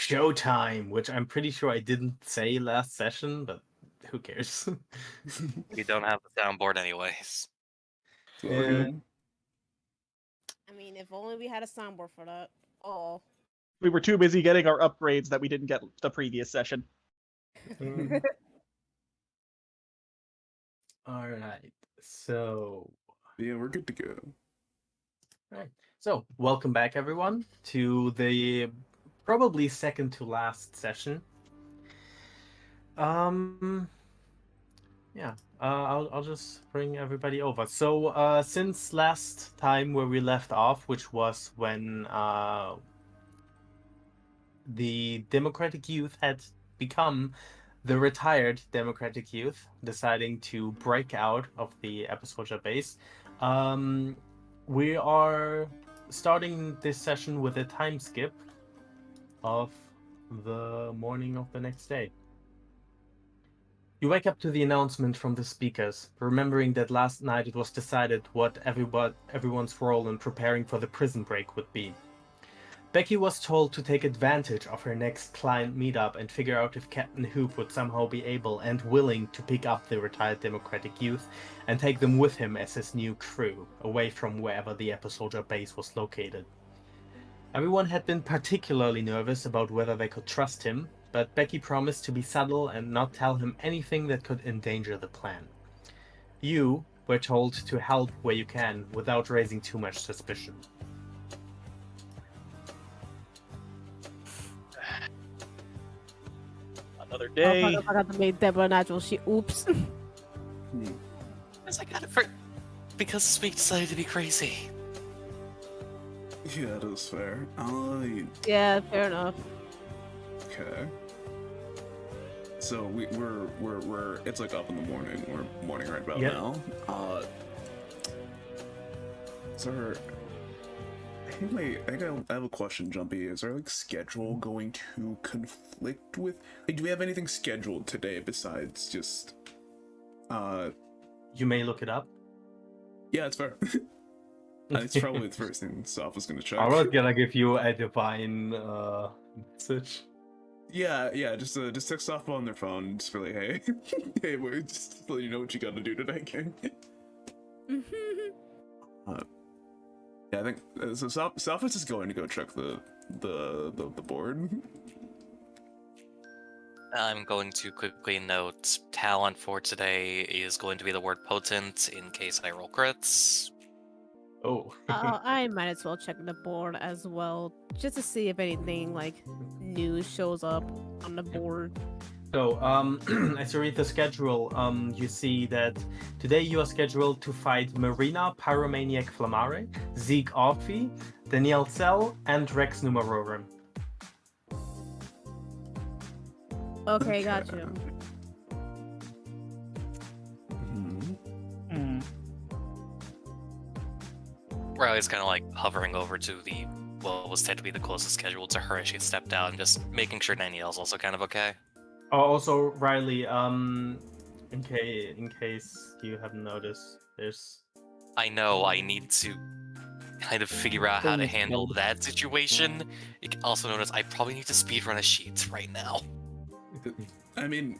Showtime, which I'm pretty sure I didn't say last session, but who cares? We don't have the soundboard anyways. It's all Yeah. good. I mean, if only we had a soundboard for that. Oh. We were too busy getting our upgrades that we didn't get the previous session. All right. So, Yeah, we're good to go. right. So, welcome back, everyone, to the probably second to last session. Yeah. I'll just bring everybody over. So, since last time where we left off, which was when the Democratic Youth had become the retired Democratic Youth, deciding to break out of the Apple Soldier base. We are starting this session with a time skip of the morning of the next day. You wake up to the announcement from the speakers, remembering that last night it was decided what everyone's role in preparing for the prison break would be. Becky was told to take advantage of her next client meetup and figure out if Captain Hoop would somehow be able and willing to pick up the retired Democratic Youth and take them with him as his new crew, away from wherever the Apple Soldier base was located. Everyone had been particularly nervous about whether they could trust him, but Becky promised to be subtle and not tell him anything that could endanger the plan. You were told to help where you can without raising too much suspicion. Another Oh, day. I forgot to make Deborah natural. Oops. Because I got it for... Because Speak decided to be crazy. Yeah, that is fair. Yeah, fair enough. Okay. So we're it's like up in the morning. We're morning right about Yep. now. Is there? Hey, I have a question, Jumpy. Is our schedule going to conflict with? Do we have anything scheduled today besides just? You may look it up. Yeah, it's fair. It's probably the first thing Soph was gonna check. I'm not gonna give you a divine message. Yeah, just text Soph on their phone. Just for like, hey, hey, we're just to let you know what you got to do today, gang. Yeah, I think so. Soph is just going to go check the board. I'm going to quickly note talent for today is going to be the word potent in case I roll crits. Oh. I might as well check the board as well, just to see if anything like new shows up on the board. So, as you read the schedule, you see that today you are scheduled to fight Marina, Pyromaniac Flammare, Zeke Orphy, Danielle Cell, and Rex Numerorum. Okay, got you. Riley's kind of like hovering over to the what was said to be the closest schedule to her as she stepped out and just making sure Danielle's also kind of okay. Oh, also, Riley, in case you haven't noticed, there's... I know I need to kind of figure out how to handle that situation. You can also notice I probably need to speedrun a sheet right now. I mean,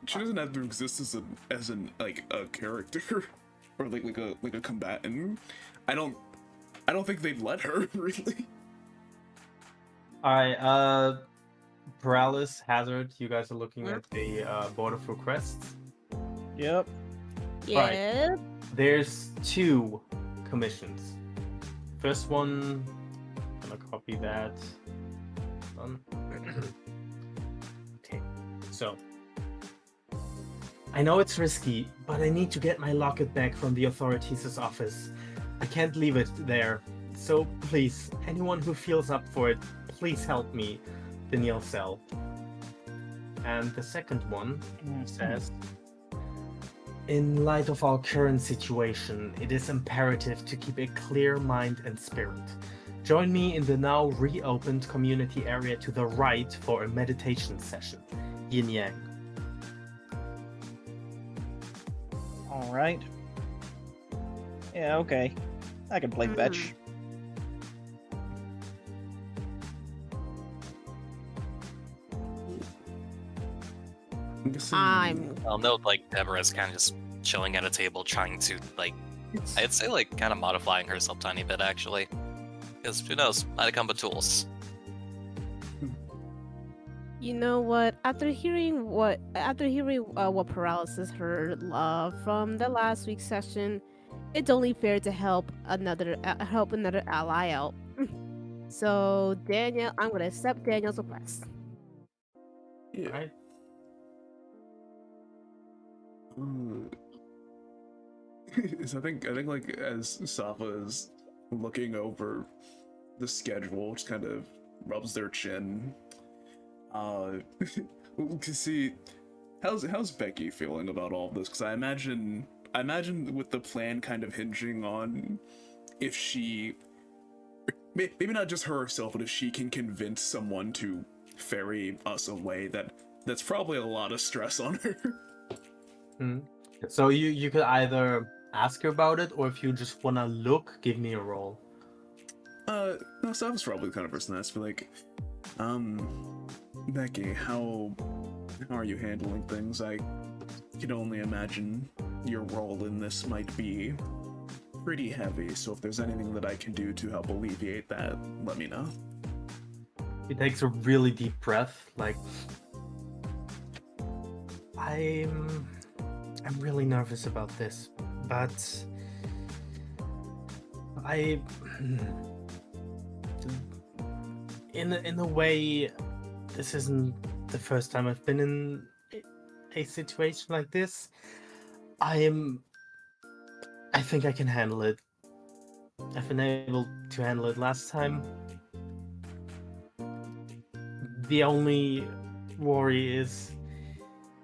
she doesn't have to exist as an like a character or like a combatant. I don't think they'd let her really. Alright, Paralysis, Hazard, you guys are looking at the board of requests. Yep. Yeah. There's 2 commissions. First one, I'm gonna copy that. Okay, so I know it's risky, but I need to get my locket back from the authorities' office. I can't leave it there. So please, anyone who feels up for it, please help me. Danielle Cell. And the second one says, in light of our current situation, it is imperative to keep a clear mind and spirit. Join me in the now reopened community area to the right for a meditation session. Yin Yang. All right. Yeah, okay. I can play fetch. I'm guessing. I'll note like Deborah's kind of just chilling at a table, trying to like, I'd say like kind of modifying herself a tiny bit actually, because who knows, might come with tools. You know what? After hearing what Paralysis heard from the last week's session, it's only fair to help another ally out. So Daniel, I'm gonna accept Daniel's request. Yeah. Right? So I think like as Safa is looking over the schedule, just kind of rubs their chin. To see how's Becky feeling about all of this? Because I imagine with the plan kind of hinging on if she, maybe not just herself, but if she can convince someone to ferry us away, that's probably a lot of stress on her. So you could either ask her about it, or if you just wanna look, give me a roll. No, Safa's probably the kind of person that's like, Becky, how are you handling things? I can only imagine your role in this might be pretty heavy, so if there's anything that I can do to help alleviate that, let me know. He takes a really deep breath, like, I'm really nervous about this, but in a way, this isn't the first time I've been in a situation like this. I think I can handle it. I've been able to handle it last time. The only worry is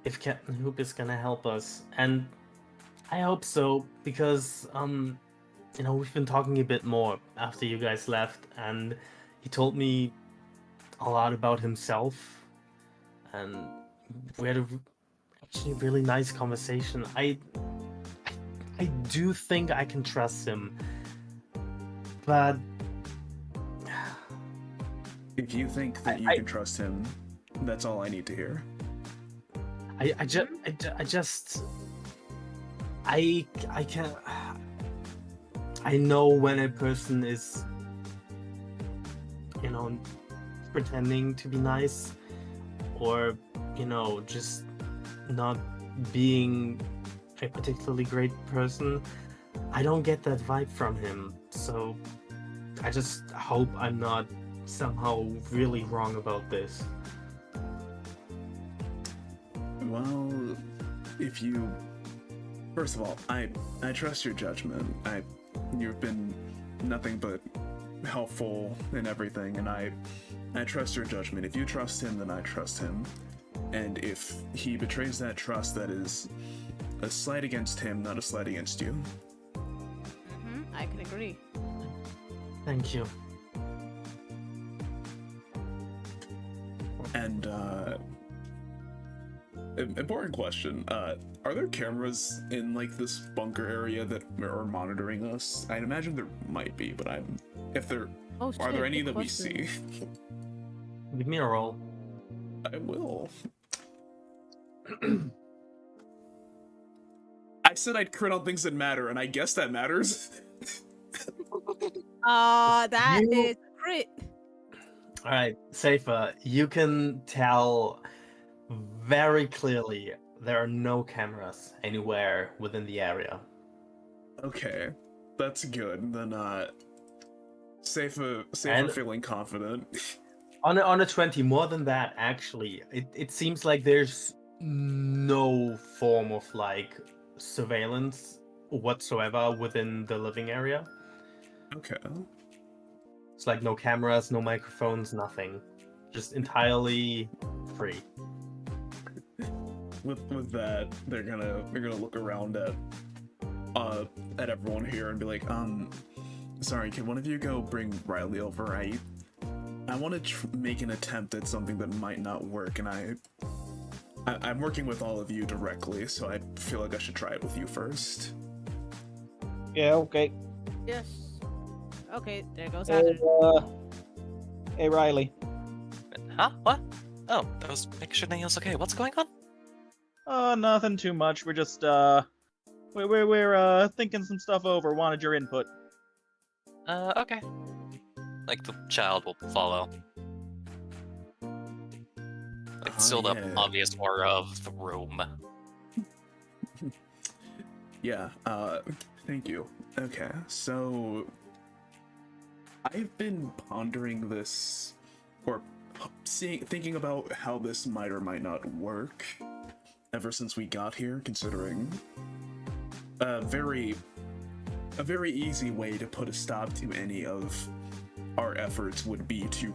if Captain Hook is gonna help us, and I hope so, because we've been talking a bit more after you guys left, and he told me a lot about himself, and we had actually a really nice conversation. I do think I can trust him, but If you think that you can trust him, that's all I need to hear. I can't. I know when a person is, pretending to be nice, or just not being a particularly great person. I don't get that vibe from him, so I just hope I'm not somehow really wrong about this. Well, if you... First of all, I trust your judgment. You've been nothing but helpful in everything, and I trust your judgment. If you trust him, then I trust him. And if he betrays that trust, that is a slight against him, not a slight against you. I can agree. Thank you. And, important question. Are there cameras in, like, this bunker area that are monitoring us? I'd imagine there might be, but are there any that we see? Give me a roll. I will. I said I'd crit on things that matter, and I guess that matters. That You- is crit. All right, Safa, you can tell very clearly there are no cameras anywhere within the area. Okay, that's good. Then, Safa And- feeling confident. On a 20, more than that, actually, it seems like there's no form of like surveillance whatsoever within the living area. Okay. It's like no cameras, no microphones, nothing. Just entirely free. With that, they're gonna look around at everyone here and be like, sorry, can one of you go bring Riley over? I want to make an attempt at something that might not work, and I'm working with all of you directly, so I feel like I should try it with you first. Yeah, okay. Yes. Okay, there goes Hey, Hazard. hey, Riley. Huh? What? Oh, I was making sure Daniel's okay. What's going on? Nothing too much. We're just we're thinking some stuff over. Wanted your input. Okay. Like the child will follow. It's still the yeah. obvious aura of the room. Yeah, thank you. Okay, so I've been pondering this, or thinking about how this might or might not work ever since we got here, considering a very easy way to put a stop to any of our efforts would be to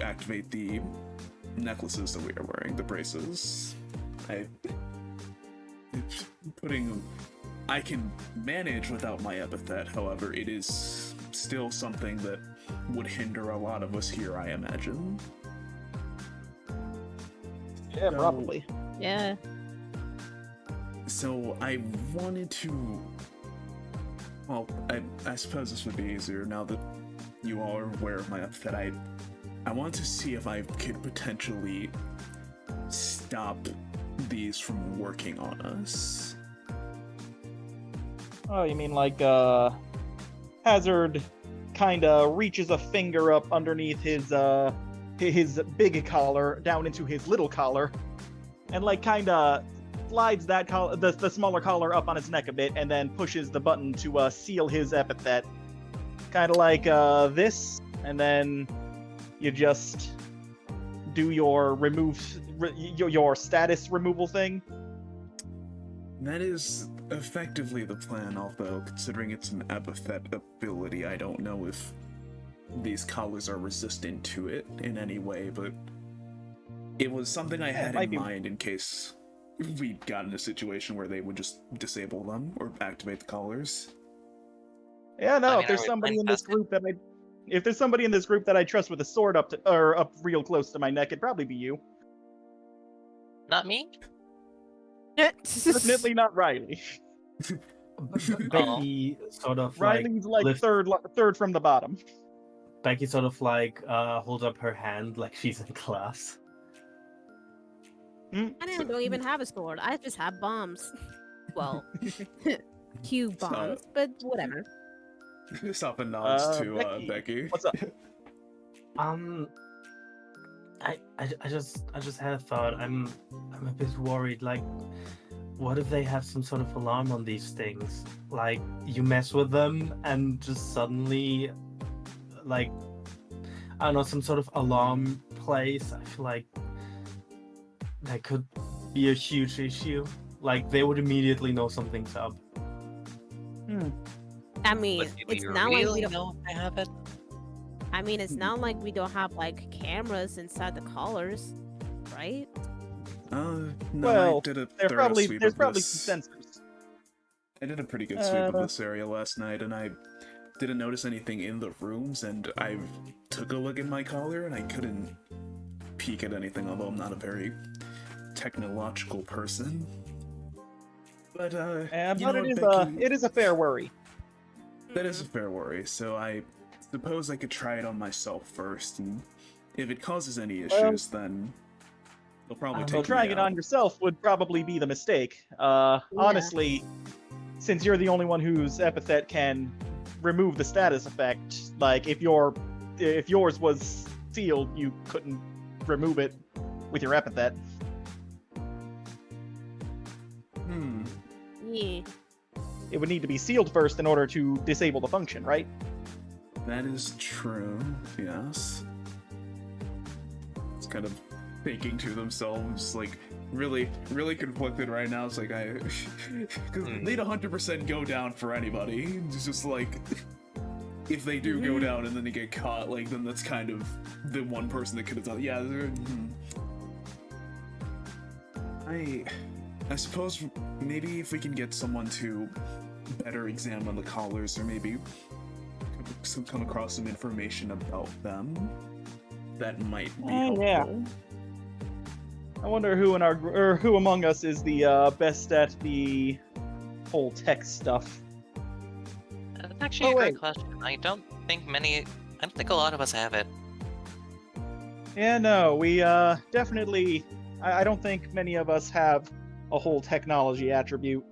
activate the necklaces that we are wearing, the braces. I can manage without my epithet, however, it is still something that would hinder a lot of us here, I imagine. Yeah, So- probably. Yeah. So I wanted to... Well, I suppose this would be easier now that you all are aware of my epithet. I want to see if I could potentially stop these from working on us. Oh, you mean like Hazard kinda reaches a finger up underneath his big collar down into his little collar, and like kinda slides that the smaller collar up on his neck a bit, and then pushes the button to seal his epithet. Kinda like this, and then you just do your your status removal thing. That is effectively the plan, although considering it's an epithet ability, I don't know if these collars are resistant to it in any way, but it was something I had in mind in case we got in a situation where they would just disable them or activate the collars. Yeah, no. I mean, If there's I would somebody find in this Basket. group if there's somebody in this group that I trust with a sword up real close to my neck, it'd probably be you. Not me? Definitely not Riley. Becky sort of Riley's like lift- third from the bottom. Becky sort of holds up her hand like she's in class. I don't even have a sword. I just have bombs. Well, cube bombs, but whatever. Stop and nods to Becky, Becky. What's up? I just had a thought. I'm a bit worried. Like, what if they have some sort of alarm on these things? Like, you mess with them and just suddenly, like, I don't know, some sort of alarm plays. I feel like that could be a huge issue. Like, they would immediately know something's up. I mean, But do it's you not like we really don't. know if I have it? I mean, it's not like we don't have like cameras inside the collars, right? No, Well, I did a There's thorough probably sweep there's of probably this. some sensors. I did a pretty good sweep of this area last night, and I didn't notice anything in the rooms, and I took a look at my collar, and I couldn't peek at anything, although I'm not a very technological person. But, you know But what, Becky? it is a fair worry. That is a fair worry, so I suppose I could try it on myself first, and if it causes any issues, then they'll probably take Well, me trying it out. on yourself would probably be the mistake. Honestly, since you're the only one whose epithet can remove the status effect, like if yours was sealed, you couldn't remove it with your epithet. Yeah. It would need to be sealed first in order to disable the function, right? That is true, yes. It's kind of thinking to themselves, like, really conflicted right now. It's like, because they'd 100% go down for anybody. It's just like, if they do go down and then they get caught, like, then that's kind of the one person that could have done. Yeah, I suppose maybe if we can get someone to better examine the collars, or maybe come across some information about them, that might be helpful. Yeah. I wonder who among us is the best at the whole tech stuff. That's actually Oh, a great wait. question. I don't think a lot of us have it. Yeah, no, we definitely. I don't think many of us have a whole technology attribute.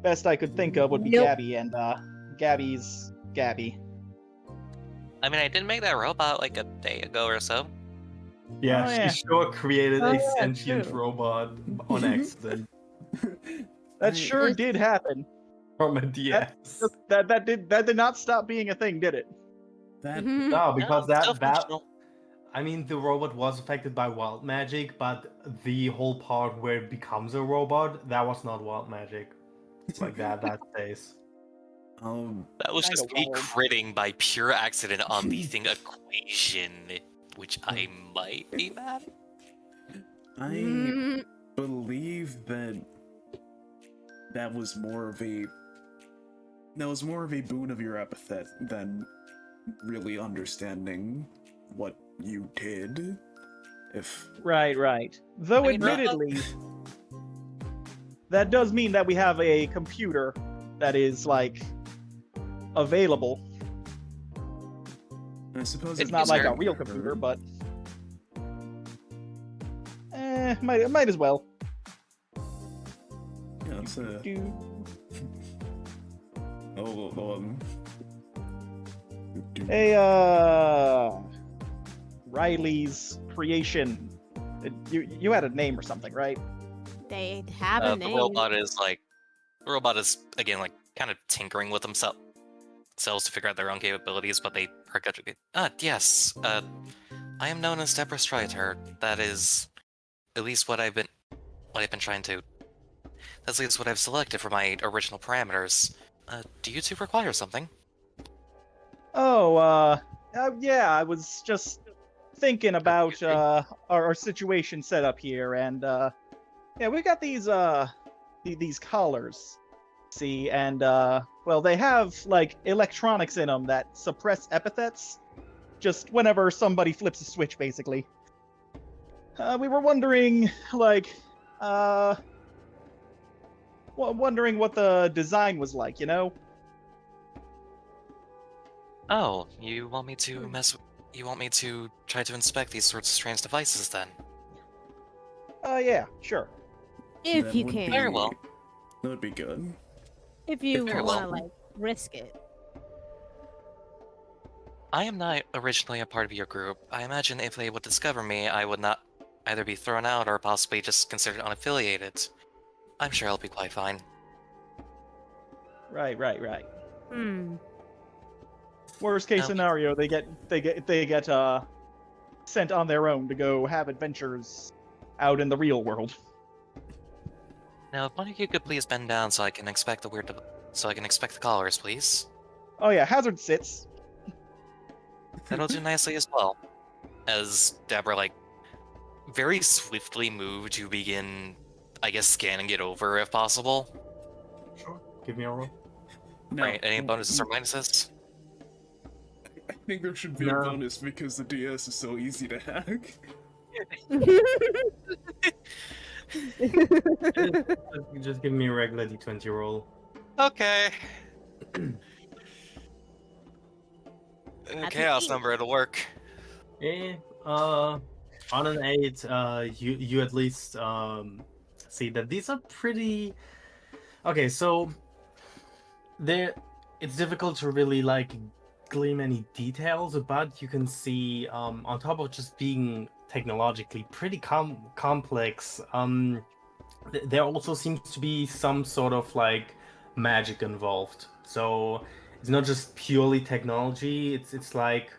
Best I could think of would be Nope. Gabby, and Gabby's Gabby. I mean, I did make that robot like a day ago or so. Yeah, Oh, yeah. she sure created Oh, a yeah, sentient true. robot on accident That I- sure There's- did happen. from a DS. That did not stop being a thing, did it? That Mhm. No, because No, it's still that functional. I mean, the robot was affected by wild magic, but the whole part where it becomes a robot, that was not wild magic. Like that stays. That was Kinda just me wild. critting by pure accident on the thing equation, which I might be mad. I Mhm. believe that was more of a boon of your epithet than really understanding what you did. If Right. Though I mean, admittedly, that does mean that we have a computer that is like available. I suppose It's It's if not Is like there- a real computer, but might as well. yeah, it's a Do Hey, Riley's creation. You had a name or something, right? They have a The name. robot is again like kind of tinkering with themselves to figure out their own capabilities, but they are good. Yes. I am known as Deborah Strider. That is at least what I've been trying to. That's at least what I've selected for my original parameters. Do you two require something? Oh, yeah, I was just thinking about our situation set up here, and yeah, we got these collars. See, and well, they have like electronics in them that suppress epithets just whenever somebody flips a switch, basically. We were wondering, like, wondering what the design was like, you know? Oh, you want me to You want me to try to inspect these sorts of strange devices then? Yeah, sure. If that you would can. be- Very well. That would be good. If you Very want to, well. like, risk it. I am not originally a part of your group. I imagine if they would discover me, I would not either be thrown out or possibly just considered unaffiliated. I'm sure I'll be quite fine. Right. Hmm. Worst case Um, scenario, they get sent on their own to go have adventures out in the real world. Now, if one of you could please bend down so I can inspect the collars, please. Oh yeah, Hazard sits. That'll do nicely as well. As Deborah, like, very swiftly moved to begin, I guess, scanning it over if possible. Sure. Give me a roll. No, Right, any bonuses or minuses? I think there should be No. a bonus because the DS is so easy to hack. Just give me a regular D20 roll. Okay. That's Chaos an eight. number, it'll work. On an 8, you at least see that these are pretty. Okay, so it's difficult to really like glean any details, but you can see on top of just being technologically pretty complex, there also seems to be some sort of like magic involved. So it's not just purely technology. It's like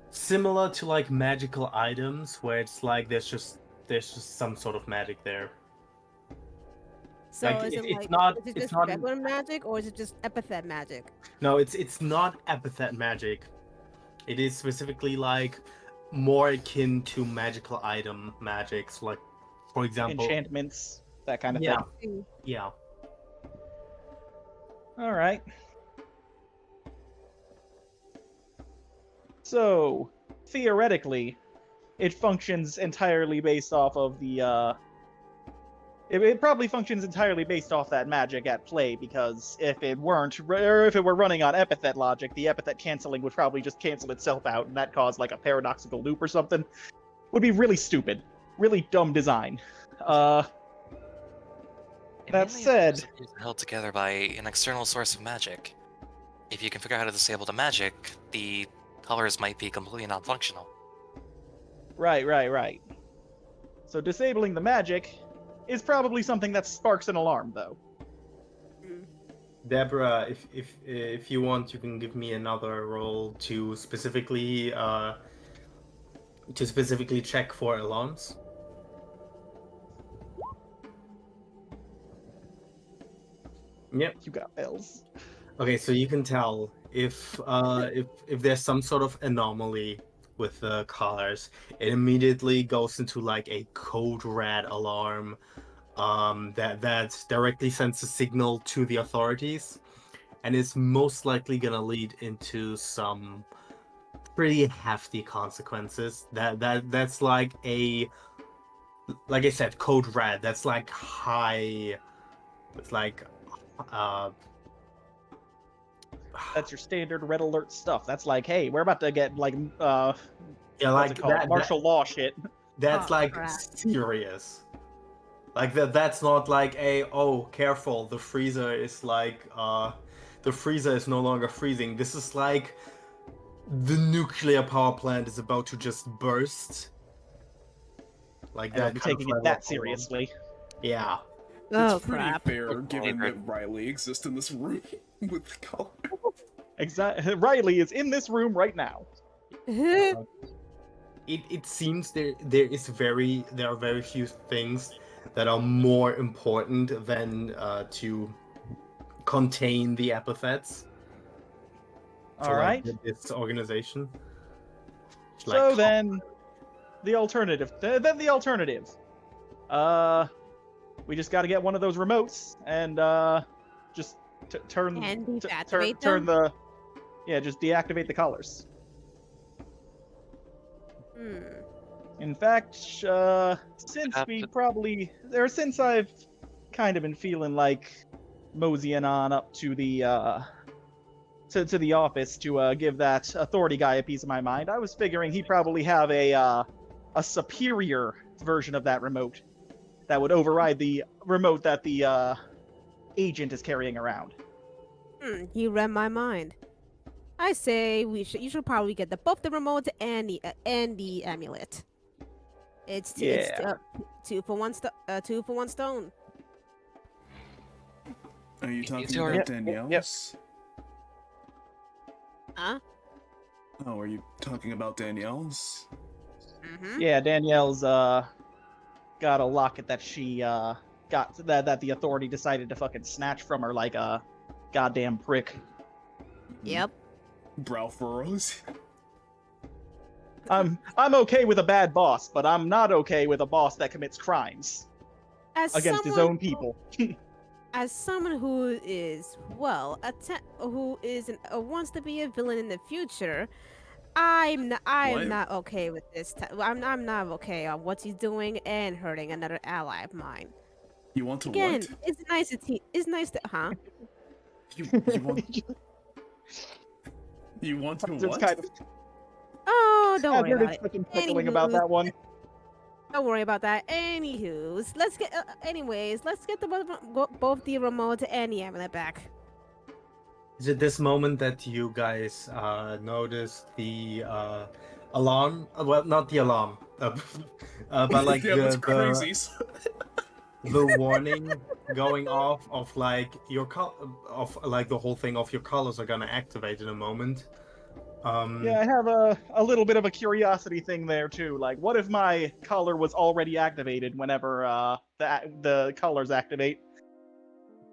similar to like magical items where it's like there's just some sort of magic there. So Like, is it it's like not- is it it's just not- regular magic or is it just epithet magic? No, it's not epithet magic. It is specifically like more akin to magical item magics, like for example. Enchantments, that kind of Yeah. thing. Yeah. All right. So, theoretically, it functions entirely based off of the, it probably functions entirely based off that magic at play, because if it weren't, or if it were running on epithet logic, the epithet canceling would probably just cancel itself out, and that caused like a paradoxical loop or something. Would be really stupid. Really dumb design. It That mainly said- appears held together by an external source of magic. If you can figure out how to disable the magic, the colors might be completely non-functional. Right. So disabling the magic is probably something that sparks an alarm, though. Deborah, if you want, you can give me another roll to specifically check for alarms. Yep. You got bells. Okay, so you can tell if there's some sort of anomaly with the colors, it immediately goes into like a code red alarm that directly sends a signal to the authorities, and it's most likely gonna lead into some pretty hefty consequences. That's like I said, code red. That's like high. It's like That's your standard red alert stuff. That's like, hey, we're about to get like yeah, what's like it called? that. Martial law shit. That's Oh, like crap. serious. Like that's not like careful, the freezer is no longer freezing. This is like the nuclear power plant is about to just burst. Like And I'll that be kind of taking it level that of alarm. seriously. Yeah. Oh It's pretty crap! fair, given Favorite. that Riley exists in this room with color. Exactly. Riley is in this room right now. It seems there are very few things that are more important than to contain the epithets. All right. This organization. So Like, then, the alternative. Then the alternative. We just got to get one of those remotes and just turn And t- deactivate turn them? just deactivate the colors. Hmm. In fact, since Have we to- probably since I've kind of been feeling like moseying on up to the to the office to give that authority guy a piece of my mind, I was figuring he'd probably have a superior version of that remote that would override the remote that the agent is carrying around. You read my mind. I say you should probably get both the remote and the amulet. It's two for one stone. Are you talking two are- about Yep, Danielle's? Huh? Oh, are you talking about Danielle's? Mm-hmm. Yeah, Danielle's got a locket that she got that the authority decided to fucking snatch from her like a goddamn prick. Yep. Brow furrows. I'm okay with a bad boss, but I'm not okay with a boss that commits crimes As against his someone own people. As someone who is wants to be a villain in the future, I'm What? not okay with this. I'm not okay on what he's doing and hurting another ally of mine. You want to Again, what? it's nice to You want you want to It's what? kind of, Oh, don't I've worry heard about it's it. fucking tickling about that one. Don't worry about that. Anywho's, let's get. Let's get both the remote and the amulet back. is it this moment that you guys notice the alarm? Well, not the alarm, but like yeah, that's the crazies. the warning going off of like of like the whole thing of your colors are gonna activate in a moment. Yeah, I have a little bit of a curiosity thing there too. Like, what if my color was already activated whenever the colors activate?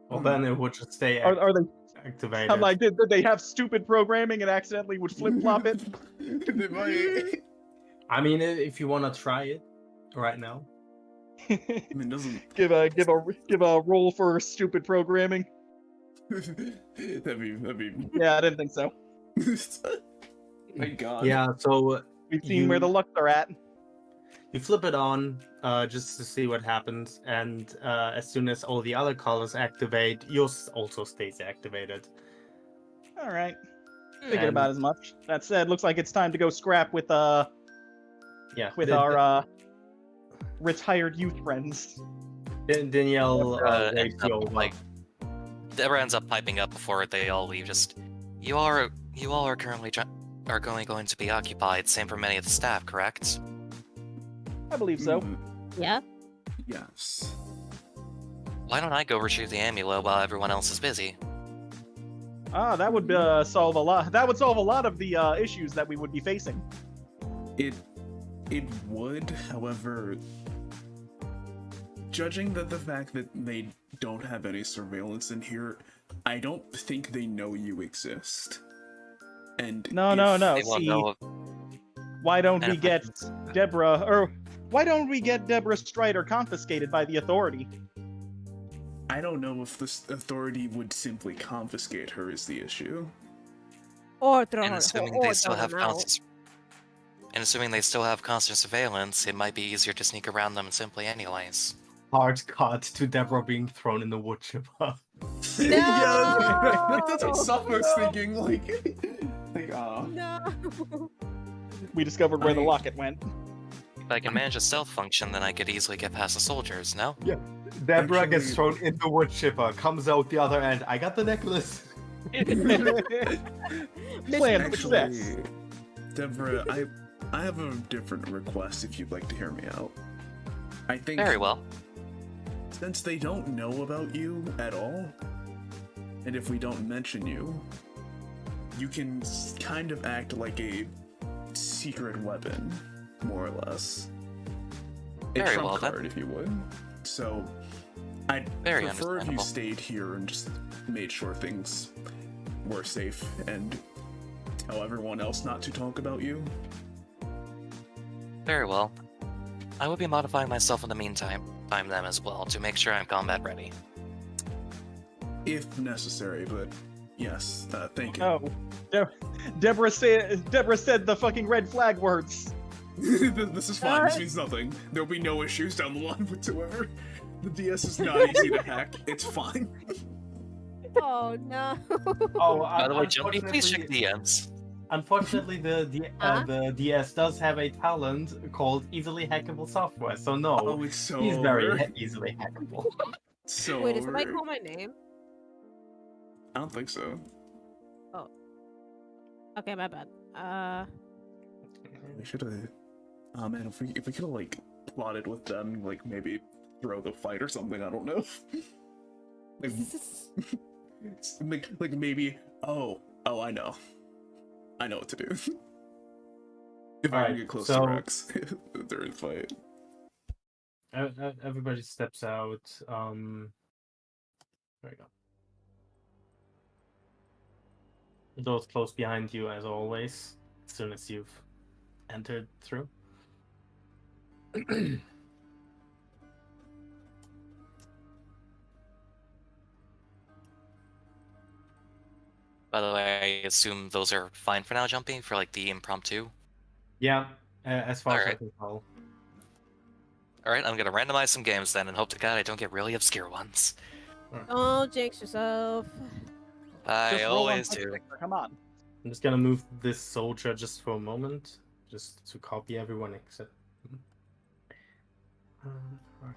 Well, then it would just stay Are they? activated. I'm like, did they have stupid programming and accidentally would flip flop it? They might. I mean, if you want to try it right now. I mean, doesn't give a roll for stupid programming. that'd be. Yeah, I didn't think so. My God. Yeah, so We've seen where the lucks are at. you flip it on just to see what happens, and as soon as all the other colors activate, yours also stays activated. All right, figured And- about as much. That said, looks like it's time to go scrap with Yeah, our retired youth friends. Danielle Deborah waves ends you up, over. Deborah ends up piping up before they all leave. Just, you all are currently going to be occupied. Same for many of the staff, correct? I believe so. Yeah. Yes. Why don't I go retrieve the amulet while everyone else is busy? Ah, that would solve a lot. That would solve a lot of the issues that we would be facing. It would, however, judging that the fact that they don't have any surveillance in here, I don't think they know you exist. And No. They won't See, know. why don't And we if get I- Deborah, or why don't we get Deborah Strider confiscated by the authority? I don't know if the authority would simply confiscate her is the issue. Or throw And her. assuming or they still throw have them out. constant surveillance, it might be easier to sneak around them simply anyways. Hard cut to Deborah being thrown in the wood chipper. Yeah, that's what No! Suffolk was thinking. No. We discovered where the I- locket went. If I can manage a stealth function, then I could easily get past the soldiers, no? Deborah gets Actually- thrown in the wood chipper, comes out the other end. I got the necklace. Plan success. Actually, Deborah, I have a different request if you'd like to hear me out. I think Very well. since they don't know about you at all, and if we don't mention you, you can kind of act like a secret weapon, more or less. A Very trump well, then. card, if you would. So, I'd Very prefer if you understandable. stayed here and just made sure things were safe and tell everyone else not to talk about you. Very well. I will be modifying myself in the meantime, them as well, to make sure I'm combat ready. If necessary, but yes, thank you. Oh, Deborah said the fucking red flag words. This is fine. This means nothing. There'll be no issues down the line whatsoever. The DS is not easy to hack. It's fine. Oh no. Oh, By the way, Jumpy, please check unfortunately, DMs. unfortunately, the DS does have a talent called easily hackable software. So no, Oh, it's so he's very over. easily hackable. So Wait, did somebody over. call my name? I don't think so. Okay, my bad. We should have. Oh man, if we could have like plotted with them, like maybe throw the fight or something. I don't know. like maybe. Oh, I know. I know what to do. If I Alright, can get close so- to Rex during the fight. Everybody steps out. There we go. Doors close behind you as always. As soon as you've entered through. By the way, I assume those are fine for now, Jumpy, for like the impromptu. Yeah, as far as I Alright. can tell. Alright, I'm gonna randomize some games then and hope to God I don't get really obscure ones. Don't jinx yourself. I Just roll on always Punch do. Breaker, come on. I'm just gonna move this soldier just for a moment, just to copy everyone except. Alright.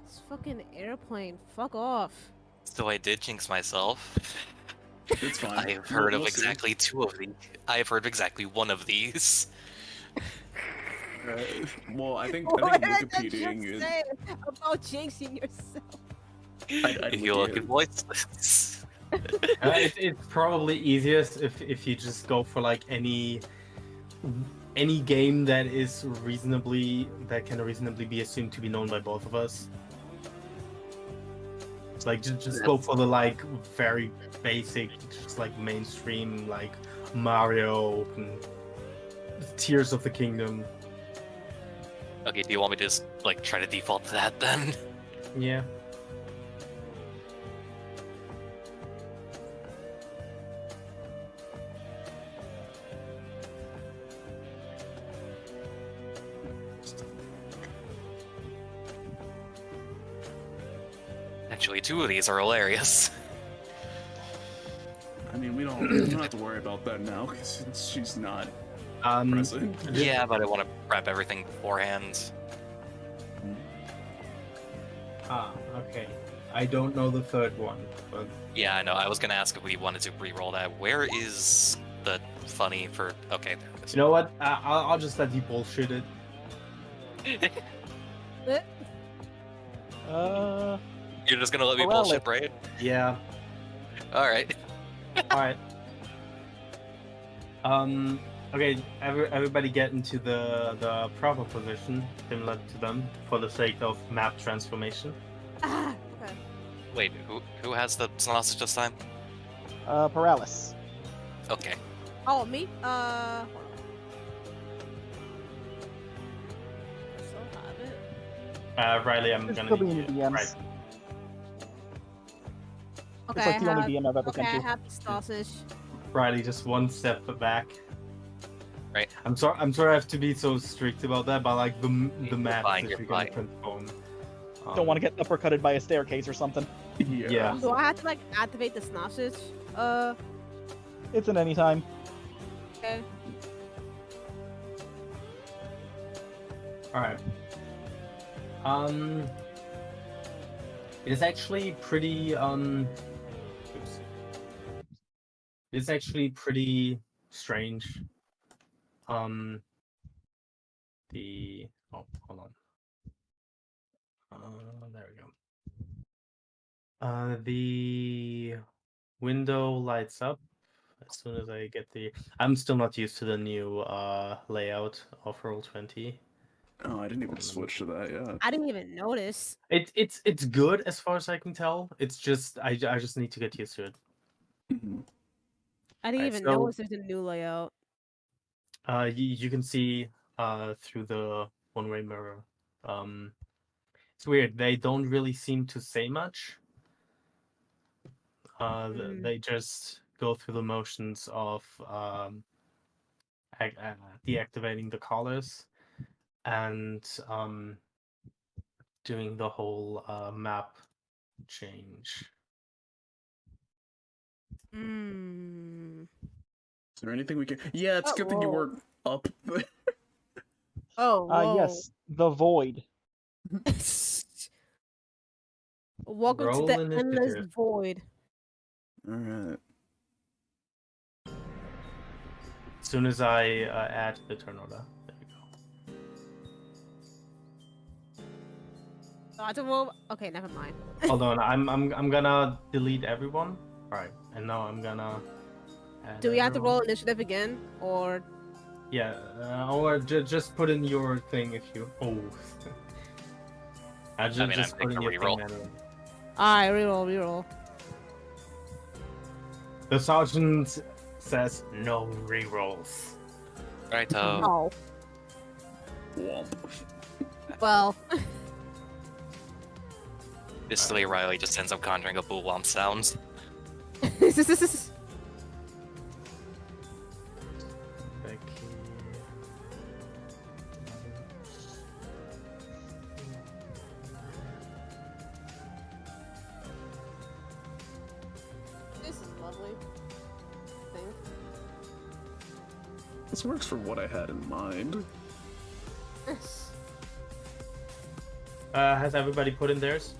This fucking airplane. Fuck off. So I did jinx myself. It's fine. I have heard We'll of see. exactly two of these. I have heard of exactly one of these. Well, I think What did Wikipediaing you is. say about jinxing yourself? If you look at voice lists. It's probably easiest if you just go for like any game that can reasonably be assumed to be known by both of us. It's like just go for the like very basic, just like mainstream like Mario and Tears of the Kingdom. Okay, do you want me to just like try to default to that then? Yeah. Actually, 2 of these are hilarious. I mean, we don't have to worry about that now because she's not Um, present. Yeah, but I want to prep everything beforehand. Okay. I don't know the third one, but Yeah, I know. I was gonna ask if we wanted to re-roll that. Where is the funny for? Okay, there it is. you know what? I'll just let you bullshit it. You're just gonna let me Morale. bullshit, right? Yeah. All right. All right. Okay. Everybody get into the proper position, similar to them, for the sake of map transformation. Ah, okay. Wait, who has the sausage this time? Paralysis. Okay. Oh, me? Hold on. I still have it. Riley, I'm There's gonna still need being you. DMs. Right. Okay, It's like I the only have, DM I've ever okay, I sent you. have the sausage. Riley, just one step back. Right. I'm sorry I have to be so strict about that, but like the map fine, is you're actually gonna fine. transform. Don't want to get uppercutted by a staircase or something. Yeah. Do I have to like activate the sausage? It's an anytime. Okay. All right. It is actually pretty oops. It's actually pretty strange. Hold on. There we go. The window lights up as soon as I get the. I'm still not used to the new layout of Roll20. Oh, I didn't even switch to that yet. I didn't even notice. It's good as far as I can tell. It's just I just need to get used to it. Mhm. I didn't Alright, even so- notice there's a new layout. You can see through the one-way mirror. It's weird. They don't really seem to say much. They just go through the motions of deactivating the collars and doing the whole map change. Mm. Is there anything we can? Yeah, it's a good thing you whoa. weren't up. Oh, whoa. Yes, the void. Welcome Roll to the initiative. endless void. All right. As soon as I add the turn order, there we go. So I have to roll. Okay, never mind. Hold on, I'm gonna delete everyone. All right, and now I'm gonna. Add Do we have to everyone. roll initiative again, or Yeah, or just put in your thing if you. Oh. I mean, just I'm put in taking a your reroll. thing manually. alright, reroll. The sergeant says no rerolls. Right. Oh, Womp. well. This silly Riley just ends up conjuring a boo womp sound. Becky. This is lovely. I think. This works for what I had in mind. Has everybody put in theirs?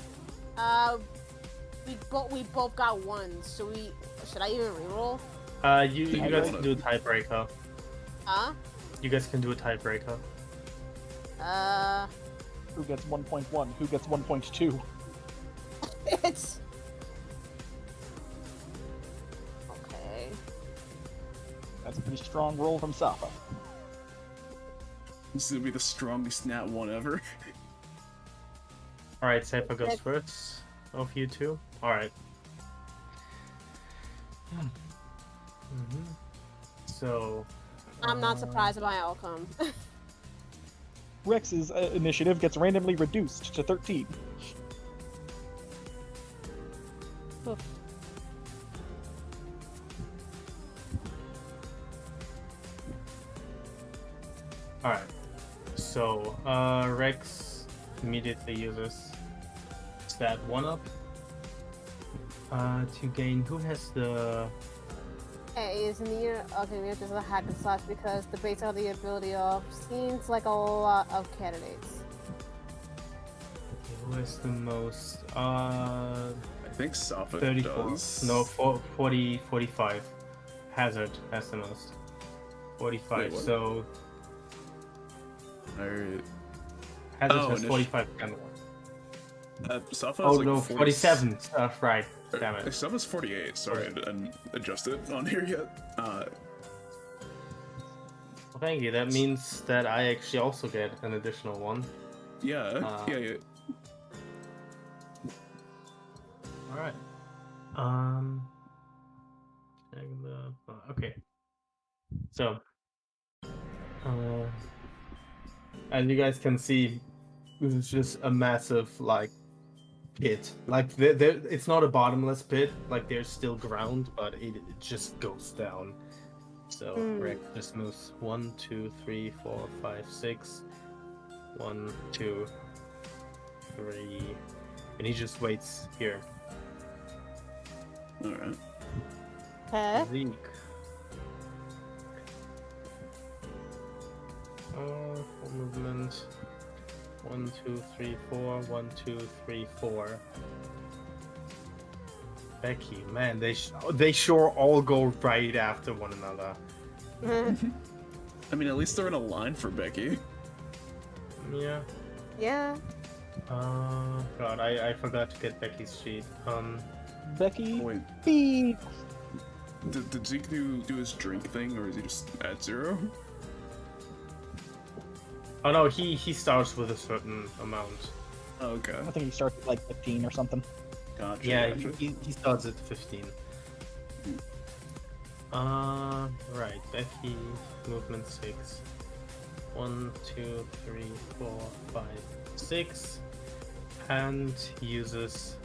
We both got ones. So should I even reroll? You I guys wanna- can do a tiebreaker. Huh? You guys can do a tiebreaker. Who gets 1.1? Who gets 1.2? It's okay. That's a pretty strong roll from Safa. This is gonna be the strongest nat one ever. All right, Safa goes first. Of you two. All right. So. I'm not surprised by my outcome. Rex's initiative gets randomly reduced to 13. Oof. All right. So Rex immediately uses stat 1 up To gain, who has the? Hey, is near. Okay, we're just a hack and slash because the base of the ability of seems like a lot of candidates. Who has the most? I think Safa 34. does. No, 40, 45. Hazard has the most. 45. Wait, what? So Alright. Hazard Oh, has initial- 45 damage. Safa Oh has like no, 40 47. Right. Damn it. Safa's 48. Sorry, I didn't adjust it on here yet. Well, thank you. That means that I actually also get an additional one. Yeah. Yeah. All right. Okay. So, as you guys can see, this is just a massive pit. Like it's not a bottomless pit. Like there's still ground, but it just goes down. So Rick just moves 1, 2, 3, 4, 5, 6. 1, 2, 3, and he just waits here. Alright. Okay. Zeke. Full movement. 1, 2, 3, 4. 1, 2, 3, 4. Becky, man, they sure all go right after one another. I mean, at least they're in a line for Becky. Yeah. Yeah. God, I forgot to get Becky's sheet. Becky. Wait, Beep. did Zeke do his drink thing, or is he just at 0? Oh no, he starts with a certain amount. Oh, okay. I think he starts at like 15 or something. Gotcha. Yeah, gotcha. he starts at 15. Right, Becky, movement 6. 1, 2, 3, 4, 5, 6. And uses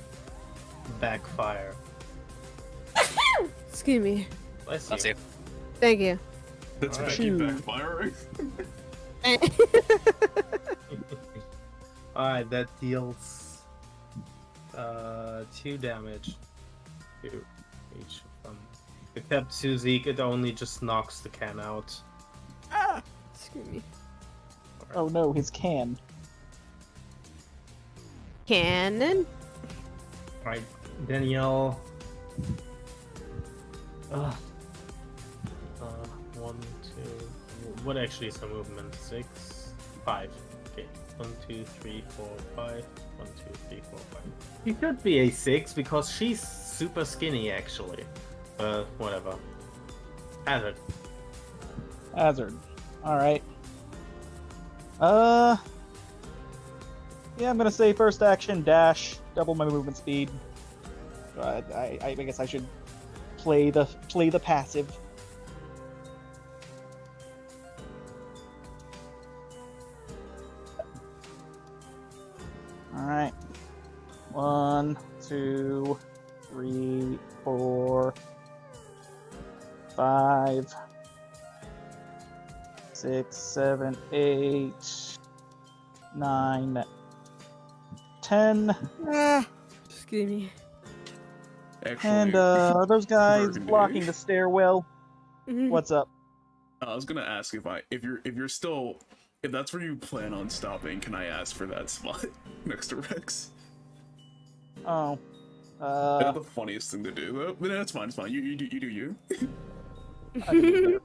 backfire. Excuse me. Bless That's you. you. Thank you. That's Alright. Becky Shoot. backfiring. Alright, that deals 2 damage to each of them. Except to Zeke, it only just knocks the can out. Excuse me. Oh no, his can. Cannon. Right, Danielle. 1, 2. What actually is her movement? 6, 5. Okay. 1, 2, 3, 4, 5. 1, 2, 3, 4, 5. She could be a 6 because she's super skinny actually. Whatever. Hazard. Hazard. Alright. Yeah, I'm gonna say first action, dash, double my movement speed. I guess I should play the passive. Alright. 1, 2, 3, 4, 5, 6, 7, 8, 9, 10. Excuse me. Actually, And those guys Burgundy. blocking the stairwell. Mhm. What's up? I was gonna ask if you're still, if that's where you plan on stopping, can I ask for that spot next to Rex? Oh. That's the funniest thing to do, though. But that's fine. It's fine. You do you. I can do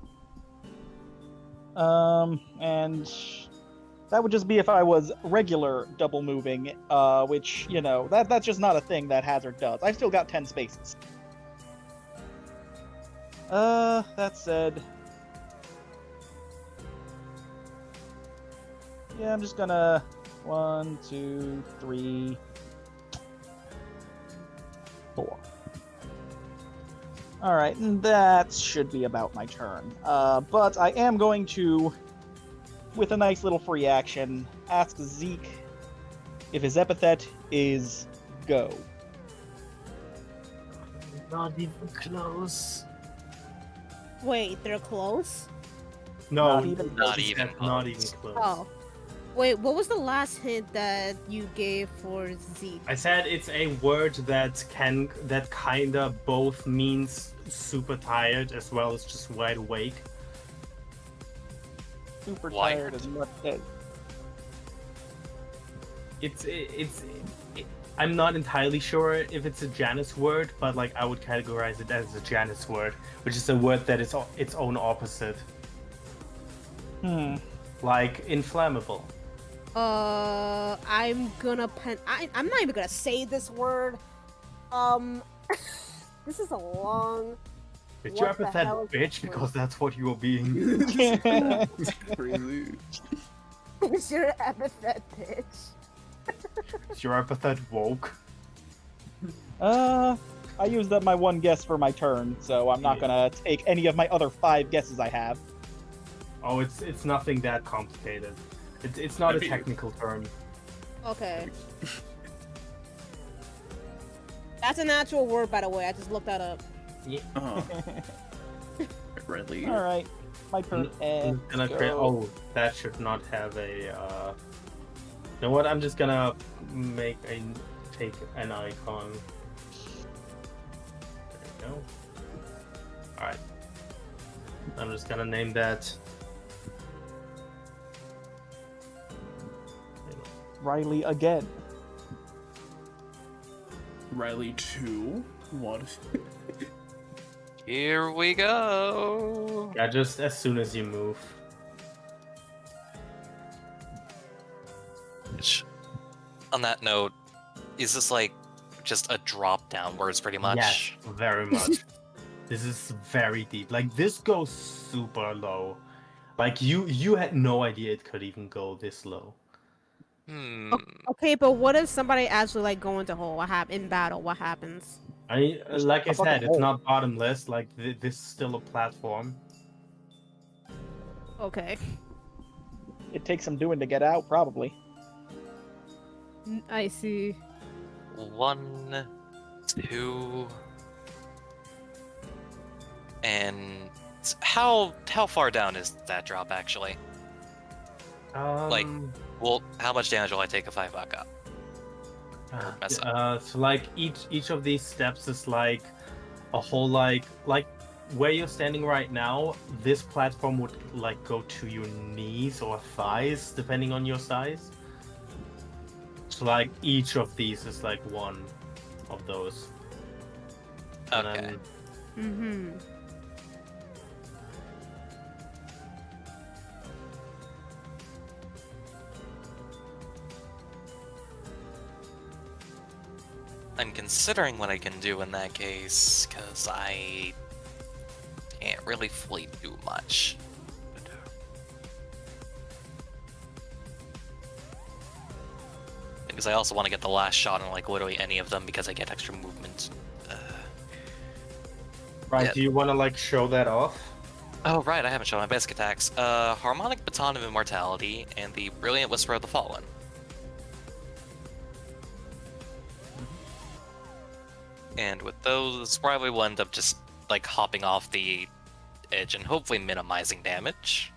that. And that would just be if I was regular double moving, which, you know, that's just not a thing that Hazard does. I've still got 10 spaces. That said, yeah, I'm just gonna 1, 2, 3, 4. Alright, and that should be about my turn. But I am going to, with a nice little free action, ask Zeke if his epithet is go. Not even close. Wait, they're close? No, Not even Not even not close. even close. Oh. Wait, what was the last hint that you gave for Zeke? I said it's a word that kinda both means super tired as well as just wide awake. Super Wired. tired as much as. I'm not entirely sure if it's a Janus word, but like I would categorize it as a Janus word, which is a word that is its own opposite, like inflammable. I'm gonna I'm not even gonna say this word. This is a long. It's your What the epithet, hell is bitch, this word? because that's what you are being. Crazy. It's your epithet, bitch. It's your epithet, woke. I used up my one guess for my turn, so I'm not gonna take any of my other 5 guesses I have. Oh, it's nothing that complicated. It's not a That'd be- technical term. Okay. That's an actual word, by the way. I just looked that up. Oh. Really? All right, my turn. And Oh, that should not have a. You know what? I'm just gonna take an icon. There we go. All right. I'm just gonna name that. Riley again. Riley 2? What? Here we go. Yeah, just as soon as you move. Which, on that note, is this like just a drop downwards pretty much? Yes, very much. This is very deep. Like this goes super low. Like you had no idea it could even go this low. Okay, but what if somebody actually like go into hole? What happen in battle? What happens? Like I a fucking said, it's hole. not bottomless. Like this is still a platform. Okay, It takes some doing to get out, probably. I see. 1, 2, and how far down is that drop actually? Well, how much damage will I take if I fuck up? mess so like each of these steps is like a whole like where you're standing right now. This platform would like go to your knees or thighs depending on your size. So like each of these is like one of those. And Okay. then- Mm-hmm. I'm considering what I can do in that case, because I can't really fully do much. Because I also want to get the last shot on like literally any of them because I get extra movement. Right, Yeah. do you want to like show that off? Oh right, I haven't shown my basic attacks. Harmonic Baton of Immortality and the Brilliant Whisper of the Fallen. And with those, probably will end up just like hopping off the edge and hopefully minimizing damage.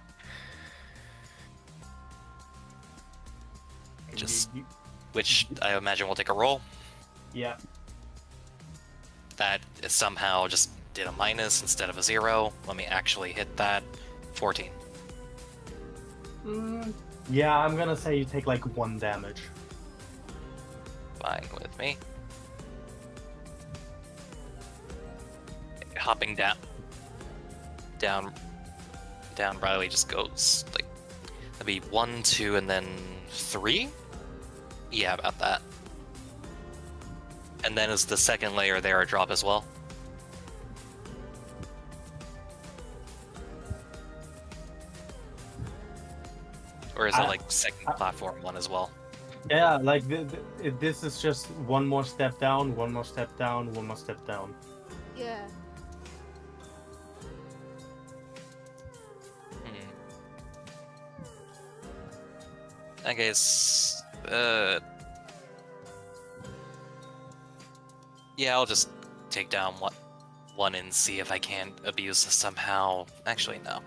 Just which I imagine will take a roll. Yeah. That somehow just did a minus instead of a 0. Let me actually hit that. 14. Yeah, I'm gonna say you take like 1 damage. Fine with me. Hopping down, Riley just goes like that'd be 1, 2, and then 3. Yeah, about that. And then is the second layer there a drop as well? Or is it like second platform 1 as well? Yeah, like this is just 1 more step down, 1 more step down, 1 more step down. Yeah. I guess, yeah, I'll just take down one and see if I can abuse this somehow. Actually, no.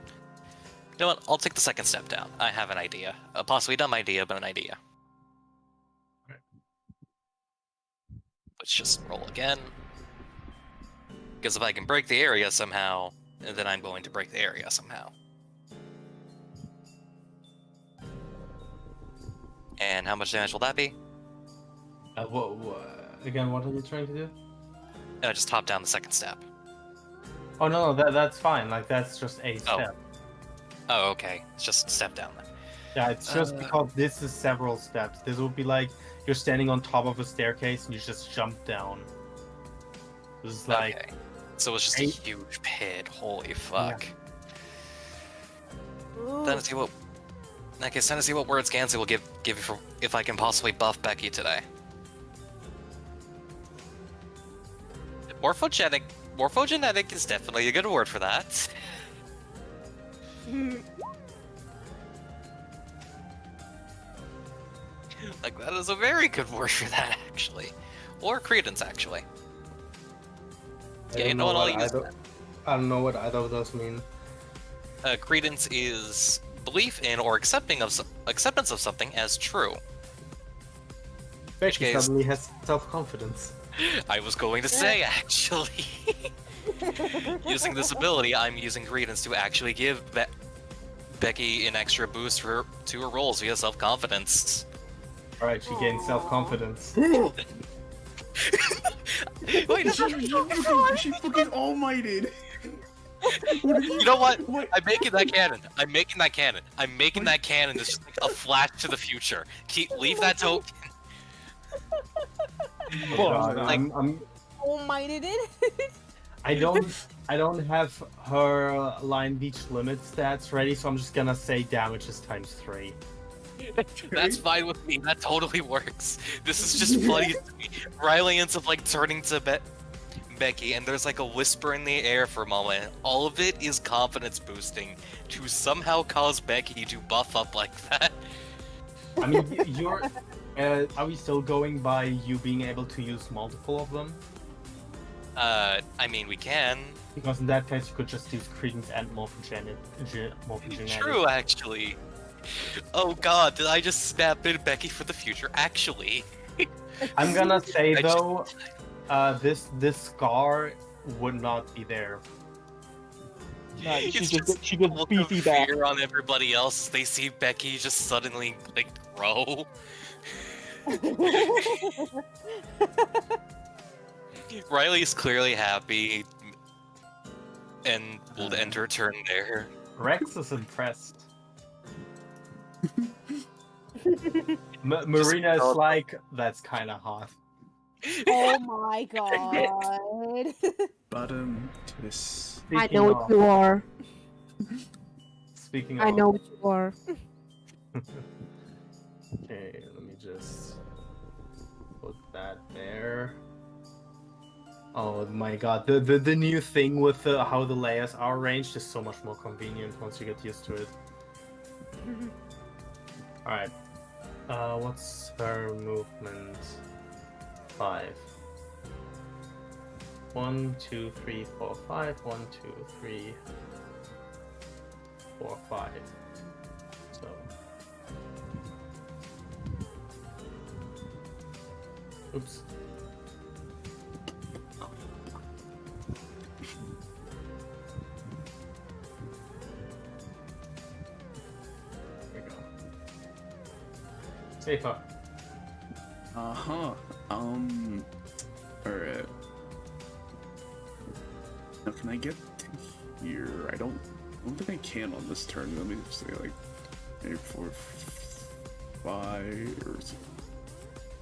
know what? I'll take the second step down. I have an idea. A possibly dumb idea, but an idea. Right. Let's just roll again. Because if I can break the area somehow, then I'm going to break the area somehow. And how much damage will that be? Again, what are you trying to do? Just top down the second step. Oh no, that's fine. Like that's just a step. Oh, okay. It's just a step down then. Yeah, it's just because this is several steps. This would be like you're standing on top of a staircase and you just jump down. This is like Okay. So it's just a huge pit. Holy fuck. Then to see what. I guess then to see what words Gansey will give you for if I can possibly buff Becky today. Morphogenetic is definitely a good word for that. Like that is a very good word for that actually, or credence actually. Yeah, you know what? I'll use that. I don't know what either of those mean. Credence is belief in or acceptance of something as true. Becky suddenly has self-confidence. I was going to say, actually. Using this ability, I'm using credence to actually give Becky an extra boost to her rolls via self-confidence. Alright, she gains self-confidence. Wait, She fucking all-mighted. You know what? I'm making that canon. I'm making that canon. It's just like a flash to the future. Leave that token. God, Like- I'm Almighted it. I don't have her line beach limit stats ready, so I'm just gonna say damage is ×3. That's fine with me. That totally works. This is just funny to me. Riley ends up like turning to Becky, and there's like a whisper in the air for a moment. All of it is confidence boosting to somehow cause Becky to buff up like that. I mean, you're. Are we still going by you being able to use multiple of them? I mean, we can. Because in that case, you could just use credence and morphogenetic. True, actually. Oh god, did I just snap in Becky for the future? Actually. I'm gonna say I though, this scar would not be there. No, she It's just she look gets of beefy back. fear on everybody else. They see Becky just suddenly like grow. Riley's clearly happy and will end her turn there. Rex is impressed. Marina is like, that's kind of hot. Oh my god. Bottom to this. I know what you are. Speaking of. I know what you are. Okay, let me just put that there. Oh my god, the new thing with how the layers are arranged is so much more convenient once you get used to it. Alright. What's her movement? 5. 1, 2, 3, 4, 5. 1, 2, 3, 4, 5. So. Oops. There we go. Safer. Uh-huh. Alright. Now can I get to here? I don't think I can on this turn. Let me just say like 8, 4, 5 or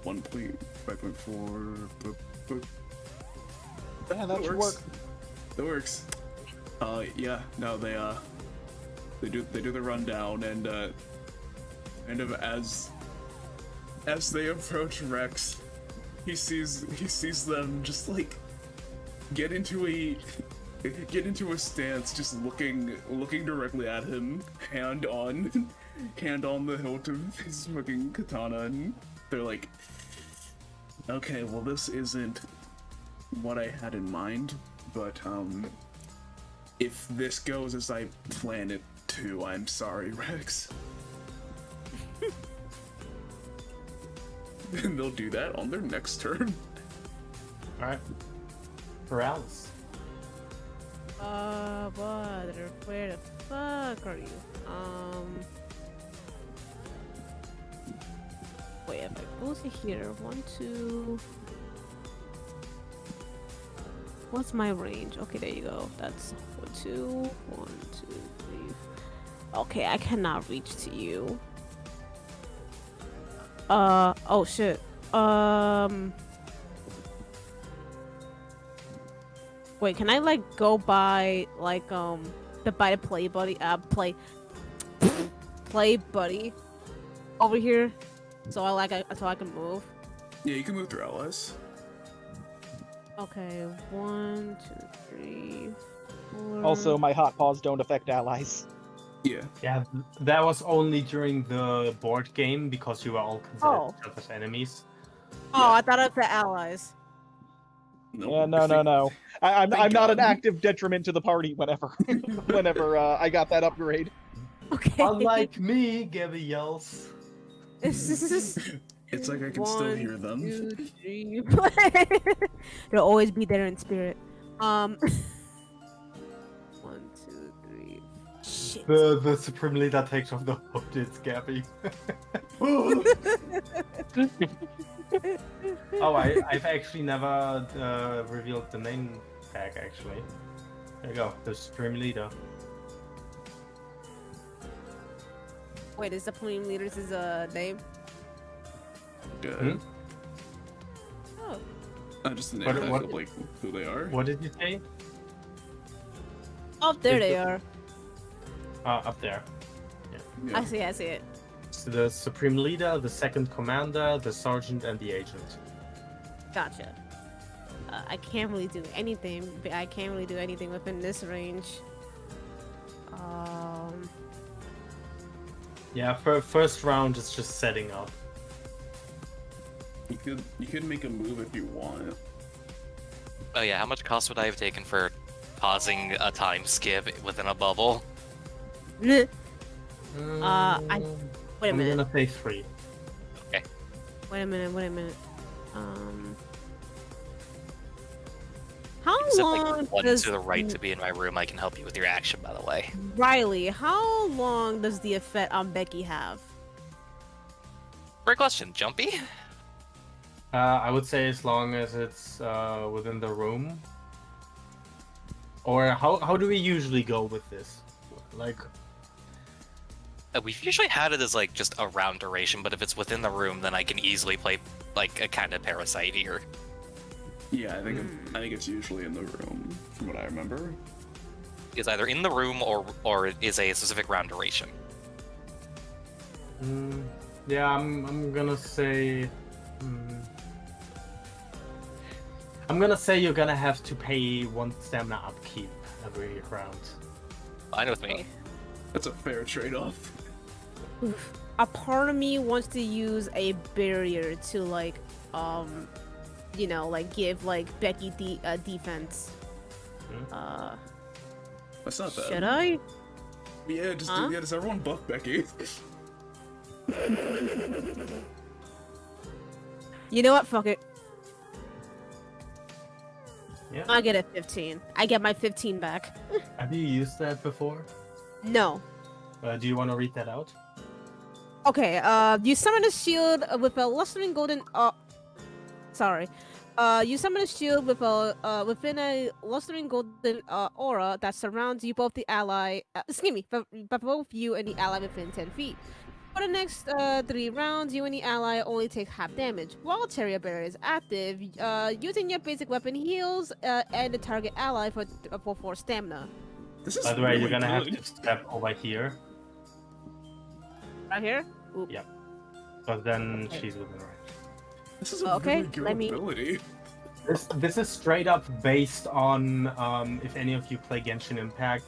1.5.4. Yeah, that should work. That works. Yeah. No, they do the rundown and kind of as they approach Rex, he sees them just like get into a stance, just looking directly at him, hand on the hilt of his fucking katana, and they're like, okay, well this isn't what I had in mind, but if this goes as I plan it 2. I'm sorry, Rex. And they'll do that on their next turn. All right. Paralysis. Butter, where the fuck are you? Wait, if I go to here, 1, 2. What's my range? Okay, there you go. That's 1, 2, 1, 2, 3. Okay, I cannot reach to you. Oh shit. Wait, can I like go by like the play buddy play buddy over here so I can move? Yeah, you can move through allies. Okay, 1, 2, 3, 4. Also, my hot paws don't affect allies. Yeah. Yeah, that was only during the board game because you were all considered each other's enemies. Oh, I thought it was the allies. Yeah, no. I'm not an active detriment to the party whenever I got that upgrade. Okay. Unlike me, Gabby yells. It's like I can still hear them. 1, 2, 3. They'll always be there in spirit. 1, 2, 3. Shit. The Supreme Leader takes off the hood, it's Gabby. Oh, I've actually never revealed the name tag, actually. There you go, the Supreme Leader. Wait, is the Supreme Leader's name? Good. Oh. Just the name What- of like who they are. What did you say? Oh, there Is they the- are. Up there. Yeah. I see it. So the Supreme Leader, the Second Commander, the Sergeant, and the Agent. Gotcha. I can't really do anything. I can't really do anything within this range. Yeah, for first round, it's just setting up. You could make a move if you want. Oh yeah, how much cost would I have taken for pausing a time skip within a bubble? Wait a I'm minute. gonna say 3. Wait a minute. How Except long like one does to the right to be in my room, I can help you with your action, by the way. Riley? How long does the effect on Becky have? Great question, Jumpy. I would say as long as it's within the room. Or how do we usually go with this? Like, We've usually had it as like just a round duration, but if it's within the room, then I can easily play like a kind of parasite here. Yeah, I think it's usually in the room, from what I remember. It's either in the room or it is a specific round duration. yeah, I'm gonna say. I'm gonna say you're gonna have to pay 1 stamina upkeep every round. Fine with me. That's a fair trade-off. A part of me wants to use a barrier to like, like give like Becky defense. That's not bad. Should I? Yeah, does everyone buff Becky? You know what? Fuck it. Yeah. I get a 15. I get my 15 back. Have you used that before? No. Do you want to read that out? Okay, you summon a shield with a lustering golden sorry. You summon a shield with a within a lustering golden aura that surrounds you, both the ally but both you and the ally within 10 feet. For the next 3 rounds, you and the ally only take half damage. While Terrier Barrier is active, using your basic weapon heals and the target ally for 4 stamina. This is By the way, really you're gonna have good. to step over here. Right here? Oop. Yeah. But then she's within range. This is a Okay, really good let me- ability. This is straight up based on if any of you play Genshin Impact,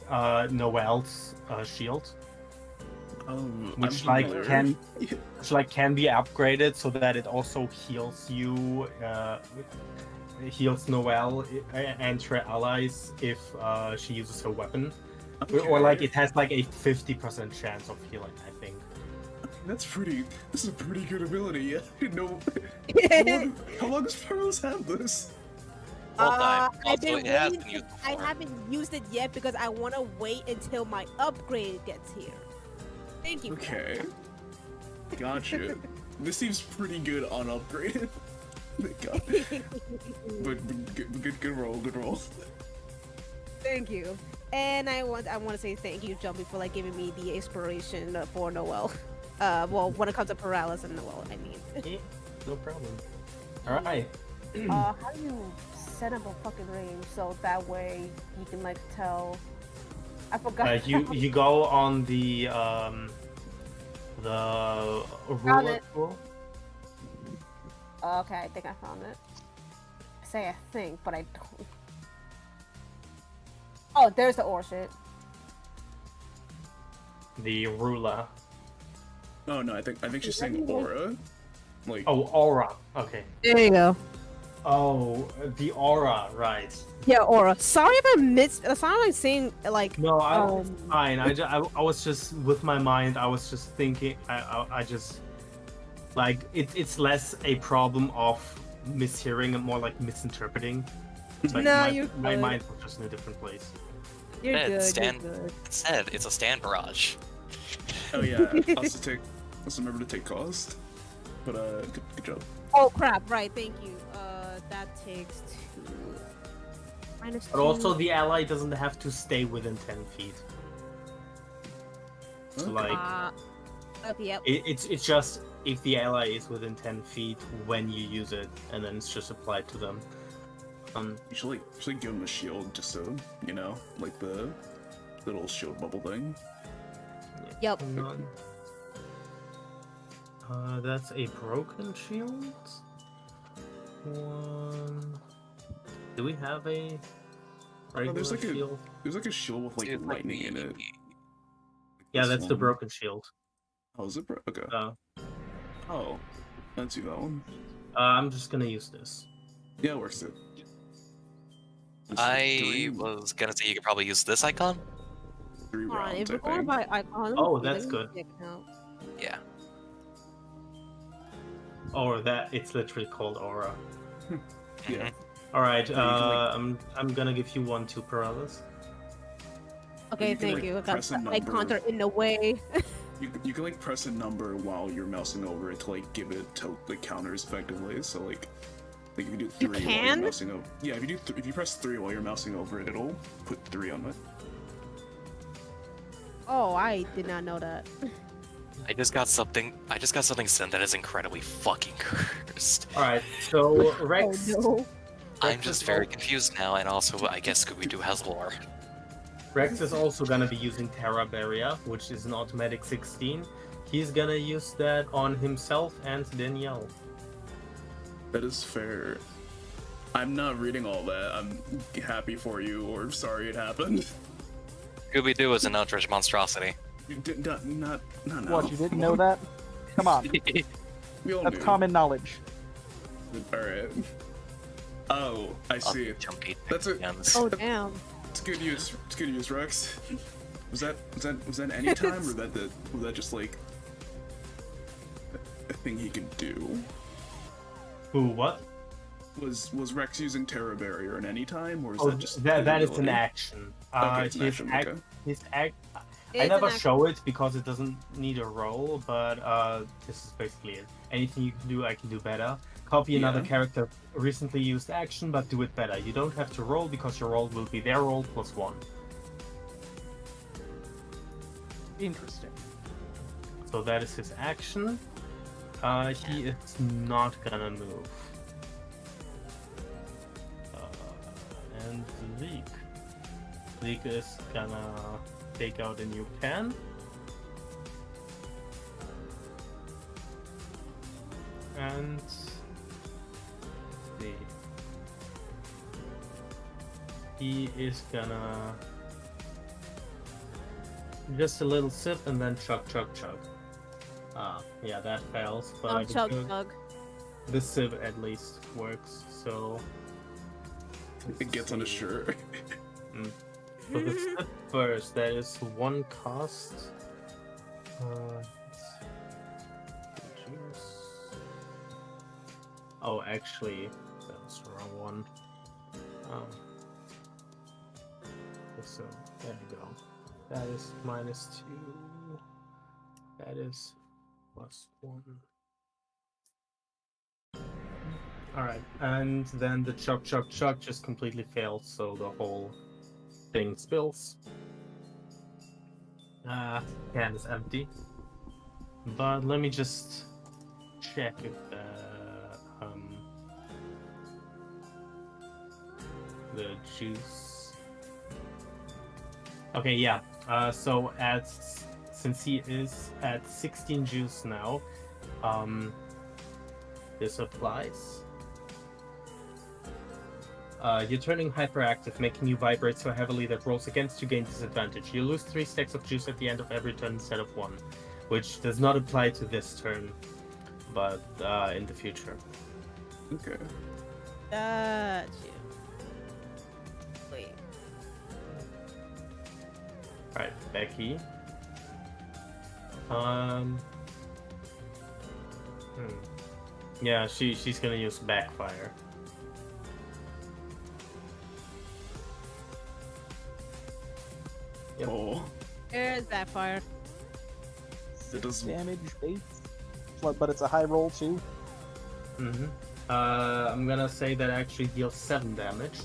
Noelle's shield, which I'm like familiar. can be upgraded so that it also heals you, heals Noelle and her allies if she uses her weapon. Or like it has like a 50% chance of healing, I think. That's pretty. This is a pretty good ability. Yeah, no. How long does Pearls have this? Full time. I've Also, been it has waiting. been used I before. haven't used it yet because I want to wait until my upgrade gets here. Thank you. for that. Okay. Gotcha. This seems pretty good unupgraded. God. But good roll, good roll. Thank you. And I want to say thank you, Jumpy, for like giving me the inspiration for Noel. Well, when it comes to paralysis and Noel, I mean. Yeah, no problem. Alright. How do you set up a fucking range so that way you can like tell? I forgot. You go on the ruler it. tool. Okay, I think I found it. I say I think, but I don't. Oh, there's the ore shit. The ruler. Oh no, I think she's saying aura. Like Oh, aura. Okay. There you go. Oh, the aura, right. Yeah, aura. Sorry if I missed. It sounded like saying like. No, it's fine. I was just with my mind. I was just thinking. I just like it's less a problem of mishearing and more like misinterpreting. It's like No, my, you're my good. mind was just in a different place. You're Yeah, good. stand- You're good. Instead, it's a stand barrage. oh yeah, also remember to take cost. But good job. Oh crap! Right. Thank you. That takes 2 minus 2. But also, the ally doesn't have to stay within 10 feet. So, like, Okay. Yep. it's just if the ally is within 10 feet when you use it, and then it's just applied to them. You should give him a shield just so you know, like the little shield bubble thing. Yep. None. That's a broken shield. One. Do we have a regular there's like shield? There's like a shield with like Dude, lightning in it. Yeah, This that's the one. broken shield. Oh, is it okay. Oh, let's do that one. I'm just gonna use this. Yeah, it works too. Just I three- was gonna say you could probably use this icon. three Hold on, rounds, if I we're going think. by icon, Oh, let me that's see good. the account. Yeah. Or that it's literally called aura. Yeah. All right. you can, like- I'm gonna give you 1-2 paralysis. Okay, you can, thank like, you. I got press a the icon number. in the way. You can like press a number while you're mousing over it to like give it to like counters effectively. So like you can do 3 while you're can? mousing over. Yeah, if you do if you press 3 while you're mousing over it, it'll put 3 on it. Oh, I did not know that. I just got something sent that is incredibly fucking cursed. All right. So Oh Rex. no. I'm just very confused now, and also I guess Scooby-Doo has lore. Rex is also gonna be using Terra Barrier, which is an automatic 16. He's gonna use that on himself and Danielle. That is fair. I'm not reading all that. I'm happy for you, or sorry it happened. Scooby-Doo is an outrage monstrosity. You did not now. What, you didn't know that? Come on, We all that's knew. common knowledge. All right. Oh, I see. Jumpy That's it. hands. Oh damn. It's good news. It's good news, Rex. Was that any time, or was that just like a thing he could do? Who? What? Was Rex using Terra Barrier at any time, or is Oh, that just that is an ability? action. Okay, it's an his action, act. okay. His act. I It's never an action. show it because it doesn't need a roll, but this is basically it. Anything you can do, I can do better. Copy another Yeah. character recently used action, but do it better. You don't have to roll because your roll will be their roll plus 1. Interesting. So that is his action. He is not gonna move. And Zeke. Zeke is gonna take out a new pen. And see. He is gonna just a little sip and then chug. Yeah, that fails, but Chug chug. the sip at least works. So It gets on his shirt. So the step first, that is one cost. Juice. Oh, actually, that was the wrong one. Oh. So, there you go. That is -2. That is +1. Alright, and then the chug just completely fails, so the whole thing spills. Can is empty. But let me just check if the juice. Okay, yeah. So since he is at 16 juice now, this applies. You're turning hyperactive, making you vibrate so heavily that rolls against you gain disadvantage. You lose 3 stacks of juice at the end of every turn instead of 1, which does not apply to this turn, but in the future. Okay. Got you. Wait. Alright, Becky. Yeah, she's gonna use backfire. Yep. Oh, There's that fire. it does. Damage base, but it's a high roll too. Mm-hmm. I'm gonna say that actually deals 7 damage.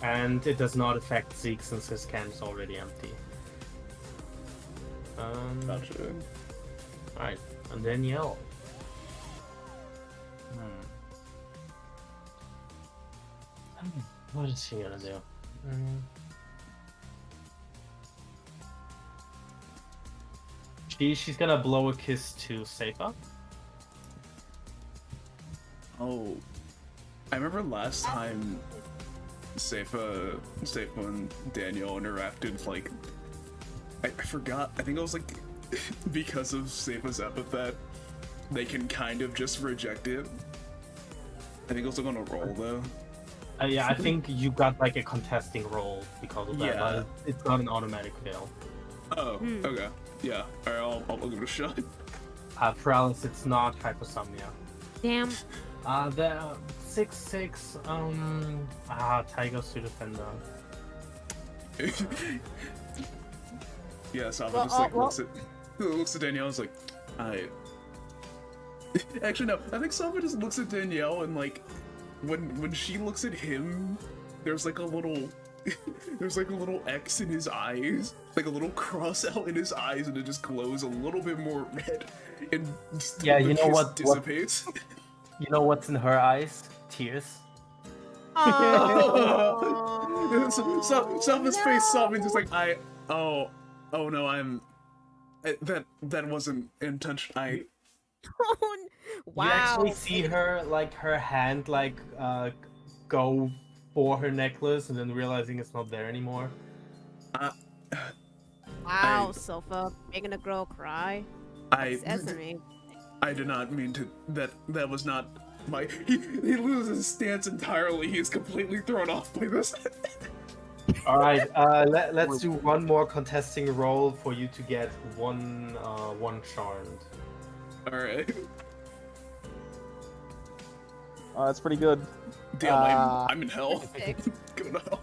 And it does not affect Zeke since his can is already empty. Gotcha. Alright, and Danielle. What is she gonna do? She's gonna blow a kiss to Seifa. Oh, I remember last time Seifa and Daniel interacted, like, I forgot, I think it was like, because of Seifa's epithet, they can kind of just reject it. I think it was like on a roll though. Yeah, I think you got like a contesting roll because of that, Yeah. but it's not an automatic fail. Oh, okay. Yeah, alright, I'll give it a shot. Paralysis, it's not hypersomnia. Damn. The 6/6, Tigers to defender. Yeah, Sava Well, just like well- looks at Danielle and is like, Actually no, I think Sava just looks at Danielle and like when she looks at him, there's like a little X in his eyes, like a little cross out in his eyes, and it just glows a little bit more red, and just Yeah, the you know kiss what- dissipates. You know what's in her eyes? Tears. Sava's face softened, just like oh no, that wasn't intentional. Wow. You actually see her, like, her hand, like, go for her necklace and then realizing it's not there anymore. Wow, Sofa, making a girl cry. That's amazing. I did not mean to. That was not my. He loses his stance entirely. He is completely thrown off by this. Alright, let's do one more contesting roll for you to get one charmed. All right. Oh, that's pretty good. Damn, I'm in hell. Six. Go to hell.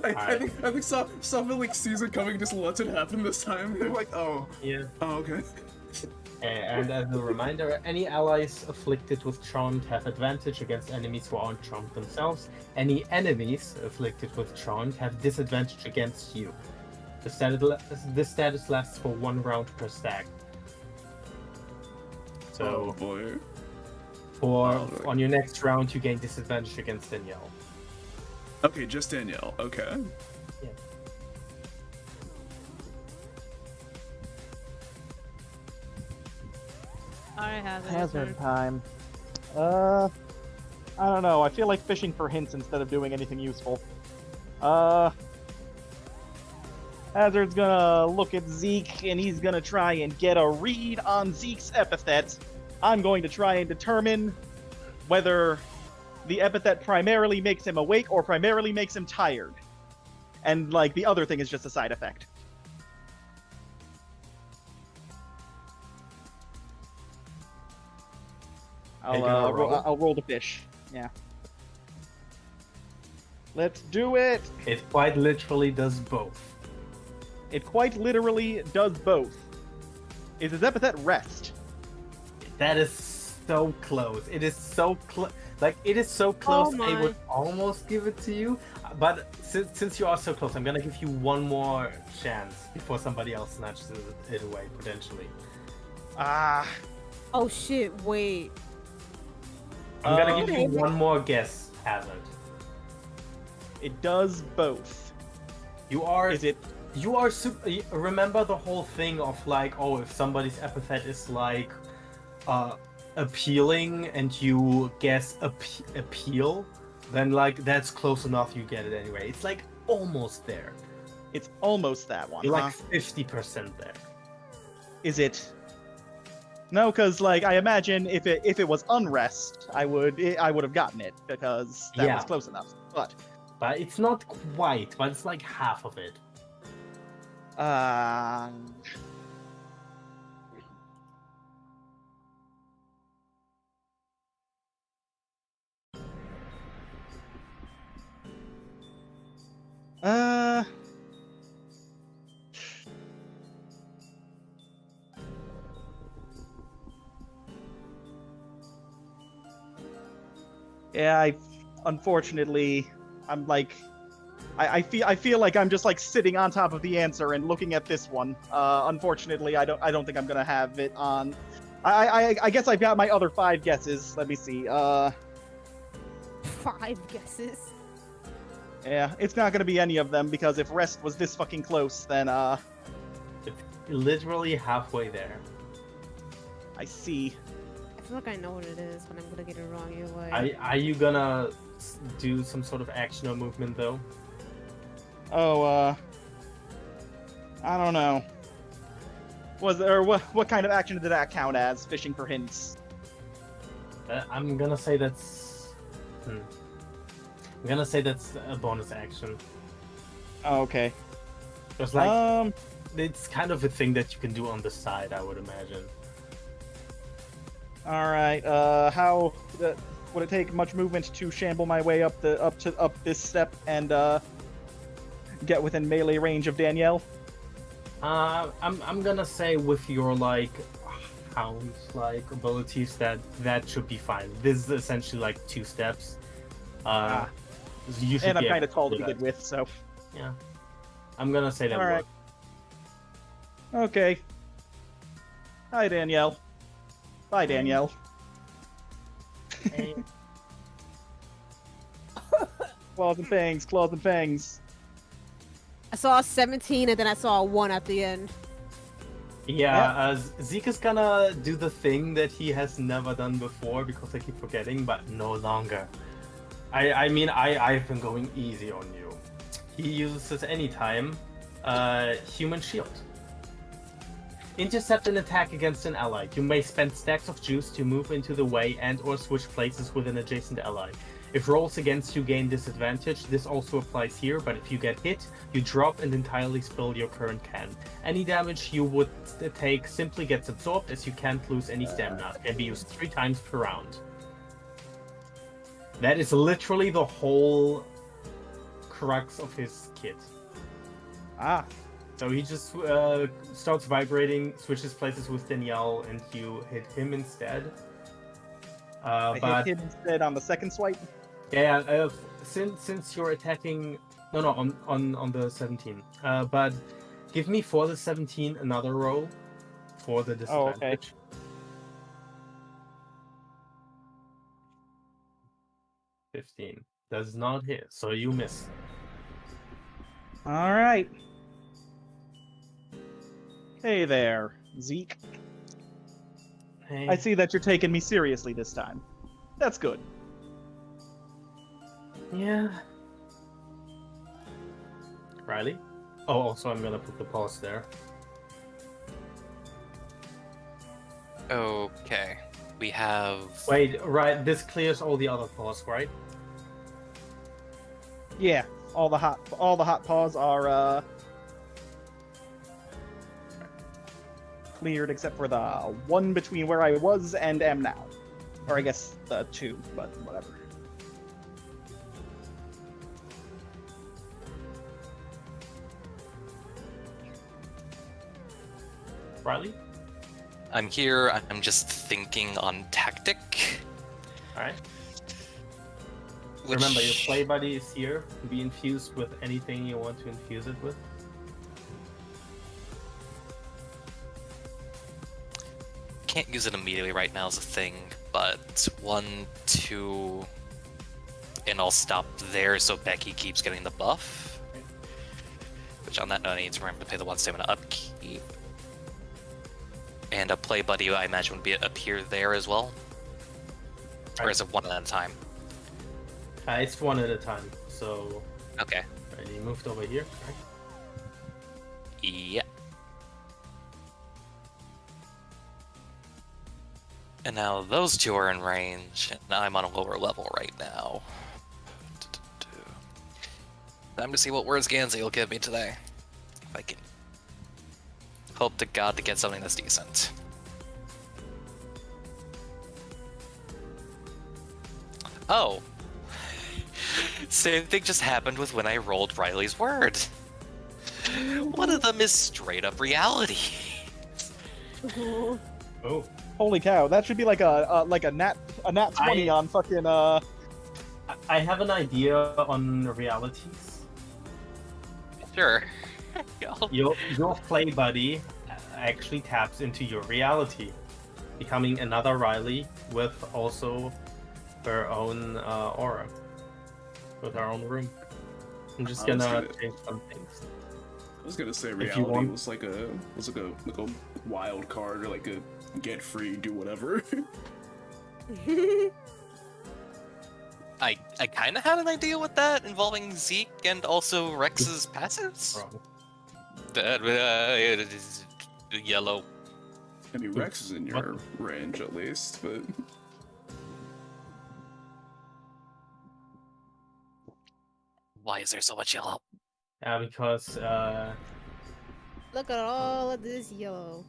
I think Sava like sees it coming, just lets it happen this time. They're like, oh, Yeah. oh, okay. And as a reminder, any allies afflicted with Charmed have advantage against enemies who aren't charmed themselves. Any enemies afflicted with Charmed have disadvantage against you. This status lasts for 1 round per stack. Oh So, boy. on your next round, you gain disadvantage against Danielle. Okay, just Danielle. Okay. Yeah. Alright, Hazard time. I don't know. I feel like fishing for hints instead of doing anything useful. Hazard's gonna look at Zeke and he's gonna try and get a read on Zeke's epithet. I'm going to try and determine whether the epithet primarily makes him awake or primarily makes him tired. And, like, the other thing is just a side effect. I'll roll the fish. Yeah. Let's do it! It quite literally does both. It quite literally does both. Is his epithet rest? That is so close. It is so close. Like, it is so close, I would almost give it to you. But since you are so close, I'm gonna give you one more chance before somebody else snatches it away, potentially. Ah. Oh shit, wait. I'm gonna give okay. you one more guess, Hazard. It does both. You are... Is it... You are remember the whole thing of like, oh, if somebody's epithet is like appealing and you guess appeal, then like that's close enough, you get it anyway. It's like almost there. It's almost that one. You're like 50% there. Is it? No, because like I imagine if it was unrest, I would have gotten it because that was close enough. But it's not quite. But it's like half of it. Yeah, unfortunately, I'm like, I feel like I'm just like sitting on top of the answer and looking at this one. Unfortunately, I don't think I'm gonna have it on. I guess I've got my other 5 guesses. Let me see. 5 guesses. Yeah, it's not gonna be any of them because if rest was this fucking close, then It's literally halfway there. I see. I feel like I know what it is, but I'm gonna get it wrong either way. Are you gonna do some sort of action or movement though? Oh, I don't know. What kind of action did that count as? Fishing for hints. I'm gonna say that's. I'm gonna say that's a bonus action. Oh, okay. Just like it's kind of a thing that you can do on the side, I would imagine. All right. How would it take much movement to shamble my way up this step and get within melee range of Danielle? I'm gonna say with your like hound like abilities that should be fine. This is essentially like 2 steps. You should and I'm be kind of able tall to to do begin that. with, so. Yeah. I'm gonna say that. All right. Okay. Hi, Danielle. Bye, Danielle. Hey. Claws and fangs, claws and fangs. I saw a 17 and then I saw a 1 at the end. Yeah, Zeke is gonna do the thing that he has never done before because I keep forgetting, but no longer. I mean, I've been going easy on you. He uses at any time Human Shield. Intercept an attack against an ally. You may spend stacks of juice to move into the way and/or switch places with an adjacent ally. If rolls against you gain disadvantage, this also applies here, but if you get hit, you drop and entirely spill your current can. Any damage you would take simply gets absorbed as you can't lose any stamina. Can be used 3 times per round. That is literally the whole crux of his kit. Ah. So he just starts vibrating, switches places with Danielle, and you hit him instead. I hit him instead on the second swipe. Yeah, since you're attacking, on the 17. But give me for the 17 another roll for the disadvantage. Oh, okay. 15 does not hit, so you miss. All right. Hey there, Zeke. Hey. I see that you're taking me seriously this time. That's good. Yeah. Riley? Oh, also I'm gonna put the pause there. Okay. We have. Wait, right, this clears all the other paws, right? Yeah, all the hot paws are cleared except for the one between where I was and am now. Or I guess the two, but whatever. Riley? I'm here. I'm just thinking on tactic. Alright. Which... Remember, your play buddy is here. Be infused with anything you want to infuse it with. Can't use it immediately right now as a thing, but 1, 2, and I'll stop there so Becky keeps getting the buff. Which on that note, I need to remember to pay the 1 stamina upkeep. And a play buddy, I imagine, would be appear there as well. Or is it one at a time? It's one at a time. So. Okay. Right, you moved over here, correct? Yeah. And now those two are in range, and I'm on a lower level right now. Time to see what words Gansey will give me today. If I can hope to God to get something that's decent. Oh. Same thing just happened with when I rolled Riley's word. One of them is straight up reality. Oh. Holy cow! That should be like a nat 20 on fucking I have an idea on realities. Sure. Your play buddy actually taps into your reality, becoming another Riley with also her own aura, with her own room. I'm just gonna change some things. I was gonna say If you reality want- was like a wild card or like a get free, do whatever. I kind of had an idea with that involving Zeke and also Rex's passives. Wrong. It is yellow. I mean, Rex is in your range at least, but Why is there so much yellow? Because Look at all of this yellow.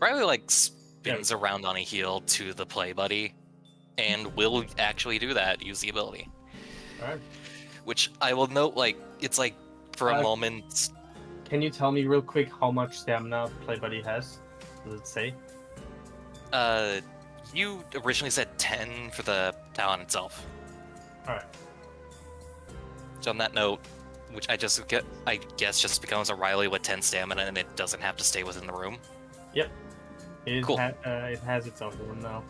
Riley like spins around on a heel to the play buddy, and will actually do that. Use the ability, alright. which I will note. Like it's like for a Uh, moment. Can you tell me real quick how much stamina play buddy has? Does it say? You originally said 10 for the talent itself. Alright. So on that note, which I guess just becomes a Riley with 10 stamina, and it doesn't have to stay within the room. Yep. Cool. It has its own room now.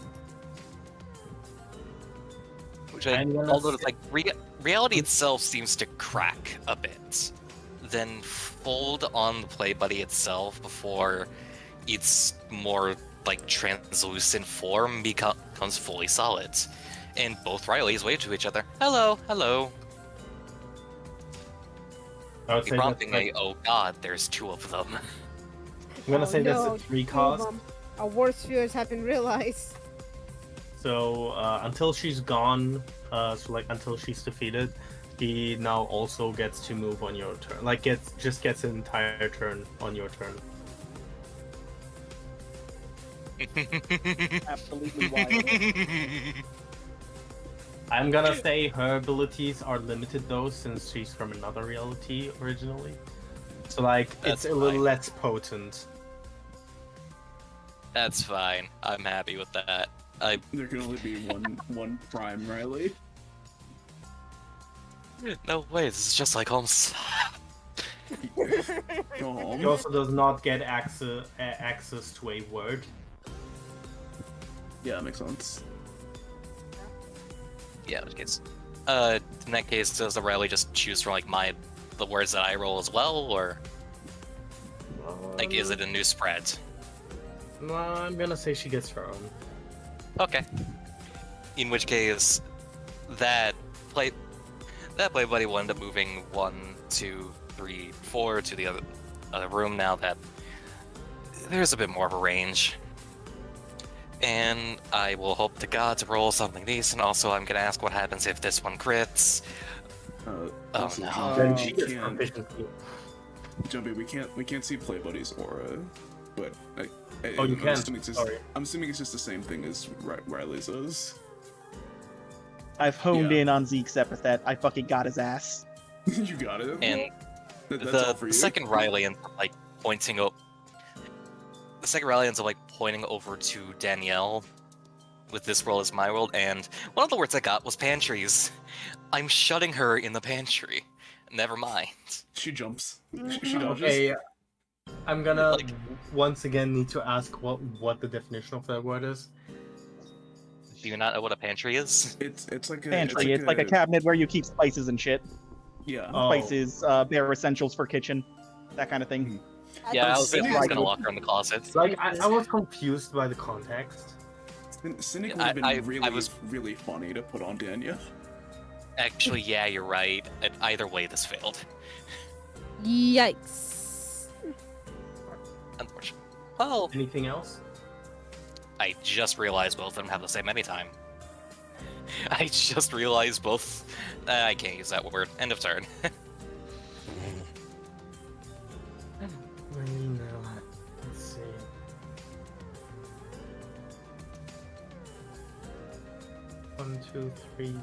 Which I I'm gonna although say- like reality itself seems to crack a bit, then fold on the play buddy itself before its more like translucent form becomes fully solid, and both Rileys wave to each other. Hello, hello. I would say that's Prompting like, oh god, there's two of them. I'm gonna say no, that's a 3 two of cost. them. Our worst fears have been realized. So until she's gone, so like until she's defeated, he now also gets to move on your turn. Like just gets an entire turn on your turn. absolutely wild. I'm gonna say her abilities are limited though, since she's from another reality originally. So like That's it's a little fine. less potent. That's fine. I'm happy with that. there can only be one prime Riley. No way, this is just like Holmes. Go home. He also does not get access to a word. Yeah, that makes sense. Yeah, in that case, does the Riley just choose from like the words that I roll as well, or like is it a new spread? No, I'm gonna say she gets her own. Okay. In which case, that play buddy will end up moving 1, 2, 3, 4 to the other room now that there's a bit more of a range. And I will hope to God to roll something decent. Also, I'm gonna ask what happens if this one crits. Also, no. Jumpy, Then we she gets can't- proficiency. Jumpy, we can't see Play Buddy's aura, but Oh, you I'm can. assuming it's just, Sorry. I'm assuming it's just the same thing as Riley's is. I've honed Yeah. in on Zeke's epithet. I fucking got his ass. You got it. And That's all for the you. second Riley ends up like pointing up. The second Riley ends up like pointing over to Danielle, with this world as my world, and one of the words I got was pantries. I'm shutting her in the pantry. Never mind. She jumps. She dodges. Okay, I'm gonna Like- once again need to ask what the definition of that word is. Do you not know what a pantry is? It's like a Pantry. It's like a cabinet where you keep spices and shit. Yeah. Oh. Spices, bare essentials for kitchen, that kind of thing. Yeah, I was Cynic just is gonna lock her in the closet. Like I was confused by the context. Cynic would I- have been I really, was- really funny to put on Danya. Actually, yeah, you're right. And either way, this failed. Yikes. Unfortunately. Well, Anything else? I just realized both of them have the same anytime. I just realized both. I can't use that word. End of turn. Let's see. One, two, three,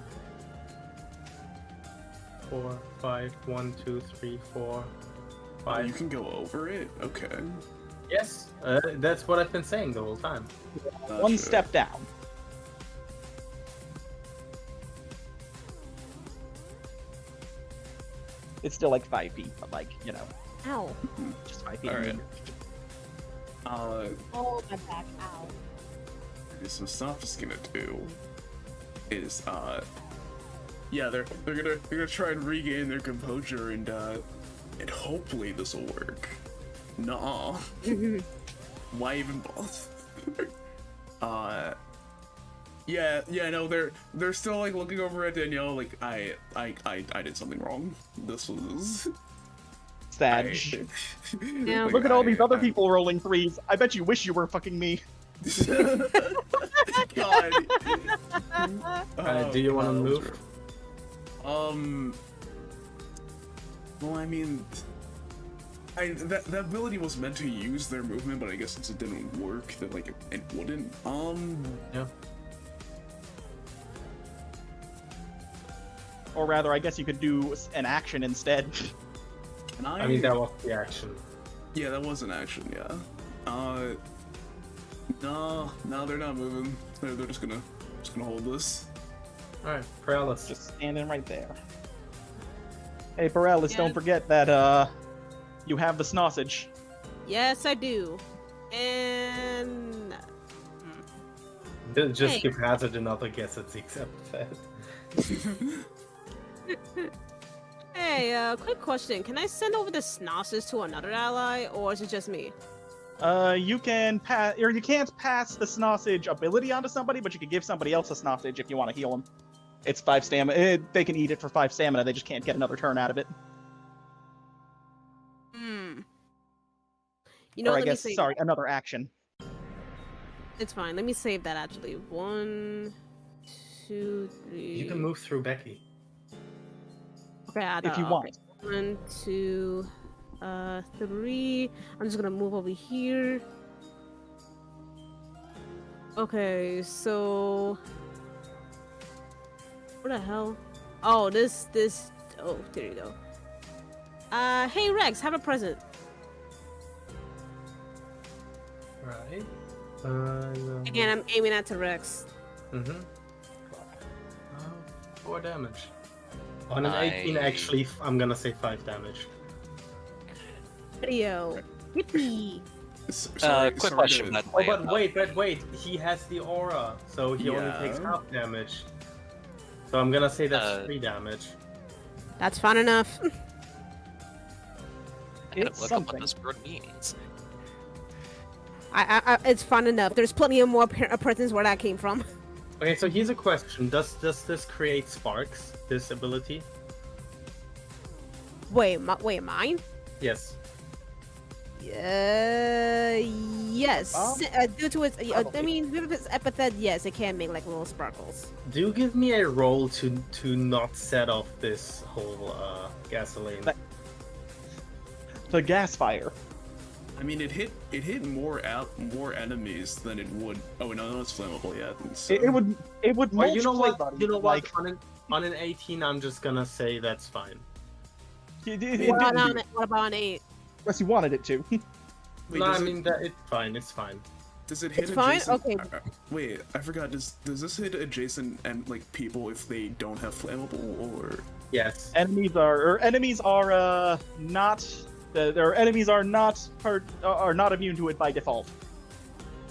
4, 5. 1, 2, 3, 4, Oh, 5. you can go over it? Okay. Yes, that's what I've been saying the whole time. One Gotcha. step down. It's still like 5 feet, but like, you know, Ow. just 5 feet. Alright. Oh, my back. Ow. So stuff is gonna do is yeah, they're gonna try and regain their composure and hopefully this will work. Nuh-uh. Why even bother? Yeah, no, they're still like looking over at Danielle like I did something wrong. This was Sad. Yeah, Look at all these other people rolling threes. I bet you wish you were fucking me. God. Do you want to God, move? Well, I mean, that ability was meant to use their movement, but I guess since it didn't work, that like it wouldn't. Yeah. Or rather, I guess you could do an action instead. And I mean, that was the action. Yeah, that was an action. Yeah. No, they're not moving. They're just gonna hold this. All right, paralysis. Just standing right there. Hey, Paralysis, Yeah. don't forget that you have the snossage. Yes, I do. And Just Hey. give Hazard another guess at Zeke's epithet. hey, quick question: can I send over the snosses to another ally, or is it just me? You can pass, or you can't pass the snossage ability onto somebody, but you can give somebody else a snossage if you want to heal them. It's 5 stamina. They can eat it for 5 stamina. They just can't get another turn out of it. You know, or I let me guess, save. sorry, another action. It's fine. Let me save that actually. 1, 2, 3. You can move through Becky. Okay, If you want. 1, 2, 3. I'm just gonna move over here. Okay, so what the hell? Oh, this. Oh, there you go. Hey Rex, have a present. Right. Again, I'm aiming at the Rex. Mm-hmm. 4 damage. On an 18, actually, I'm gonna say 5 damage. Video. Yippee! Quick question. to- Oh, but wait. He has the aura, so he only takes Yeah. half damage. So I'm gonna say that's 3 damage. That's fun enough. I gotta It's look up what something. this word means. It's fun enough. There's plenty of more presents where that came from. Okay, so here's a question: Does this create sparks? This ability? Wait, mine? Yes. Yes. Due to its, I Probably. mean, due to its epithet, yes, it can make like little sparkles. Do give me a roll to not set off this whole gasoline. But- The gas fire. I mean, it hit more enemies than it would. Oh no, it's flammable yet. So. It would Well, mulch you know what? Playbuddy, You know like, what? On an 18, I'm just gonna say that's fine. it What didn't about, do, what about an 8? unless you wanted it to. Wait, No, I does it- mean that it's fine. It's fine. Does it hit It's fine? adjacent? Okay. Wait, I forgot. Does this hit adjacent and like people if they don't have flammable or? Yes. Enemies are not their enemies are not immune to it by default.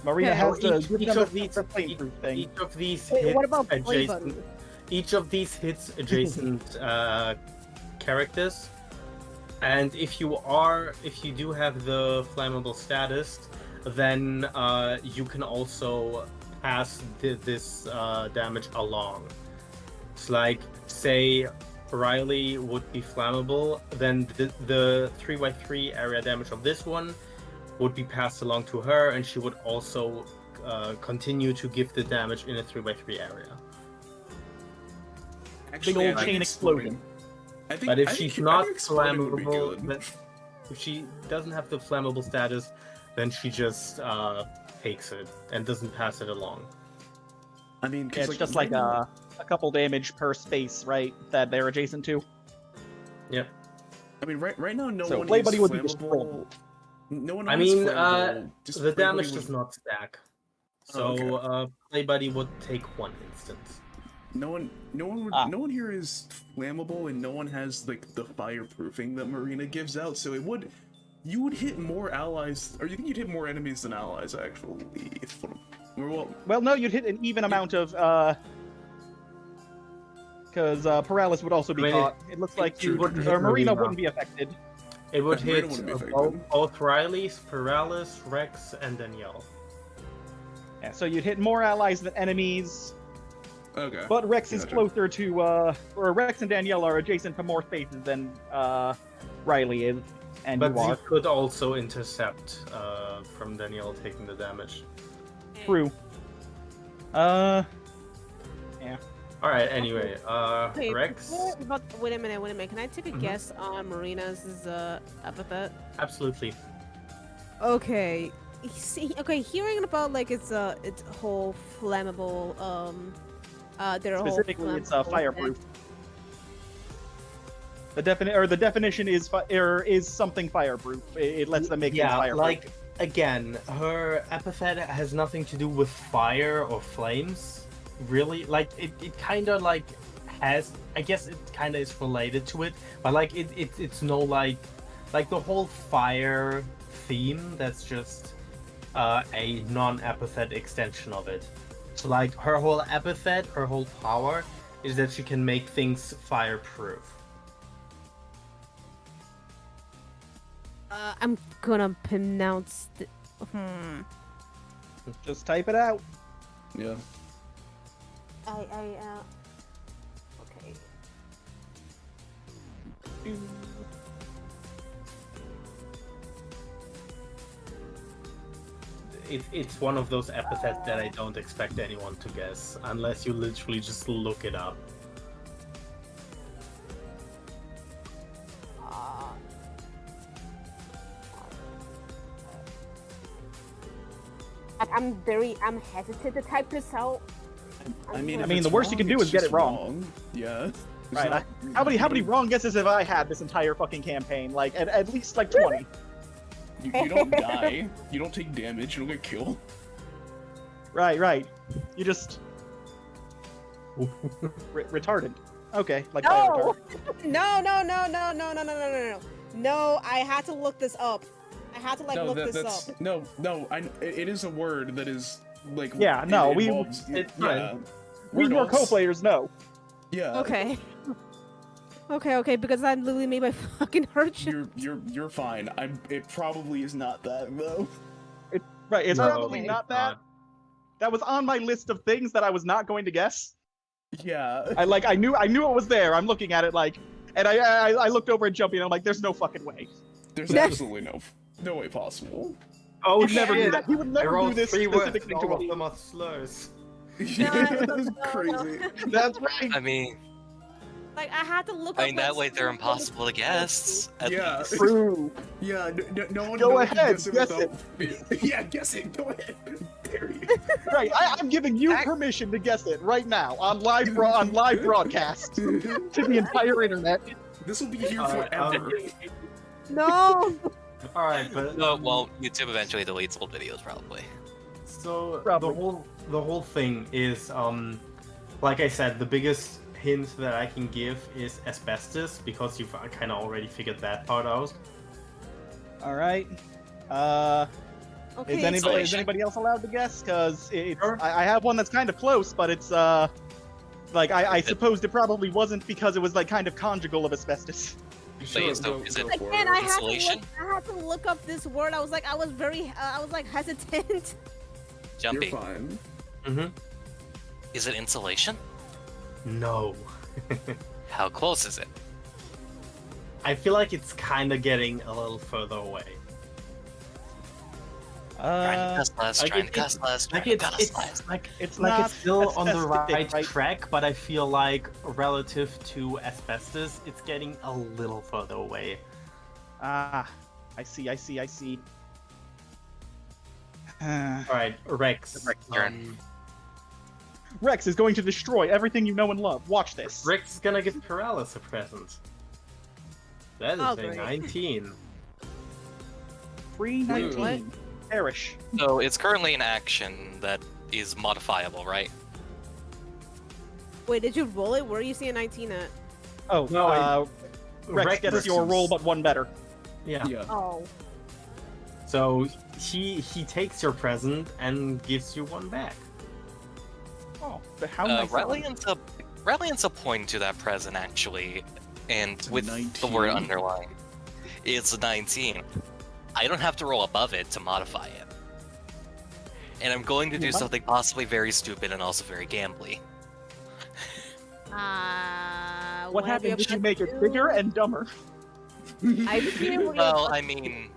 Marina Yeah, has well, to each give them of the these- flamethrough thing. Each of these Wait, hits what about adjacent. Playbuddy? Each of these hits adjacent characters, and if you do have the flammable status, then you can also pass this damage along. It's like, say Riley would be flammable, then the 3x3 area damage of this one would be passed along to her, and she would also continue to give the damage in a 3x3 area. Actually, old I think chain exploding- explosion. I think, But if I she's think- I not think exploding would be flammable, good. then, if she doesn't have the flammable status, then she just takes it and doesn't pass it along. I mean, Yeah, 'cause, it's just like a couple damage per space, right? That they're adjacent to. Yep. I mean, right now, no So one Playbuddy is would be flammable. destroyed. No one. I is mean, flammable, just the Playbuddy damage would- does not stack. So Oh, okay. Playbuddy would take one instance. No one would. Ah. No one here is flammable, and no one has like the fireproofing that Marina gives out. So it would. You would hit more allies, or you think you'd hit more enemies than allies actually? Well, Well, no, you'd hit an even amount of because Paralysis would also be I mean, caught. It looks like true, you wouldn't hit or Marina Marina. wouldn't be affected. It would Marina hit wouldn't be affected. both Riley's, Paralis, Rex, and Danielle. Yeah, so you'd hit more allies than enemies. okay. But Rex is Gotcha. closer to, or Rex and Danielle are adjacent to more spaces than Riley is, and But you he are. could also intercept from Danielle taking the damage. True. All right. Anyway, Okay, Rex. wait a minute. Can I take a guess on Marina's epithet? Absolutely. Okay. Okay, hearing about like its whole flammable their whole Specifically, it's flammable fireproof. The definition is is something fireproof. It lets them make things Yeah, fireproof. like again, her epithet has nothing to do with fire or flames. Really, like it kind of like has. I guess it kind of is related to it, but like it's no like the whole fire theme. That's just a non-epithet extension of it. So like her whole epithet, her whole power is that she can make things fireproof. I'm gonna pronounce the. Just type it out. Yeah. Okay. It's one of those epithets that I don't expect anyone to guess unless you literally just look it up. I'm hesitant to type this out. I mean, I if mean, it's the worst you can wrong, do it's is get just it wrong. Yeah. It's Right. not- How many wrong guesses have I had this entire fucking campaign? Like at least like 20. You don't die. You don't take damage. You don't get killed. Right. You just retarded. Okay, like No! fire No. No, I had to look this up. I had to look this that's up. no. It is a word that is like. Yeah, no, we- involves- it's yeah. fine. We Word more alts. co-players know. Yeah. Okay. Okay, because I literally made my fucking heart You're fine. It probably is not that though. Right, it's No, probably it's not that. That was on my list of things that I was not going to guess. Yeah. I knew it was there. I'm looking at it like, and I looked over at Jumpy and I'm like, there's no fucking way. There's absolutely no. No way possible. Oh He'd never do shit! that. He would I never do rolled this 3 words, specifically and to all of me. them are slurs. That's crazy. That's right. I mean, Like I had to look I up. mean like, that way they're some- impossible to guess. At Yeah. least. True. Yeah, no one Go no one can ahead, guess it guess without... Yeah, guess it. Go ahead. Dare you. Right. I'm giving you Act- permission to guess it right now on live broadcast to the entire internet. This will be here Alright, forever. No. Alright, but No, well, YouTube eventually deletes old videos, probably. so Probably. the whole thing is like I said, the biggest hint that I can give is asbestos, because you've kind of already figured that part out. All right. Okay. Is anybody Insulation. else allowed to guess? Because it's Sure. I have one that's kind of close, but it's like I supposed it probably wasn't because it was like kind of conjugal of asbestos. Sure, so go- is it- go for Again, it. I had Insulation? to look up this word. I was hesitant. You're Jumpy. fine. Mm-hmm. Is it insulation? No. How close is it? I feel like it's kind of getting a little further away. Trying to cuss less, like trying to it- cuss less, Like trying it's to cuss less. It's like not it's still on the asbestic, right track, but I feel like relative to asbestos, it's getting a little further away. Ah, I see. All right, Rex. Rex, turn. Rex is going to destroy everything you know and love. Watch this. Rex is gonna give Paralysis a present. That is Oh, a great. 19. 319. Perish. So it's currently an action that is modifiable, right? Wait, did you roll it? Where are you seeing 19 at? Oh, No, Rex gets your roll, but one better. Yeah. Yeah. Oh. So he takes your present and gives you one back. Oh, but how nice. Riley ends up pointing to that present actually, and It's a with the 19. word underlined, it's a 19. I don't have to roll above it to modify it, and I'm going to do What? something possibly very stupid and also very gambly. What whatever happened? you're Did you about make to it do. bigger and dumber? I feel we're Well, gonna- I mean,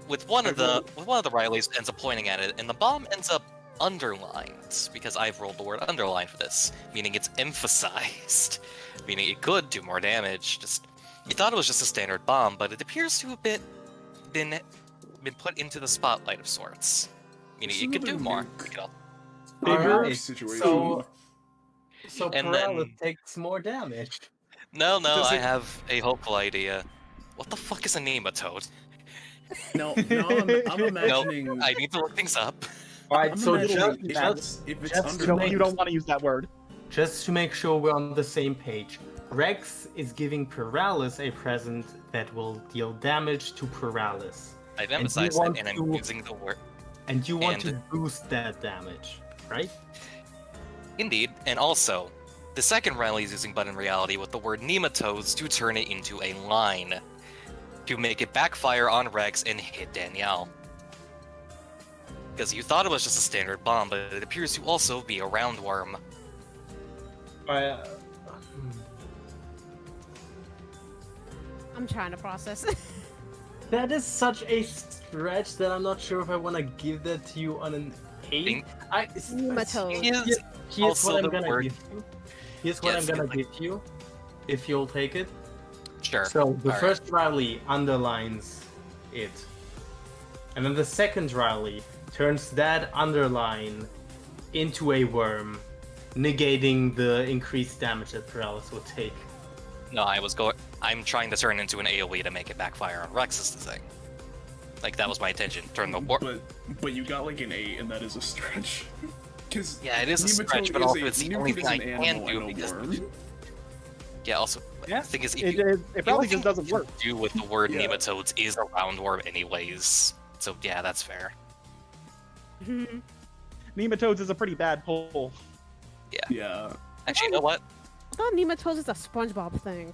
with one of the Rileys ends up pointing at it, and the bomb ends up underlined because I've rolled the word underline for this, meaning it's emphasized, meaning it could do more damage. Just you thought it was just a standard bomb, but it appears to have been put into the spotlight of sorts, meaning it could do more. Nuke. It could al- Bigger Alright, situation. So And Paralysis then- takes more damage. No, Does I it- have a hopeful idea. What the fuck is a nematode? No, I'm imagining. I need to look things up. Alright, I'm so imagining just if it's just under You don't, make- you don't want to use that word. to make sure we're on the same page, Rex is giving Paralysis a present that will deal damage to Paralysis. I've you emphasized want it, and I'm to- using the word. And you want to And- boost that damage, right? Indeed, and also, the second Riley is using but in reality with the word nematodes to turn it into a line, to make it backfire on Rex and hit Danielle. Because you thought it was just a standard bomb, but it appears to also be a roundworm. I'm trying to process it. That is such a stretch that I'm not sure if I want to give that to you on an 8. Think- Nematode. Is Here's also what I'm the gonna word- give you. Here's what Yes, I'm gonna like- give you, if you'll take it. Sure. So the Alright. first Riley underlines it, and then the second Riley turns that underline into a worm, negating the increased damage that Paralysis would take. No, I'm trying to turn it into an AoE to make it backfire on Rex is the thing. Like, that was my intention. Turn the war. But you got like an 8, and that is a stretch. Because Yeah, it is a stretch, but also it's the only thing I can do because. Yeah, also, Yeah, the thing is, It probably just doesn't work. do with the word Yeah. nematodes is a roundworm anyways. So yeah, that's fair. Nematodes is a pretty bad pull. Yeah. Actually, you know what? I thought nematodes is a SpongeBob thing.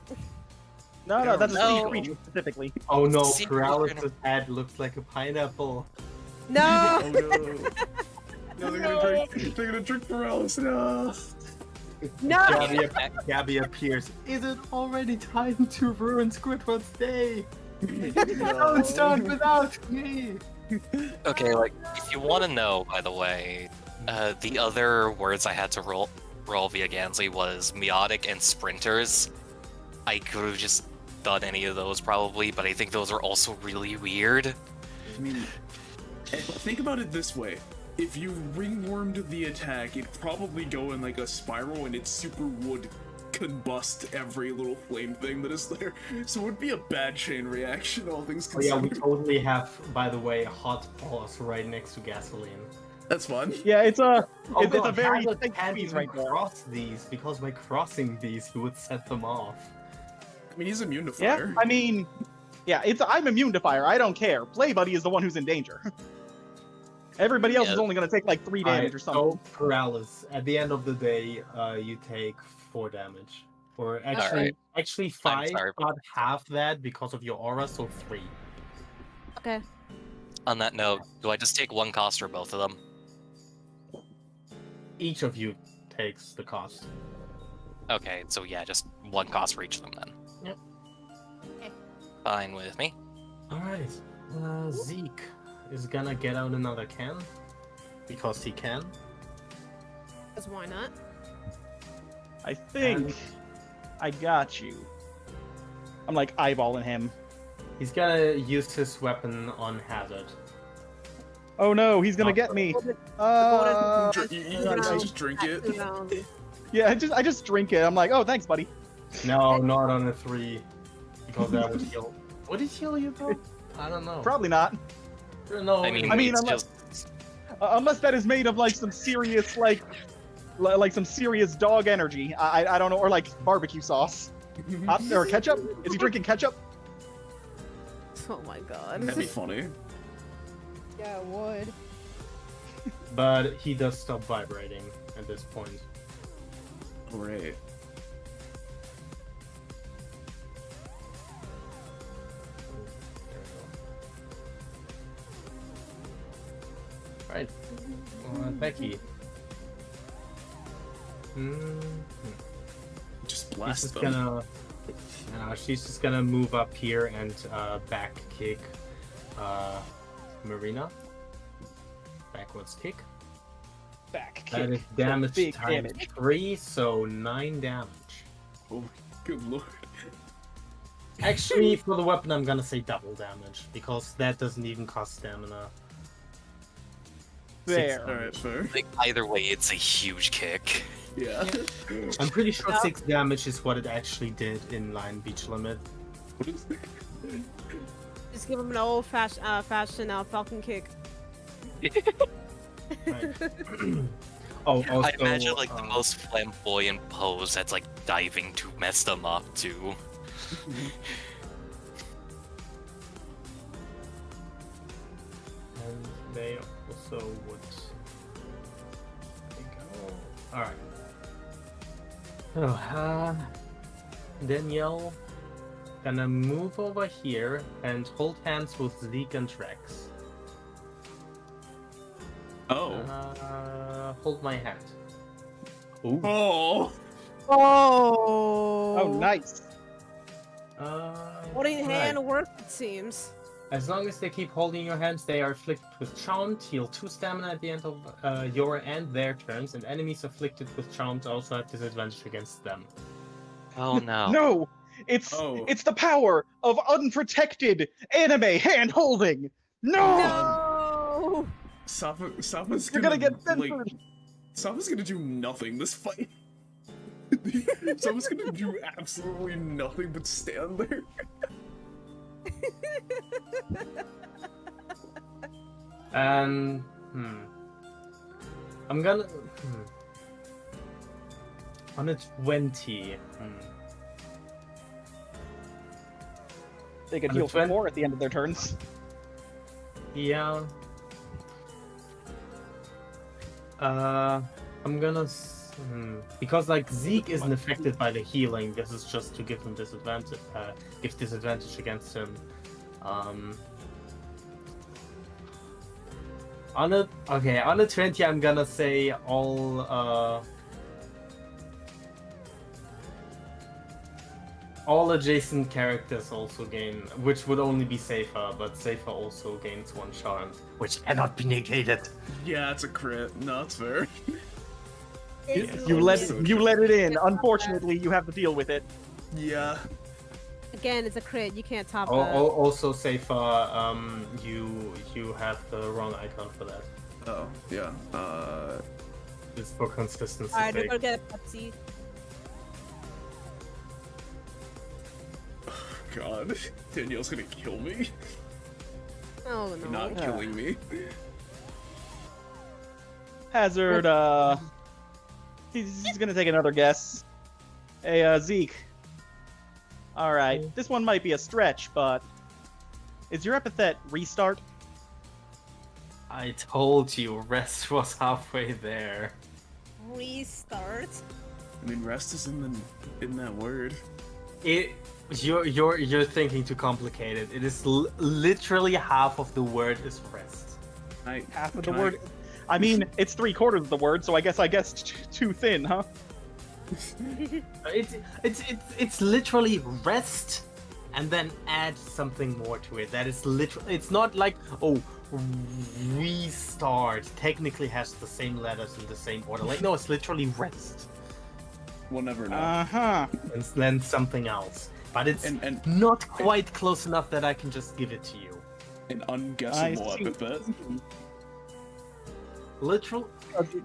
No, that's a No. sea creature specifically. Oh no, See, Paralysis' head looks like a pineapple. No. Oh no. No, they're gonna drink Paralysis. No. No. Gabby appears. Is it already time to ruin Squidward's day? Don't start without me! Okay, like, if you want to know, by the way, the other words I had to roll via Gansly was meotic and sprinters. I could have just done any of those probably, but I think those are also really weird. I mean, think about it this way. If you ringwormed the attack, it'd probably go in like a spiral and it super would combust every little flame thing that is there. So it would be a bad chain reaction, all things Oh yeah, considered. we totally have, by the way, hot balls right next to gasoline. That's fun. Yeah, it's a Oh it's a god, very Hazard thick can't squeeze even right there. cross these, because by crossing these, he would set them off. I mean, he's immune to Yeah, fire. I mean, yeah, I'm immune to fire. I don't care. Play Buddy is the one who's in danger. Everybody else is Yeah. only gonna take like 3 damage or something. So paralysis. At the end of the day, you take 4 damage. Or actually, Alright. 5, sorry. but half that because of your aura, so 3. Okay. On that note, do I just take 1 cost or both of them? Each of you takes the cost. Okay, so yeah, just 1 cost for each of them then. Yep. Okay. Fine with me. Alright. Zeke is gonna get out another can. Because he can. Because why not? I think I got you. I'm like eyeballing him. He's gonna use his weapon on Hazard. Oh no, he's gonna get me. You just drink it. Yeah, I just drink it. I'm like, oh, thanks, buddy. No, not on a 3. Because that would heal. Would it heal you though? I don't know. Probably not. No, I mean, it's it's Unless that is made of like some serious like some serious dog energy. I don't know, or like barbecue sauce. Or ketchup? Is he drinking ketchup? Oh my god. That'd be funny. Yeah, it would. But he does stop vibrating at this point. Great. Right. Becky. Just She's blast just them. gonna. She's just gonna move up here and back kick Marina. Backwards kick. Back kick. That is for damage big times damage. 3, so 9 damage. Oh, good lord. Actually, for the weapon, I'm gonna say double damage because that doesn't even cost stamina. There. Alright, fair. like either way, it's a huge kick. Yeah. I'm pretty sure Yeah. 6 damage is what it actually did in line beach limit. What is Just give him an old fashioned falcon kick. Right. Oh, also, I imagine like the most flamboyant pose that's like diving to mess them up too. And they also would. There you go. Alright. Oh, Danielle gonna move over here and hold hands with Zeke and Rex. Oh. Hold my hand. Ooh. Oh. Oh. Oh, nice. Holding right. hand works, it seems. As long as they keep holding your hands, they are afflicted with Charmed, heal 2 stamina at the end of your and their turns, and enemies afflicted with Charmed also have disadvantage against them. Oh no. No, it's the power of unprotected anime hand holding. No, No. Sapa's you're gonna get censored. Sapa's gonna do nothing this fight. Sapa's gonna do absolutely nothing but stand there. And I'm gonna on a 20. They could On a heal for 20 4 at the end of their turns. Yeah. I'm gonna because like Zeke isn't affected by the healing. This is just to give him disadvantage. Give disadvantage against him. On a 20, I'm gonna say all all adjacent characters also gain, which would only be Safer, but Safer also gains 1 charm, which cannot be negated. Yeah, it's a crit. No, it's fair. You let it in. Unfortunately, you have to deal with it. Yeah. Again, it's a crit. You can't top that. Also, Safer, you have the wrong icon for that. Oh, yeah. It's for consistency Alright, we're sake. gonna get a Pepsi. God. Danielle's gonna kill me. Oh no. Not killing me. Hazard, he's gonna take another guess. Hey, Zeke. Alright, this one might be a stretch, but is your epithet restart? I told you, rest was halfway there. Restart. I mean, rest is in that word. You're thinking too complicated. It is literally half of the word is rest. Half of the word? I mean, it's 3/4 of the word, so I guessed too thin, huh? It's literally rest, and then add something more to it. That is literally. It's not like restart. Technically has the same letters in the same order. Like no, it's literally rest. We'll never know. Uh-huh. And then something else. But it's And not quite close enough that I can just give it to you. an unguessable I see. epithet. Literal.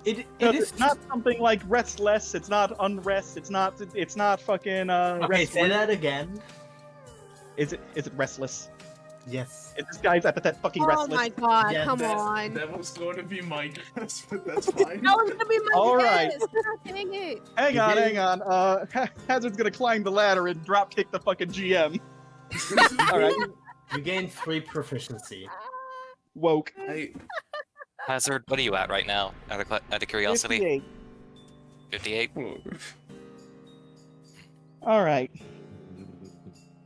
It Because is it's not something like restless, it's not unrest, it's not fucking Okay, rest. say that again. Is it restless? Yes. Is this guy's epithet fucking Oh restless? my god, Yeah, come that's- on. That was going to be my guess, but that's fine. That was gonna be my All right. guess. Dang it. Hang You on, did- hang on. Hazard's gonna climb the ladder and drop kick the fucking GM. Alright. You gain 3 proficiency. Woke. Hazard, what are you at right now? Out of curiosity? 58. 58? Alright.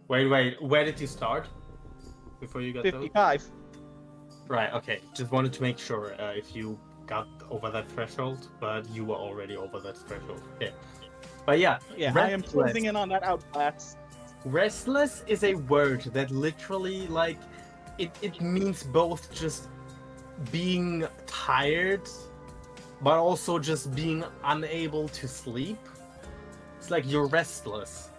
Wait. Where did you start? Before you got those? 55. Right. Okay. Just wanted to make sure if you got over that threshold, but you were already over that threshold. Yeah. But yeah. Yeah, I am restless. closing in on that outclass. Restless is a word that literally, like, it means both just being tired, but also just being unable to sleep. It's like you're restless.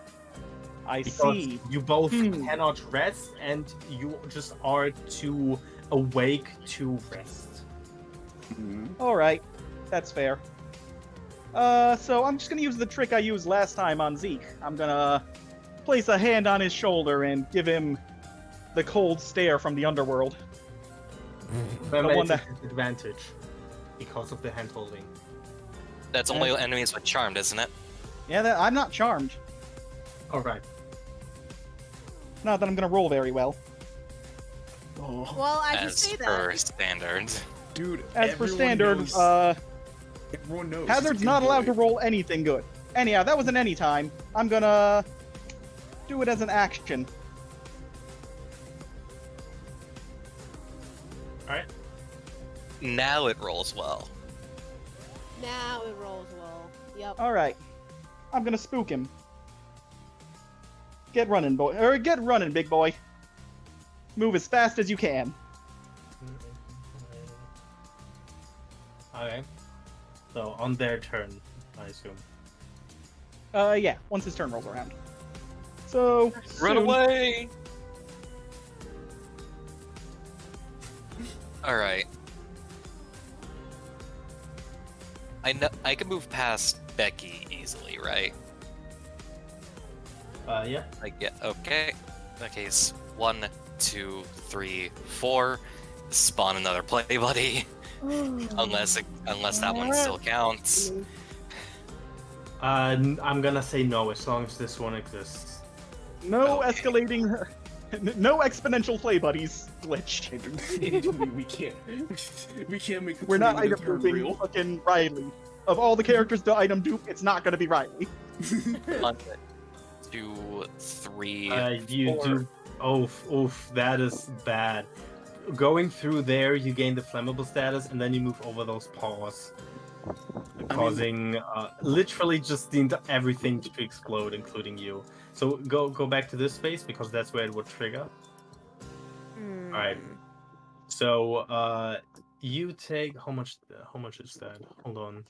I Because see. you both Hmm. cannot rest, and you just are too awake to rest. Alright. That's fair. So I'm just gonna use the trick I used last time on Zeke. I'm gonna place a hand on his shoulder and give him the cold stare from the underworld. Remember, one it's a that- disadvantage because of the hand holding. That's only enemies with charmed, isn't it? Yeah, I'm not charmed. All right. Not that I'm gonna roll very well. Oh, Well, I just As say per that. standard. dude. As per everyone standard, knows, everyone knows. Hazard's he's a not good allowed to boy. roll anything good. Anyhow, that was an anytime. I'm gonna do it as an action. All right. Now it rolls well. Now it rolls well. Yep. Alright. I'm gonna spook him. Get running, boy. Or get running, big boy. Move as fast as you can. Okay. So on their turn, I assume. Yeah, once his turn rolls around. So, Run soon- away! Alright. I know I can move past Becky easily, right? Yeah. Like, yeah, okay. In that case, 1, 2, 3, 4. Spawn another play buddy. unless that one still counts. I'm gonna say no as long as this one exists. No Okay. escalating. No exponential play buddies glitch. we can't. We can't make. The We're not three-minute item term duping real. fucking Riley. Of all the characters to item dupe, it's not gonna be Riley. 1, 2, 3, You 4. do. Oof, that is bad. Going through there, you gain the flammable status, and then you move over those paws. I causing literally just everything to explode, including you. So go back to this space because that's where it would trigger. Alright. So you take how much is that? Hold on.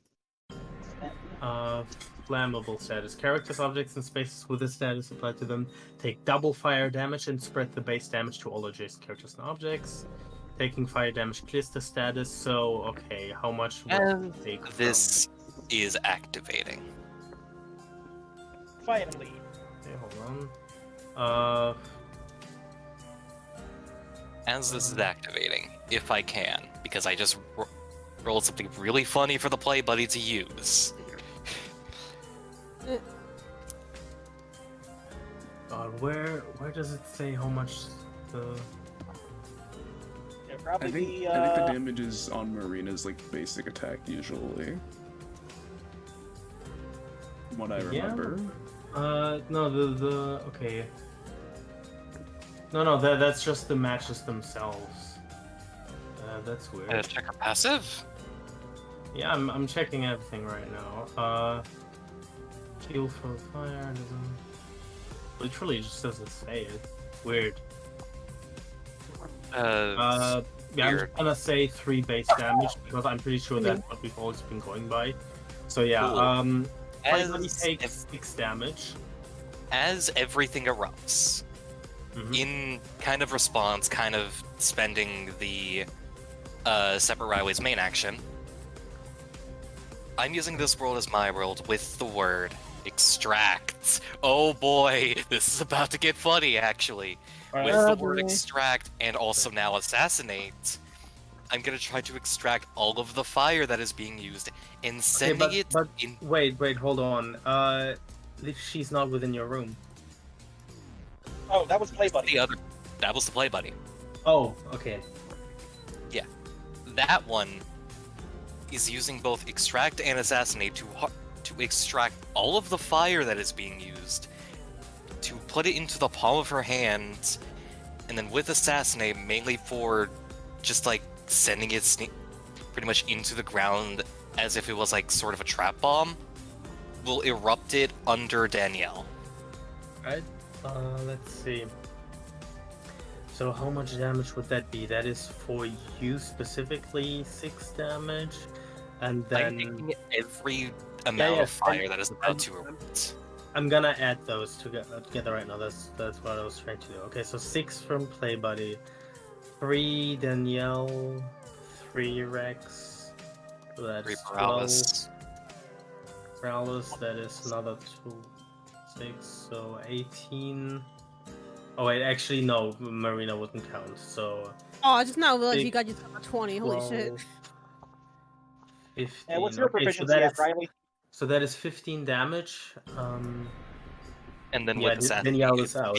Flammable status. Characters, objects, and spaces with this status applied to them take double fire damage and spread the base damage to all adjacent characters and objects. Taking fire damage clears the status, so okay, how much would And it take this is activating. Finally. Okay, hold on. As this is activating, if I can, because I just rolled something really funny for the play buddy to use. Where does it say how much the... It'll I probably think, be, I think the damage is on Marina's like basic attack usually. What I Yeah. remember. No, the okay. No, that's just the matches themselves. That's weird. Check her passive? Yeah, I'm checking everything right now. Heal from fire doesn't... Literally, it just doesn't say it. Weird. Yeah, I'm weird. just gonna say 3 base damage because I'm pretty sure that's what we've always been going by. So yeah, Cool. everybody As, takes 6 damage. as everything erupts, Mhm. in kind of response, kind of spending the Separate Railways main action, I'm using this world as my world with the word extract. Oh boy, this is about to get funny actually. With the word boy. extract and also now assassinate, I'm gonna try to extract all of the fire that is being used and sending it but in. wait, hold on. She's not within your room. Oh, that was play buddy. That was the play buddy. Oh, okay. That one is using both extract and assassinate to extract all of the fire that is being used, to put it into the palm of her hand, and then with assassinate mainly for just like sending it pretty much into the ground as if it was like sort of a trap bomb, will erupt it under Danielle. Right. Let's see. So how much damage would that be? That is for you specifically 6 damage, and I'm then taking every amount yeah, of fire and- that is about to erupt. I'm gonna add those together right now. That's what I was trying to do. Okay, so 6 from Play Buddy, 3 Danielle, 3 Rex. So that's 3 12. paralysis. Paralysis, that is another 2, 6, so 18. Oh wait, actually no, Marina wouldn't count. So Oh, I just now realized you Big got yourself a 20. Holy shit. 12, 15. And what's your Okay, proficiency at, Riley? So that is 15 damage. And then Yeah, with assassinate, Danielle is it's out.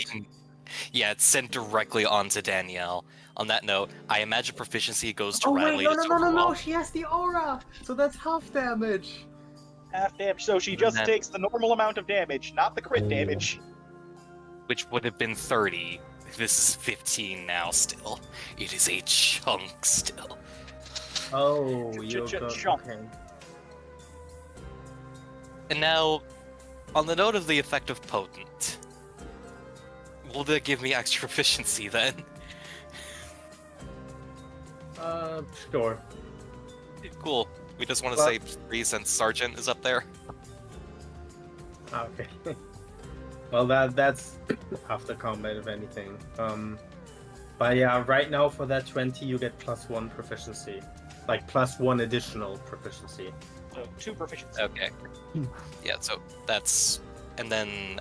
yeah, it's sent directly onto Danielle. On that note, I imagine proficiency goes to Oh Riley. wait, no, as well. she has the aura, so that's half damage. Half damage. So she just then- takes the normal amount of damage, not the crit damage. Which would have been 30. This is 15 now still. It is a chunk still. Oh, you Chunk. okay. And now, on the note of the effect of potent, will that give me extra proficiency then? Sure. Cool. We just want to Well- say 3 since Sergeant is up there. Okay. Well, that's after combat, if anything. But yeah, right now for that 20, you get +1 proficiency, like +1 additional proficiency. So 2 proficiency. Okay. Yeah, so that's... And then,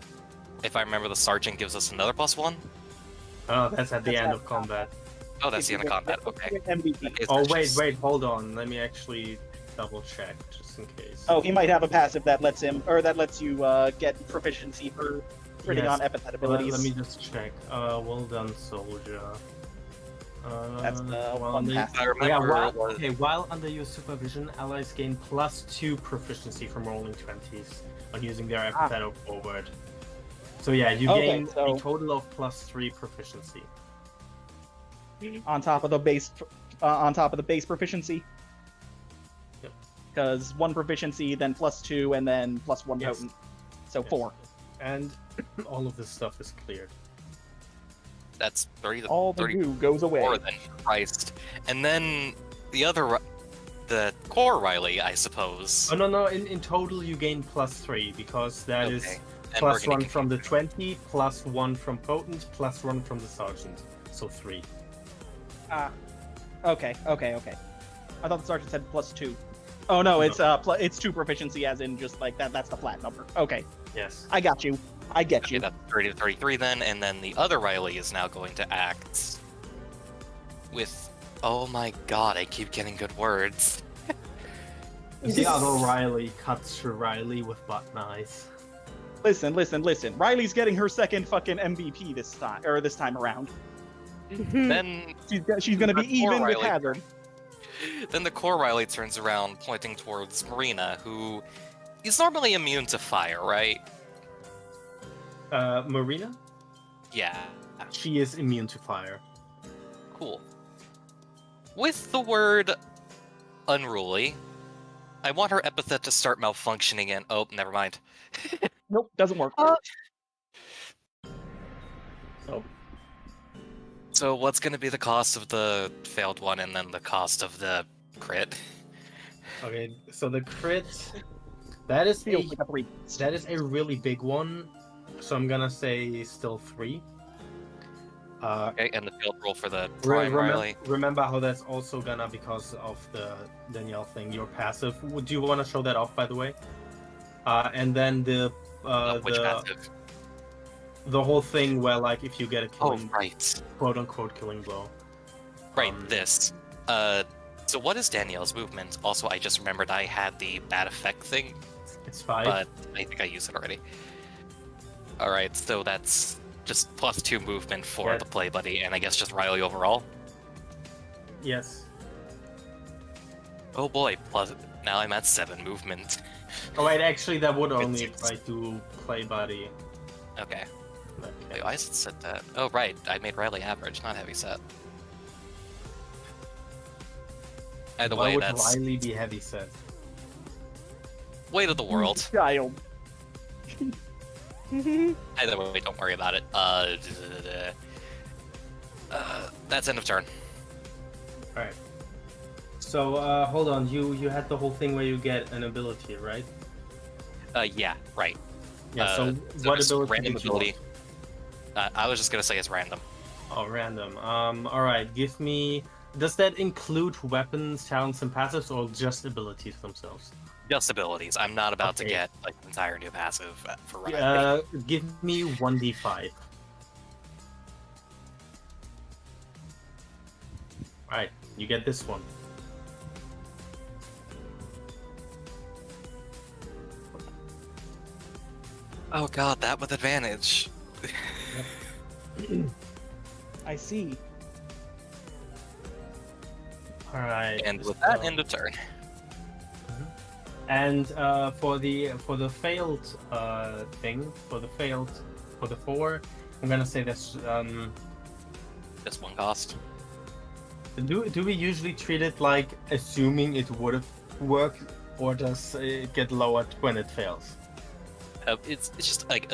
if I remember, the Sergeant gives us another +1? Oh, that's at the That's end at- of combat. Oh, that's the If end you of get- combat, okay. you get MVP. Okay, Oh so wait, just- hold on. Let me actually double check just in case. Oh, he might have a passive that lets him, or that lets you get proficiency for critting Yes. on epithet abilities. Let me just check. Well done, soldier. That's the while one under- pass. I Yeah, remember while, it was... okay, while under your supervision, allies gain +2 proficiency from rolling 20s on using their epithet or forward. So yeah, you Okay, gain so- a total of +3 proficiency. on top of the base, on top of the base proficiency. Yep. because 1 proficiency, then +2, and then +1 Yes. potent. So Yes. 4. And all of this stuff is cleared. That's 30. All the 30 goo goes away. more than Christ. And then the core Riley, I suppose. Oh no! In total, you gain +3 because that is Okay. And we're gonna +1 get- from the 20, +1 from potent, +1 from the sergeant. So 3. Okay. I thought the sergeant said +2. Oh no, it's it's 2 proficiency, as in just like that. That's the flat number. Okay, Yes. I got you. I get Okay, you. that's 30 to 33 then, and then the other Riley is now going to act with. Oh my god, I keep getting good words. The other Riley cuts through Riley with butt knives. Listen. Riley's getting her second fucking MVP this time around. Then She's gonna be Poor even with Riley. Hazard. Then the core Riley turns around, pointing towards Marina, who is normally immune to fire, right? Marina? Yeah, She is immune to fire. cool. With the word unruly, I want her epithet to start malfunctioning and oh, never mind. Nope, doesn't work. So what's going to be the cost of the failed one and then the cost of the crit? Okay, so the crit, that is Feels like a 3. a really big one. So I'm gonna say still 3. Okay, and the failed roll for the prime Riley. Remember how that's also gonna, because of the Danielle thing, your passive. Do you want to show that off, by the way? And then Which passive? the whole thing where, like, if you get a Oh, killing, right. quote unquote killing blow. Right, this. So what is Danielle's movement? Also, I just remembered I had the bad effect thing, It's 5. but I think I used it already. Alright, so that's just +2 movement for Yeah. the play buddy, and I guess just Riley overall. Yes. Oh boy, plus now I'm at 7 movement. Oh wait, actually, that would only It's- apply to play buddy. Okay. Okay. Wait, why is it set that? Oh right, I made Riley average, not heavy set. Either Why way, would that's Riley be heavy set? weight of the world. Child. Either way, don't worry about it. That's end of turn. Alright. So, hold on. You had the whole thing where you get an ability, right? Yeah, right. Yeah. So So what it's ability? random did you ability. want? I was just gonna say it's random. Oh, random. All right. Give me. Does that include weapons, talents, and passives, or just abilities themselves? Just abilities. I'm not about to Okay. get like an entire new passive for Riley. Give me 1d5. All right. You get this one. Oh god, that with advantage. I see. All right. And with that, so- end of turn. And for the failed thing, for the 4, I'm gonna say that's Just one cost. do we usually treat it like assuming it would have worked, or does it get lowered when it fails? It's just like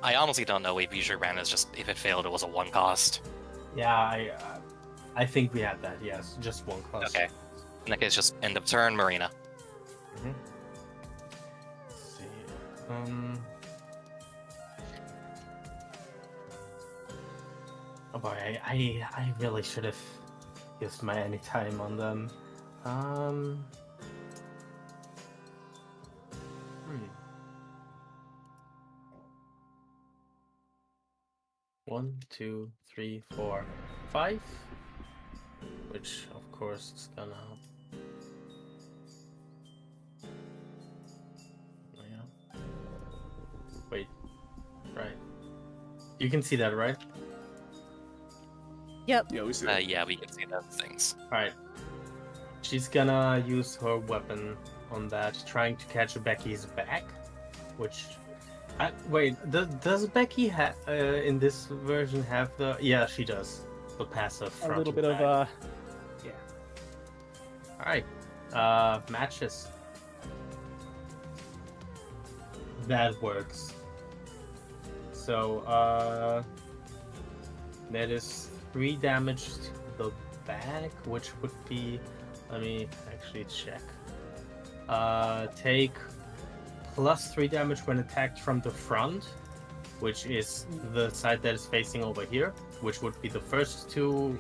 I honestly don't know. We've usually ran as just if it failed, it was a 1 cost. Yeah, I think we had that. Yes, just 1 cost. Okay. In that case, just end of turn, Marina. Let's see. Oh boy, I really should have used my any time on them. One, 2, 3, 4, 5. Which of course is gonna. Oh, yeah. Wait. Right. You can see that, right? Yep. Yeah, we see that. Yeah, we can see those things. Alright. She's gonna use her weapon on that, trying to catch Becky's back. Which. Wait, does Becky in this version have the. Yeah, she does. The passive. A little frontal bit back. of Alright. Matches. That works. So, that is 3 damage to the back, which would be. Let me actually check. Take plus 3 damage when attacked from the front, which is the side that is facing over here, which would be the first to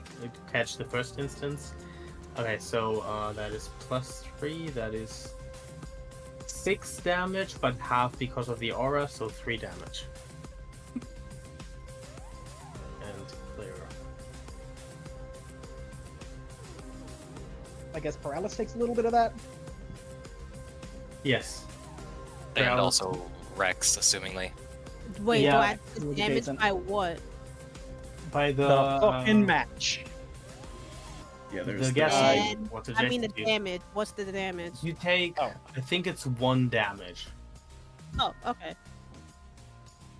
catch the first instance. Okay, so that is plus 3, that is 6 damage, but half because of the aura, so 3 damage. And clear. I guess paralysis takes a little bit of that. Yes. And Paralysis. also Rex, assumingly. Wait, Yeah. do I have to With damage Jason. by what? By The fucking match. Yeah, the there's guess. And- What's I mean the adjacent to you. damage. What's the damage? You take, Oh. I think it's 1 damage Oh, okay.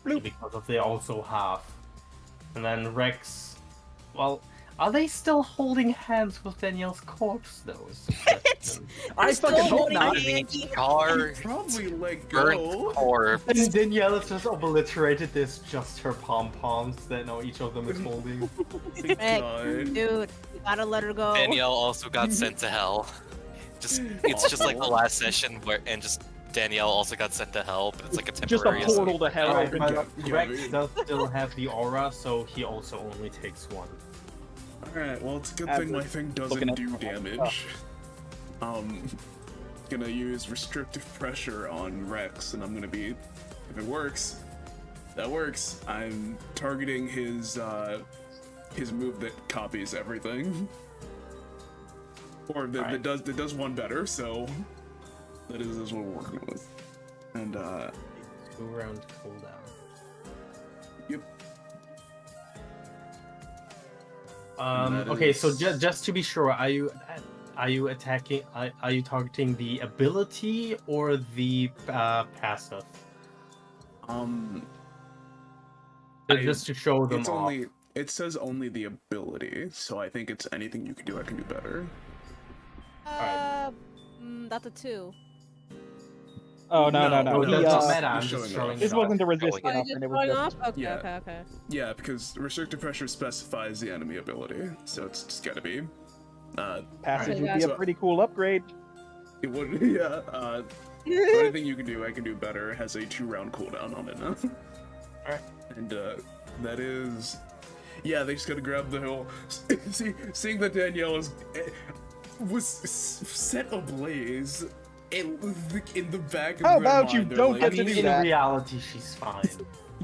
Bloop. because of the also half. And then Rex, well, are they still holding hands with Danielle's corpse though? Is the question. I Still fucking hope holding not. hands. Car, probably let burnt go. corpse. And Danielle has just obliterated this, just her pom-poms that now each of them is holding. Thank Hey, God. Dude, you gotta let her go. Danielle also got sent to hell. It's just like the last session where, and just Danielle also got sent to hell, but it's like a Just a temporary. portal to hell. Alright, Alright, but yeah, Rex yeah. does still have the aura, so he also only takes 1. Alright, well, it's a good As thing we're my thing looking doesn't at do the- damage. Gonna use restrictive pressure on Rex, and I'm gonna be. If it works, that works. I'm targeting his move that copies everything. Or that does one better, so that is what we're working with. And 2-round cooldown. yep. That Okay, so is- just to be sure, are you attacking? Are you targeting the ability or the passive? Just to show them It's off. only. It says only the ability, so I think it's anything you can do. I can do better. That's a 2. Oh no No, no No, no. it He, does not uh, matter. I'm he's just showing showing off. it This off. wasn't a resistant Oh, you're enough, just and it was going just up? Okay, Yeah. okay. Yeah, because restrictive pressure specifies the enemy ability, so it's just gotta be. passage would Alright. be a pretty cool upgrade. It would, yeah. So anything you can do, I can do better. It has a 2-round cooldown on it now. Alright. And that is, yeah. They just gotta grab the whole. Seeing that Danielle was set ablaze in the back of How their about you mind, they're don't like- I get to mean, do in that. reality, she's fine.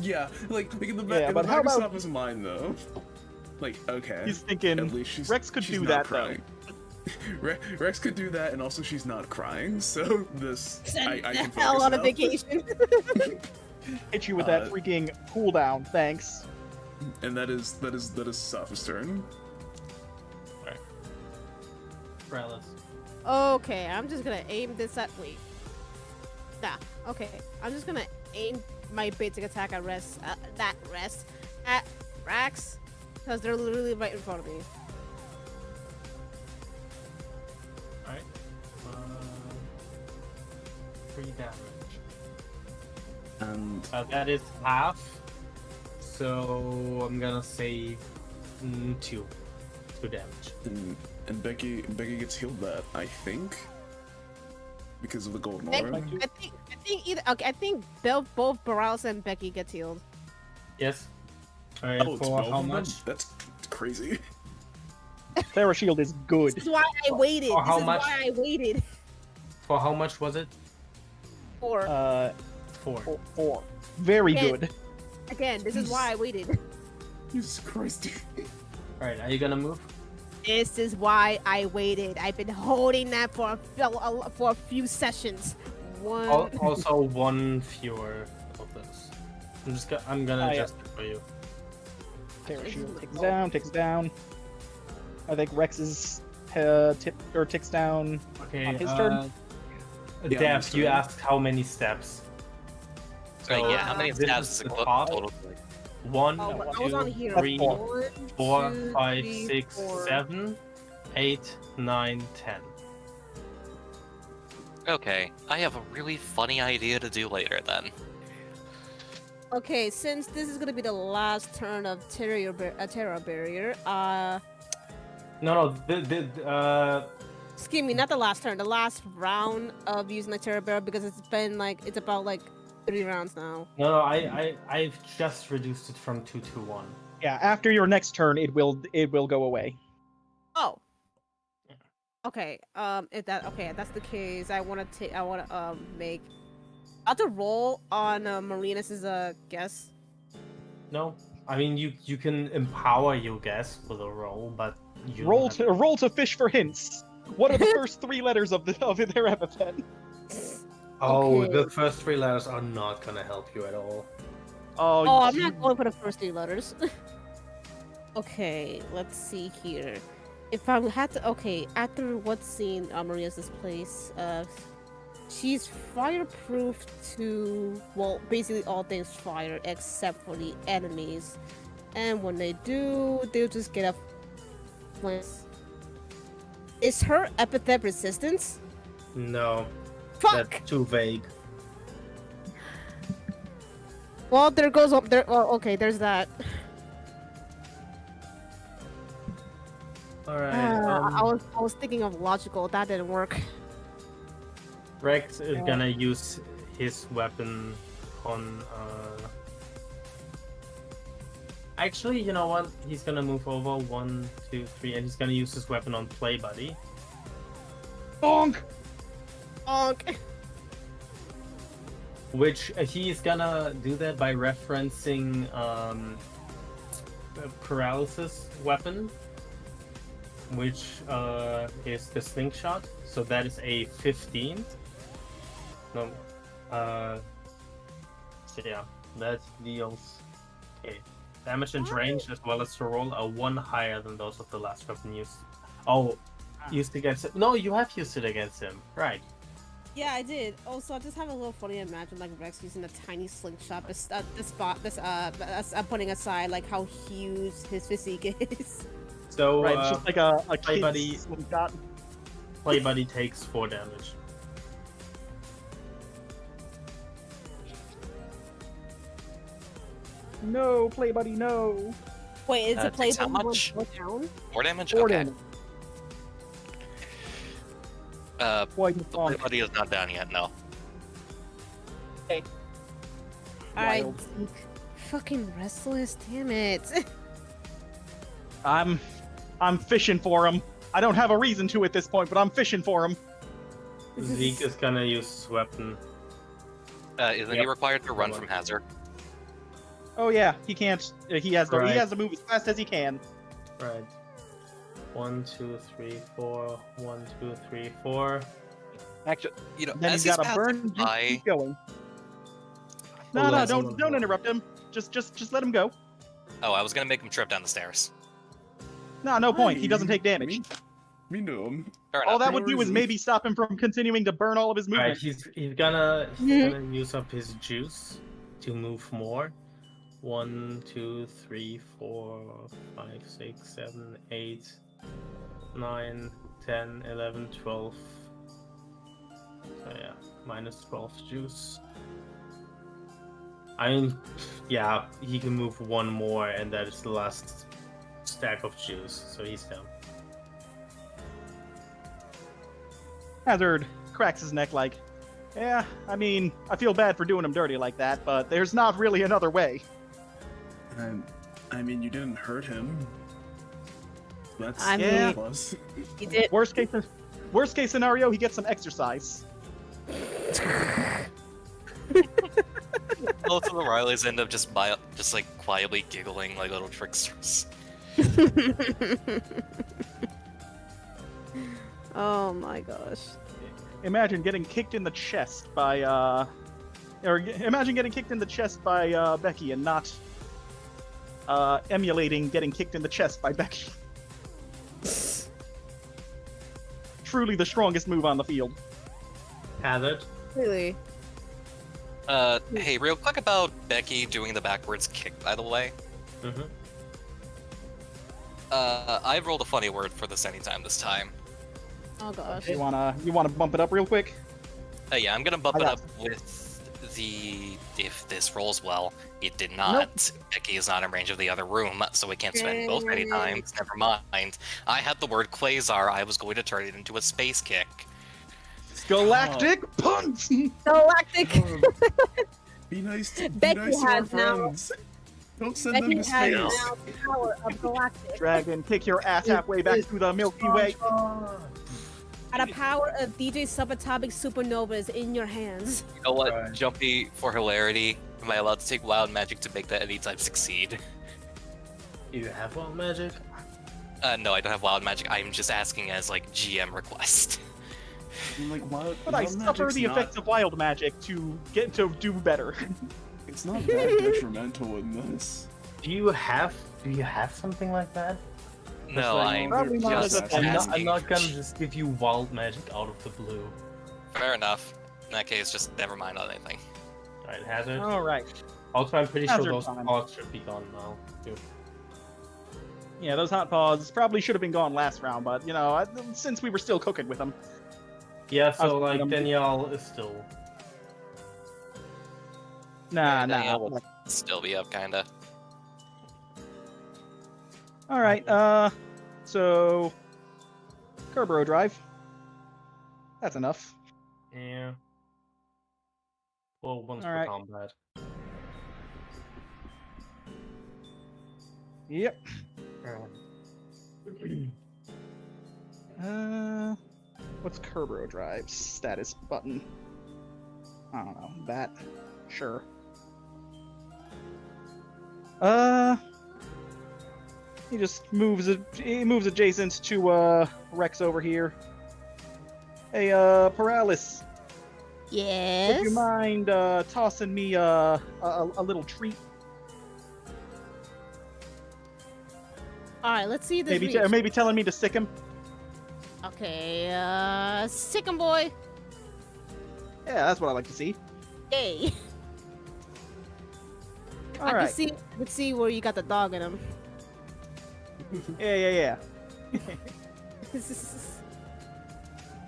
Yeah, like in the Yeah, back, in but the how back of about- Sopha's mind though. Like, okay. He's thinking At least she's, Rex could she's do not that, though. crying. Rex could do that, and also she's not crying. So this, I Send can the hell focus on a now. vacation. hit you with that Uh, freaking cooldown. Thanks. And that is Sopha's turn. Relish. Okay, I'm just gonna aim this at. Wait. Nah. Okay, I'm just gonna aim my basic attack at rest. At Rax, because they're literally right in front of me. Alright. 3 damage. And That is half. So I'm gonna say 2 damage. and Becky gets healed that, I think, because of the golden Becky- aura. I think either. Okay, I think both Barals and Becky get healed. Yes. Alright, Oh, it's for 12 how of them? much? That's crazy. Terra Shield is good. This is why I waited. For how This is much? why I waited. For how much was it? For 4. 4. Very Yeah. good. again, this is why I waited. Jesus Christ, dude. Alright, are you gonna move? This is why I waited. I've been holding that for a few sessions. One. Also, 1 fewer of those. I'm gonna Oh, yeah. adjust it for you. Terra Shield ticks down. I think Rex's ticks down. Okay. On his turn? Yeah, Dev, on his you turn. asked how many steps. Yeah, how many this stabs is is the it top. total? 1, Oh, I was on 2, here. 3, That's 4, 2, 5, 3, 6, 4. 7, 8, 9, 10. Okay, I have a really funny idea to do later then. Okay, since this is gonna be the last turn of Terra Barrier, No, excuse me, not the last turn, the last round of using the Terra Barrier because it's about like 3 rounds now. no, I've just reduced it from 2 to 1. Yeah, after your next turn, it will go away. Oh. Okay. If that's the case, I want to make. I have to roll on Marinus's guess. No, I mean you can empower your guess with a roll, but you Roll don't to fish for hints. What are the first 3 letters of their epithet? Oh, Okay. the first 3 letters are not gonna help you at all. Oh, I'm not going for the first 3 letters. Okay, let's see here. If I had to, okay, after what's seen Maria's place, she's fireproof to, well, basically all things fire except for the enemies. And when they do, they'll just get a flames. Is her epithet resistance? No, Fuck! that's too vague. Well, there goes up there. Well, okay, there's that. All right. I was thinking of logical. That didn't work. Rex is gonna use his weapon on. Actually, you know what? He's gonna move over 1, 2, 3, and he's gonna use his weapon on Play Buddy. Bonk! Bonk! Which he's gonna do that by referencing the paralysis weapon, which is the slingshot. So that is a 15. No, so yeah, that deals damage and range as well as the roll are 1 higher than those of the last weapon used. Oh, used against him. No, you have used it against him, right? Yeah, I did. Also, I just have a little funny imagine like Rex using a tiny slingshot. I'm putting aside like how huge his physique is. So Right, it's just like a Play kid's Buddy. slingshot. Play Buddy takes 4 damage. No, Play Buddy, no. Wait, is it play takes how much? down? 4 damage? 4 Okay. damage. Quite Play Buddy is not down yet, no. Alright, Wild. fucking restless. Damn it. I'm fishing for him. I don't have a reason to at this point, but I'm fishing for him. Zeke is gonna use his weapon. Isn't he required to run from hazard? Oh yeah, he can't. He has Right. to move as fast as he can. Right. 1, 2, 3, 4. 1, 2, 3, 4. Actually, you know, Then as he's he's got a burn. passing by, Keep going. No, Hold no, on, hold on, don't hold on. interrupt him. Just let him go. oh, I was gonna make him trip down the stairs. No point. He doesn't take damage. Me know. Fair All enough. that would do is maybe stop him from continuing to burn all of his Right, movement. he's gonna use up his juice to move more. 1, 2, 3, 4, 5, 6, 7, 8, 9, 10, 11, 12. So yeah, minus 12 juice. I mean, yeah, he can move 1 more, and that is the last stack of juice, so he's down. Hazard cracks his neck like, yeah, I mean, I feel bad for doing him dirty like that, but there's not really another way. I mean, you didn't hurt him. That's I mean- a plus. He did. Worst case scenario, he gets some exercise. Both of the Rileys end up just like quietly giggling like little tricksters. Oh my gosh. Imagine getting kicked in the chest by imagine getting kicked in the chest by Becky and not emulating getting kicked in the chest by Becky. Truly the strongest move on the field. Hazard. Really? Hey, real quick about Becky doing the backwards kick, by the way. Mm-hmm. I've rolled a funny word for this anytime this time. Oh gosh. You wanna bump it up real quick? Yeah, I'm gonna bump I it got up with if this rolls well, it did not. Becky is not in range of the other room, so we can't spend both many times. Never mind. I had the word Quasar. I was going to turn it into a space kick. Galactic punch! Galactic. Be nice to Becky our has now- friends. Don't send Becky them to has space. now the power of Galactic. Dragon, kick your ass halfway back through the Milky Way. And the power of DJ Subatomic Supernovas in your hands. You know what, Right. Jumpy, for hilarity, am I allowed to take wild magic to make that anytime succeed? You have wild magic? No, I don't have wild magic. I'm just asking as like GM request. I'm like, wild, But I wild suffer magic's the not- effects of wild magic to get to do better. It's not that detrimental in this. Do you have something like that? No, like, I'm Probably not just as a- I'm asking. not gonna just give you wild magic out of the blue. Fair enough. In that case, just never mind on anything. Right, Hazard? All right. Also, I'm pretty sure Hazard those time. pods should be gone now, too. Yeah, those hot paws probably should have been gone last round, but you know, since we were still cooking with them. Yeah, so, I'll like, them. Danielle is still... Nah, Danielle nah. will still be up, kinda. All right. So Kerberos Drive. That's enough. Yeah. Well, once for Alright. combat. Yep. Alright. What's Kerberos Drive's status button? I don't know. That. Sure. He just moves. He moves adjacent to Rex over here. Hey, Paralis. Yes. Would you mind tossing me a little treat? All right, let's see this. Maybe reach. maybe telling me to sick him. Okay, sick 'em, boy. Yeah, that's what I like to see. Hey. All I right. can see where you got the dog in him. Yeah.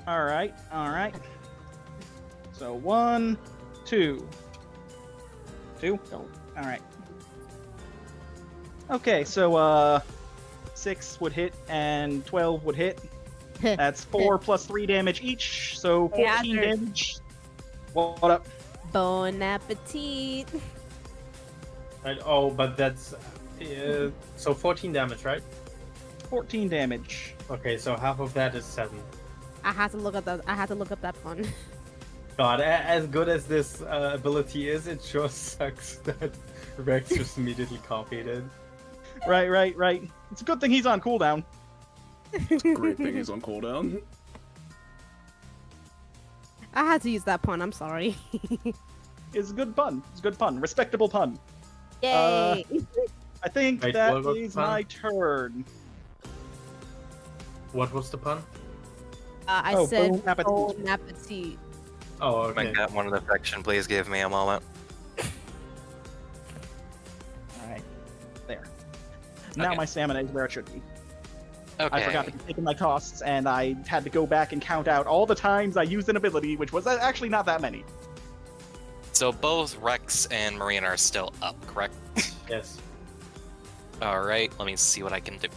All right. So 1, 2. 2? Don't. All right. Okay, so 6 would hit and 12 would hit. That's 4 plus 3 damage each, so 14 Yeah, damage. What up? Bon appetit. Right, oh, but that's... so 14 damage, right? 14 damage. Okay, so half of that is 7. I had to look up that pun. God, as good as this ability is, it sure sucks that Rex just immediately copied it. Right. It's a good thing he's on cooldown. Great thing he's on cooldown. I had to use that pun. I'm sorry. It's a good pun. Respectable pun. Yay! I think Wait, that what was is the pun? my turn. What was the pun? I Oh, said bon appetit. bon appetit. Oh, Okay. okay. Got one in affection. Please give me a moment. Alright. There. Now Okay. my stamina is where it should be. Okay. I forgot to be taking my costs, and I had to go back and count out all the times I used an ability, which was actually not that many. So both Rex and Marina are still up, correct? Yes. All right. Let me see what I can do.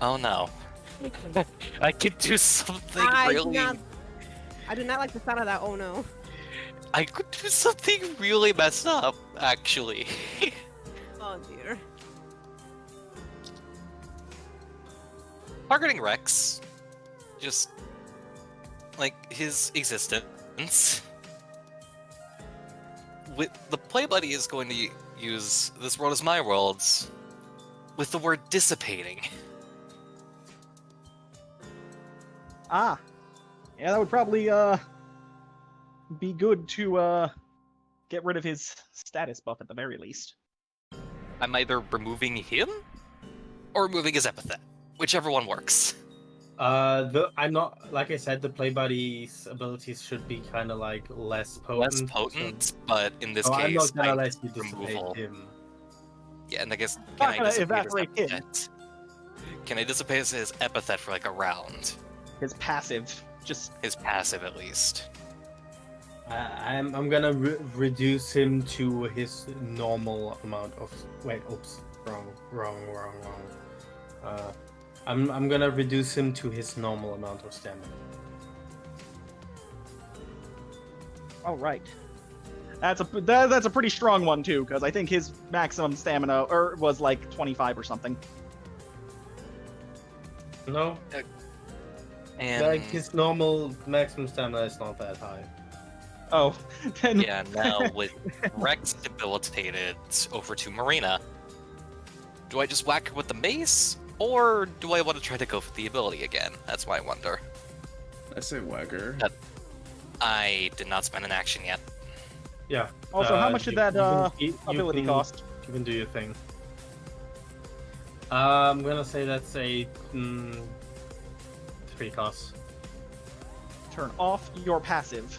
Oh no. I can do something I really. do not like the sound of that. Oh no. I could do something really messed up, actually. Oh dear. Targeting Rex, just like his existence. With the play buddy is going to use "This world is my world" with the word dissipating. Ah. Yeah, that would probably be good to get rid of his status buff at the very least. I'm either removing him or removing his epithet, whichever one works. I'm not, like I said, the play buddy's abilities should be kind of like less potent. Less potent, but in this So I'm case, not gonna I let you removal. dissipate him. Yeah, and I guess Not can I gonna dissipate his evaporate him. epithet? Can I dissipate his epithet for like a round? His passive, just His passive, at least. I'm gonna reduce him to his normal amount of. Wait, oops, wrong. I'm gonna reduce him to his normal amount of stamina. All right. That's a pretty strong one too, because I think his maximum stamina was like 25 or something. No, And like his normal maximum stamina is not that high. Oh, then yeah, now with Rex debilitated over to Marina, do I just whack her with the mace, or do I want to try to go for the ability again? That's my wonder. I say wagger. I did not spend an action yet. Yeah. Also, how much did that ability cost? You can do your thing. I'm gonna say that's a 3 costs. Turn off your passive.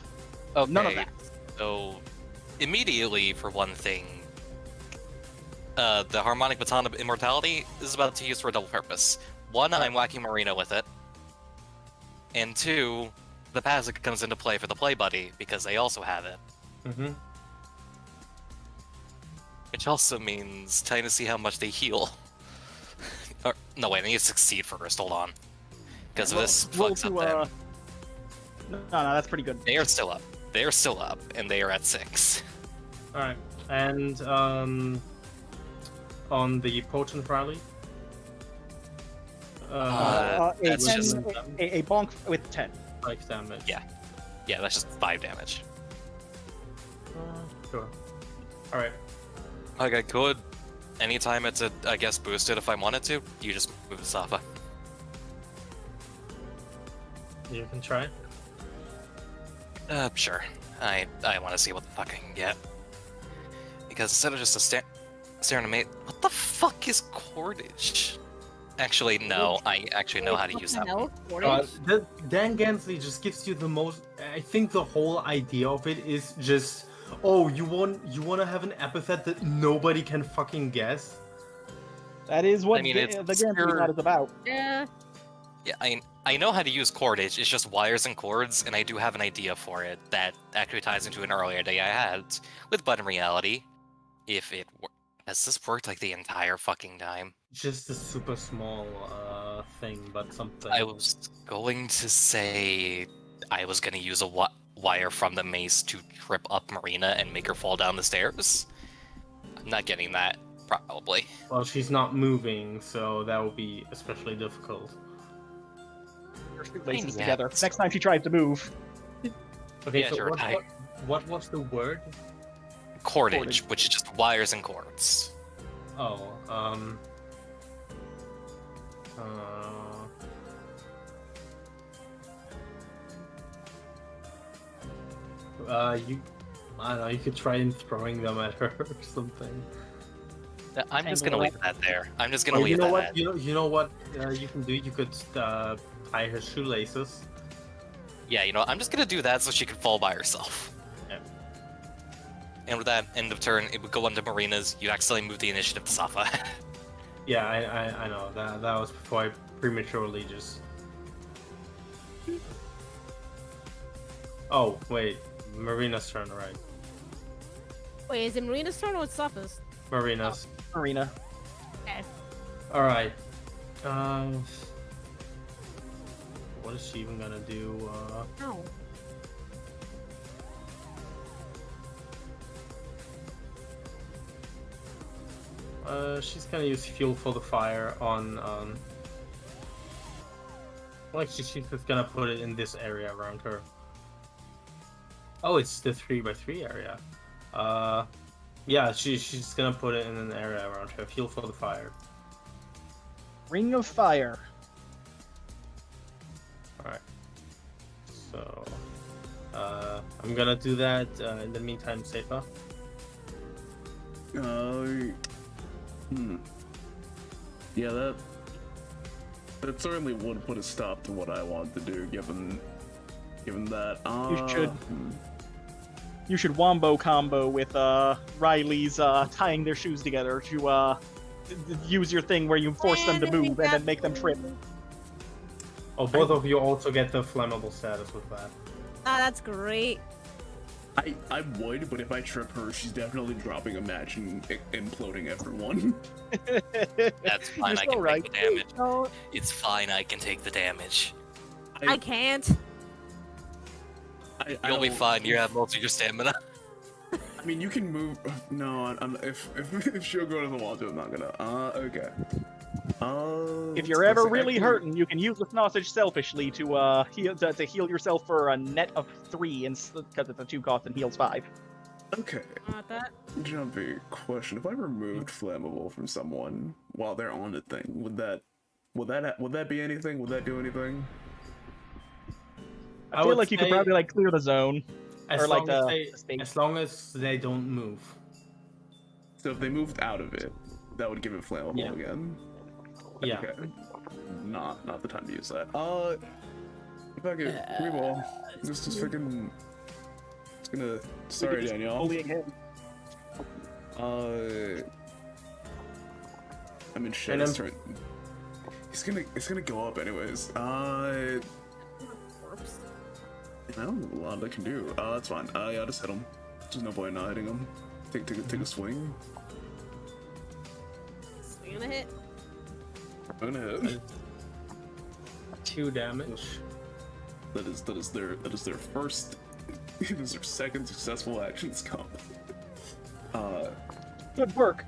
Okay, None of that. so immediately, for one thing, the Harmonic Baton of Immortality is about to use for a double purpose. One, I'm whacking Marina with it. And two, the passive comes into play for the play buddy, because they also have it. Mm-hmm. Which also means trying to see how much they heal. Or, no, wait, I need to succeed first, hold on. Because if this fucks up them. No, that's pretty good. They are still up. They are still up, and they are at 6. Alright. And on the potent rally. That's just a bonk with 10. 5 damage. Yeah. Yeah, that's just 5 damage. Sure. Alright. Like I could, anytime it's I guess boosted if I wanted to, you just move the Safa. You can try. Sure. I want to see what the fuck I can get. Because instead of just staring at me, what the fuck is cordage? Actually, no, I actually know how to use that one. Dan Gansley just gives you the most. I think the whole idea of it is just, oh, you want to have an epithet that nobody can fucking guess. That is what I mean, the it's game pure- is about. Yeah. Yeah, I know how to use cordage, it's just wires and chords, and I do have an idea for it that actually ties into an earlier day I had with Button Reality. If it has this worked like the entire fucking time? Just a super small thing, but something. I was going to say I was going to use a wire from the mace to trip up Marina and make her fall down the stairs. I'm not getting that, probably. Well, she's not moving, so that would be especially difficult. Laces Yeah. together. Next time she tries to move. Okay, Yeah, so sure, what was the word? Cordage, which is just wires and cords. Oh, I don't know, you could try throwing them at her or something. I'm just going to leave that there. I'm just going Or to leave you know that what? at. You know what you can do? You could tie her shoelaces. Yeah, you know, I'm just going to do that so she can fall by herself. Yeah. And with that, end of turn, it would go onto Marina's. You accidentally move the initiative to Safa. Yeah, I know. That was before I prematurely just. Oh wait, Marina's turn, right? Wait, is it Marina's turn or it's Safa's? Marina's. Marina. Okay. All right. What is she even gonna do? No. She's gonna use fuel for the fire on. Like she's just gonna put it in this area around her. Oh, it's the 3x3 area. Yeah, she's gonna put it in an area around her. Fuel for the fire. Ring of Fire. Alright. So, I'm gonna do that. In the meantime, Safa. Yeah, that certainly would put a stop to what I want to do, given that. You should wombo combo with Riley's tying their shoes together to use your thing where you force them to move and then make them trip. Oh, both of you also get the flammable status with that. Ah, that's great. I would, but if I trip her, she's definitely dropping a match and imploding everyone. That's fine. You're I can so right. take the damage. No, It's fine. I can take the damage. I can't. You'll be don't- fine. You have most of your stamina. I mean, you can move. No, if she'll go to the wall, I'm not gonna. Okay. If you're ever really hurting, you can use the sausage selfishly to heal yourself for a net of 3, because it's a 2 cost and heals 5. Okay. Not that. Jumpy question: if I removed flammable from someone while they're on the thing, would that be anything? Would that do anything? I I feel would like you could say- probably like clear the zone. As Or, like, long the space. as long as they don't move. So if they moved out of it, that would give it flammable Yeah. again. Yeah. Okay. Not the time to use that. Fuck it. We will. Just freaking. It's gonna. Sorry, Just Danielle. bullying him. I mean, shit. And It's turn. It's gonna go up anyways. Corpse. I don't know a lot I can do. That's fine. Yeah, I'll just hit him. There's no point in not hitting him. Take a swing. Swing and a hit. I'm gonna hit. 2 damage. That is their first. It is their second successful actions comp. Good work.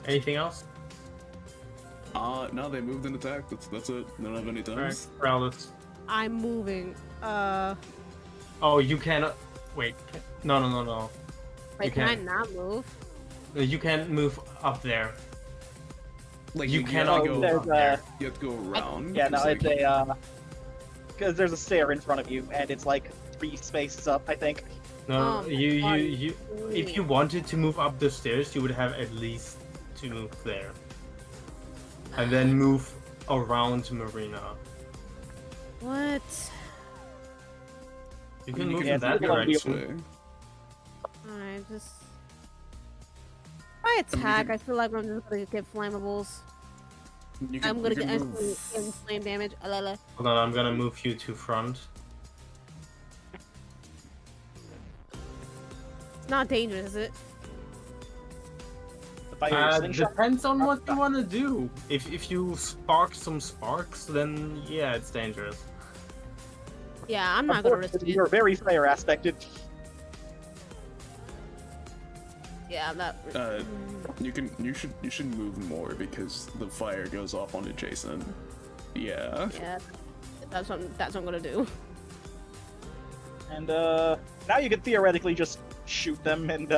Anything else? No, they moved and attacked. That's it. They don't have any Alright, times. Paralysis. I'm moving. Oh, you cannot. Wait. No. Wait, You can I can't. not move? You can't move up there. Like You have cannot to Oh, go there's up there. You have to go around. Yeah, no, 'cause, it's like, a because there's a stair in front of you, and it's like 3 spaces up, I think. No, Oh, you my if you wanted to move up the stairs, you would have at least to move there, and then move around Marina. What? You I can mean, move can in that move along the direction. Alright, just. If I attack, I feel like I'm just gonna get flammables. You can, I'm gonna you get can instantly move. flame damage. Alala. Hold on, I'm gonna move you to front. It's not dangerous, is it? The fire slingshot. Depends on what you want to do. If you spark some sparks, then yeah, it's dangerous. Yeah, I'm not gonna risk Unfortunately, it. you're very fire aspected. Yeah, I'm not. You should move more because the fire goes off on adjacent. Yeah. Yeah, that's what I'm gonna do. And now you could theoretically just shoot them, and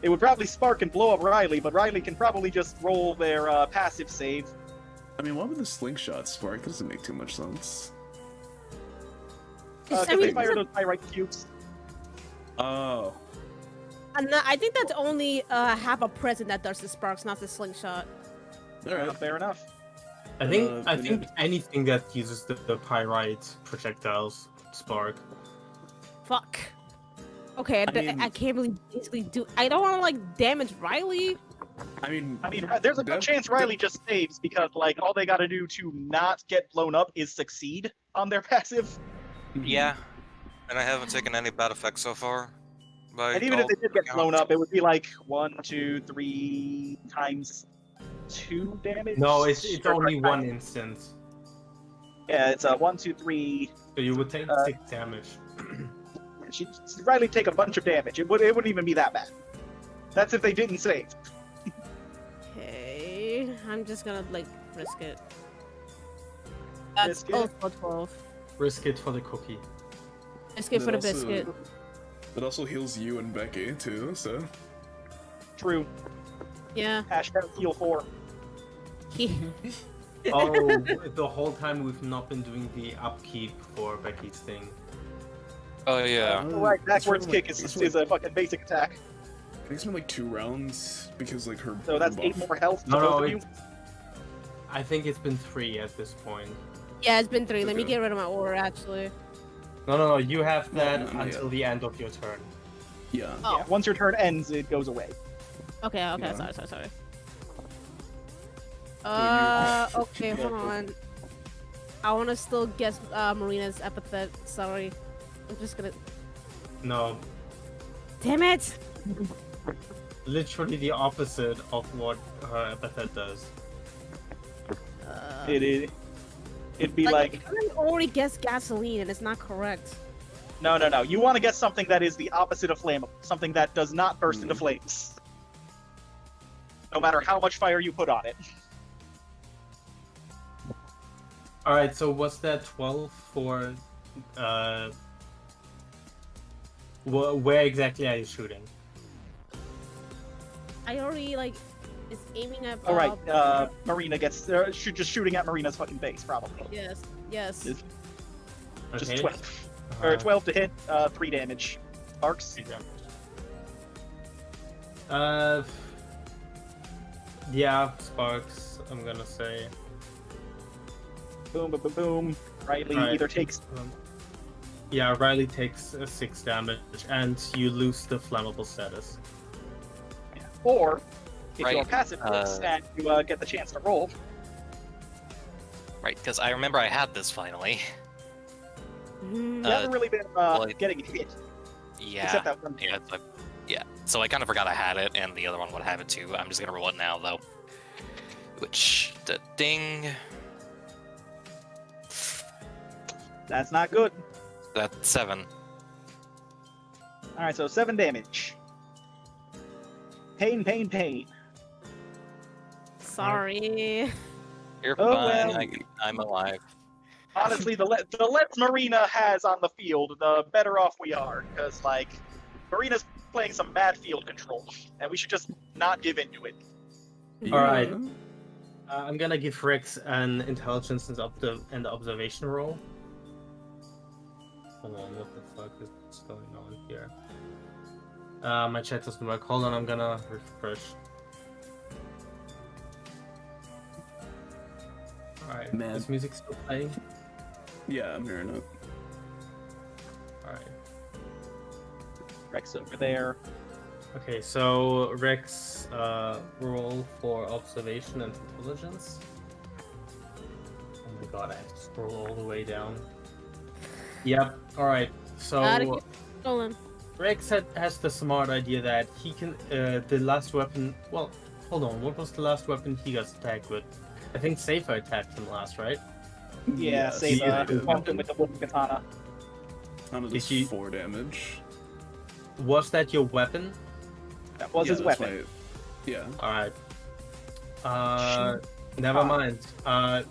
it would probably spark and blow up Riley, but Riley can probably just roll their passive save. I mean, why would the slingshot spark? That doesn't make too much sense. Because I mean, they fire those pyrite cubes. Oh. I think that's only half a present that does the sparks, not the slingshot. Alright. Fair enough. I think then anything that uses the pyrite projectiles spark. Fuck. Okay, I mean- I can't really basically do. I don't want to like damage Riley. I mean, There's a good that- chance Riley just saves because, like, all they gotta do to not get blown up is succeed on their passive. Yeah. And I haven't taken any bad effects so far. By And even if all they did get blown accounts. up, it would be like 1, 2, 3 times 2 damage. No, it's Or only times- one instance, Yeah, it's a 1, 2, 3. so you would take 6 damage. She'd Riley take a bunch of damage. It wouldn't even be that bad. That's if they didn't save. Okay, I'm just gonna like risk it. That's Risk it? also 12. Risk it for the cookie. Risk it for the That also- biscuit. It also heals you and Becky too, so. True. Yeah. Hashtag heal 4. Oh, the whole time we've not been doing the upkeep for Becky's thing. Oh yeah. Right, backwards It's really- kick it's is a fucking basic attack. I think it's been like 2 rounds because like her. So that's her 8 buff- more health to No, both no, of you. I think it's been 3 at this point. Yeah, it's been 3. Let me Okay. get rid of my aura actually. No, you have No, that no, until the end of your turn. Yeah. Oh. Yeah, once your turn ends, it goes away. Okay, Yeah. sorry. you- Okay, hold on. I want to still guess Marina's epithet. Sorry. I'm just gonna. No, Damn it! literally the opposite of what her epithet does. It'd be like I already guessed gasoline, and it's not correct. no. You want to get something that is the opposite of flammable, something that does not burst into flames, no matter how much fire you put on it. All right, so what's that 12 for? Where exactly are you shooting? I already is aiming at. All right, Marina gets just shooting at Marina's fucking base, probably. Yes. Yes. Just Okay. 12. Or 12 to hit, 3 damage. Arcs. Yeah, sparks. I'm gonna say. Boom, boom, boom, boom. Riley Right. either takes. Yeah, Riley takes 6 damage, and you lose the flammable status. Or, if Right, you're passive and you get the chance to roll. Right, because I remember I had this finally. Mhm. You haven't really been well, getting hit, Yeah. except that one. Yeah, it's like, yeah. So I kind of forgot I had it, and the other one would have it too. I'm just gonna roll it now, though. Which, the ding. That's not good. That's 7. Alright, so 7 damage. Pain, pain, pain. Sorry. You're Oh, fine. well. I'm alive. Honestly, the less Marina has on the field, the better off we are. Because, Marina's playing some bad field control, and we should just not give into it. All right. I'm gonna give Rex an intelligence and observation roll. Hold on, what the fuck is going on here? My chat doesn't work. Hold on, I'm gonna refresh. Alright, Man. is music still playing? Yeah, I'm hearing it. Alright. Rex over there. Okay, so Rex, roll for observation and intelligence. Oh my god, I have to scroll all the way down. Yep, alright, so Stolen. Rex has the smart idea that he can, the last weapon, well, hold on, what was the last weapon he got attacked with? I think Safer attacked him last, right? Yeah, Yes, save yeah, they did. bumped him with the wooden katana. Katana does Did you- 4 damage. Was that your weapon? That was Yeah, his that's weapon. why- Yeah. Alright. Never mind.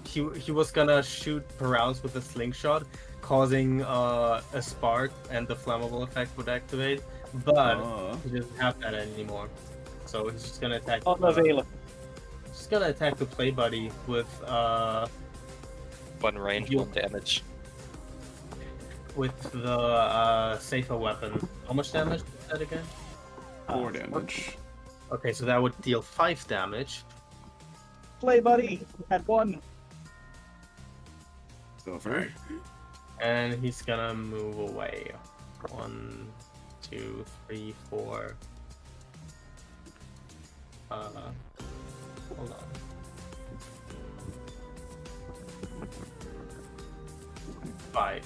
He was gonna shoot Peral's with a slingshot, causing a spark, and the flammable effect would activate. But he doesn't have that anymore, so he's just gonna attack. Unavailable. Just gonna attack the play buddy with 1 range, You- 1 damage. the Safer weapon. How much damage is that again? 4 damage. Okay, so that would deal 5 damage. Play buddy had 1. Over. And he's gonna move away. 1, 2, 3, 4. Hold on. 5.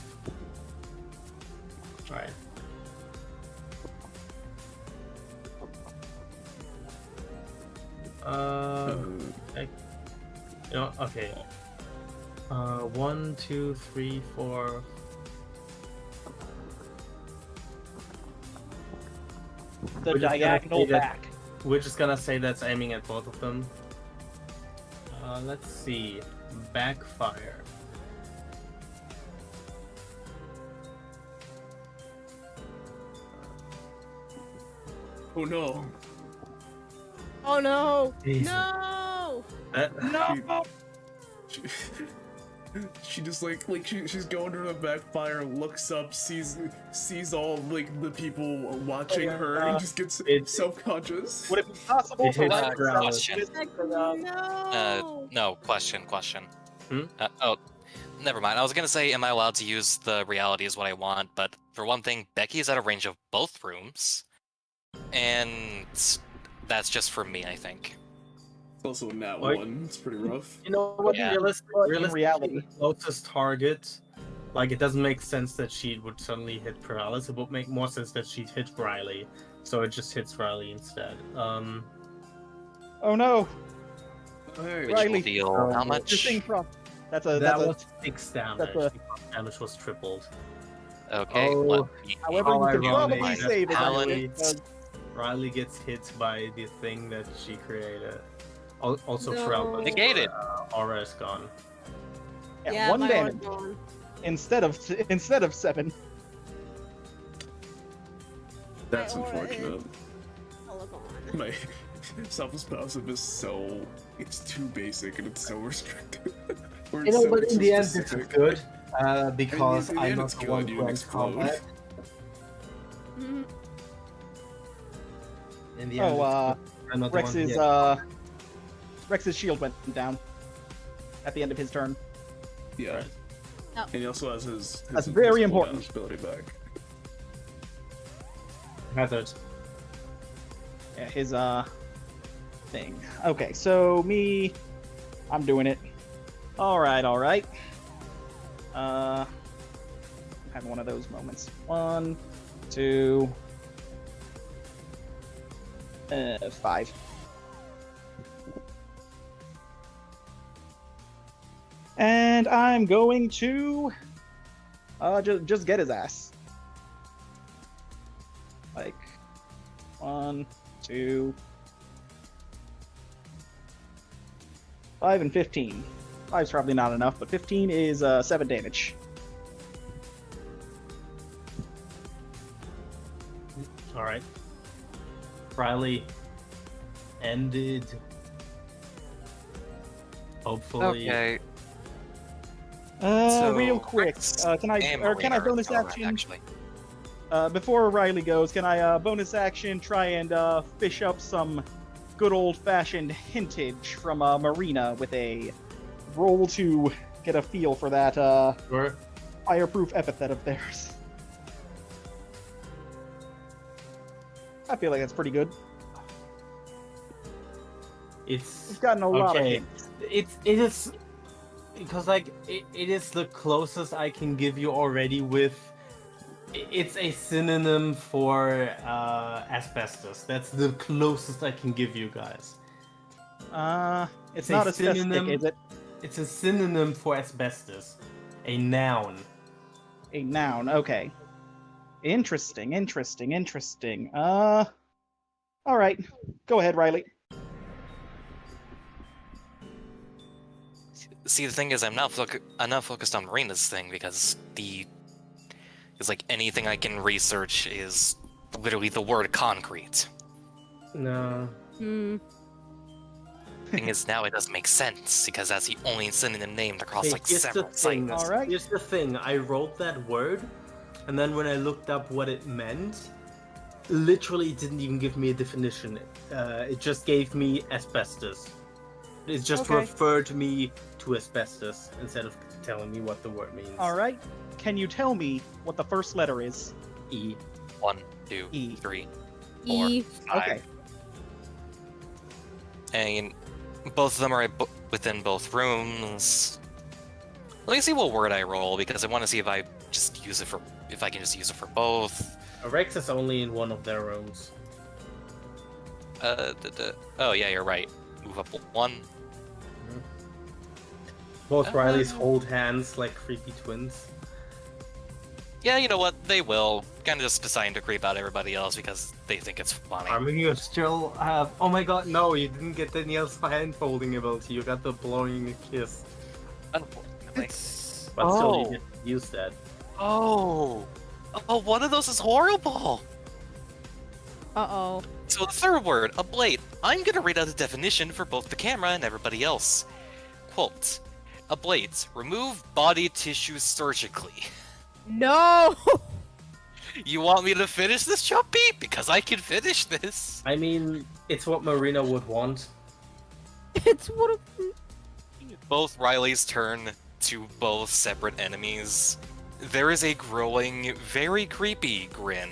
Alright. Okay. You know, okay. 1, 2, 3, 4. The We're just gonna diagonal say that- back. We're just gonna say that's aiming at both of them. Let's see. Backfire. Oh no. Oh no! Jesus. No! No! She, she just she's going to the backfire, looks up, sees all the people watching her, and just gets self-conscious. Would it be possible It for hits Rex ground. No! No, question. Hmm? Oh, never mind. I was gonna say, am I allowed to use the reality is what I want, but for one thing, Becky is out of range of both rooms, and that's just for me, I think. It's also a nat Like- 1. It's pretty rough. You know what? Yeah. Realistically, reality. the closest target Like, it doesn't make sense that she would suddenly hit Paralysis. It would make more sense that she'd hit Riley. So it just hits Riley instead. Oh no! Hey, Which Riley. will deal how much? This thing from that's that a was 6 damage. that's a- The damage was tripled. Okay, Oh, let me however you can ironic. probably save it. Riley. Riley gets hit by the thing that she created. Also, No. Pharrell, Negated. Aura is gone. Yeah, one my damage aura's gone. instead of 7. that's My aura unfortunate. is hella gone. My self-espousal is so... It's too basic and it's so restricted. Or You know, so- but in so the end, this is specific. good. Because in the I'm end, not it's the one good, you who ends explode. combat. Mhm. In the end, Oh, it's good. I'm not the one who gets Rex's shield went down at the end of his turn. Yeah. Right. Oh. And he also has his That's very cooldown important. ability back. Hazard. Yeah, his thing. Okay, so me, I'm doing it. All right. I'm having one of those moments. 1, 2, 5. And I'm going to just get his ass. Like 1, 2, 5 and 15. 5's probably not enough, but 15 is 7 damage. Alright. Riley ended. Hopefully. Okay. Real So, quick, Rex can I and or can I Marina are bonus coming back, action Actually, before Riley goes? Can I bonus action try and fish up some good old fashioned hintage from Marina with a roll to get a feel for that Sure. fireproof epithet of theirs? I feel like that's pretty good. It's We've gotten a lot of okay. hints. It is because like it is the closest I can give you already with. It's a synonym for asbestos. That's the closest I can give you guys. It's It's a not asbestic, synonym. is it? It's a synonym for asbestos, a noun. A noun. Okay. Interesting. All right. Go ahead, Riley. see, the thing is, I'm not focused on Marina's thing because like anything I can research is literally the word concrete. No. Hmm. Thing is, now it doesn't make sense because that's the only synonym named across Okay, like here's the several thing. sites. All right. Here's the thing. I wrote that word, and then when I looked up what it meant, literally it didn't even give me a definition. It just gave me asbestos. It just Okay. referred me to asbestos instead of telling me what the word means. All right. Can you tell me what the first letter is? E. 1, 2, E. 3, 4, E. 5. Okay. And both of them are within both rooms. Let me see what word I roll because I want to see if I can just use it for both. Rex is only in one of their rooms. Oh yeah, you're right. Move up 1. Both Rileys hold hands like creepy twins. Yeah, you know what? They will. Kind of just deciding to creep out everybody else because they think it's funny. I mean, you still have. Oh my god, no, you didn't get Danielle's hand holding ability. You got the blowing a kiss. Unfortunately. But still, you didn't use that. Oh, one of those is horrible. Uh-oh. So the third word, ablate. I'm gonna read out the definition for both the camera and everybody else. Quote: ablate, remove body tissue surgically. No! You want me to finish this, Choppy? Because I can finish this. I mean, it's what Marina would want. It's what Both Riley's turn to both separate enemies. There is a growing, very creepy grin.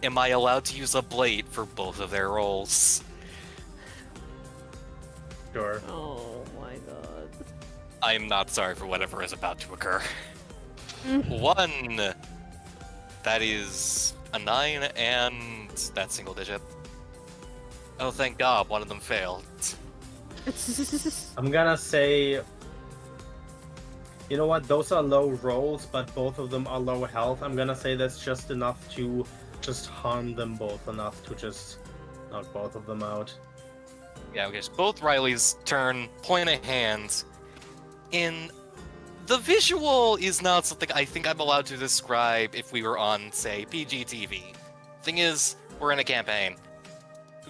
Am I allowed to use a blade for both of their roles? Sure. Oh my god. I am not sorry for whatever is about to occur. 1. That is a 9, and that's single digit. Oh, thank God, one of them failed. I'm gonna say, you know what? Those are low rolls, but both of them are low health. I'm gonna say that's just enough to just harm them both enough to just knock both of them out. Yeah, okay, so both Riley's turn, point a hand. In the visual is not something I think I'm allowed to describe if we were on, say, PGTV. Thing is, we're in a campaign.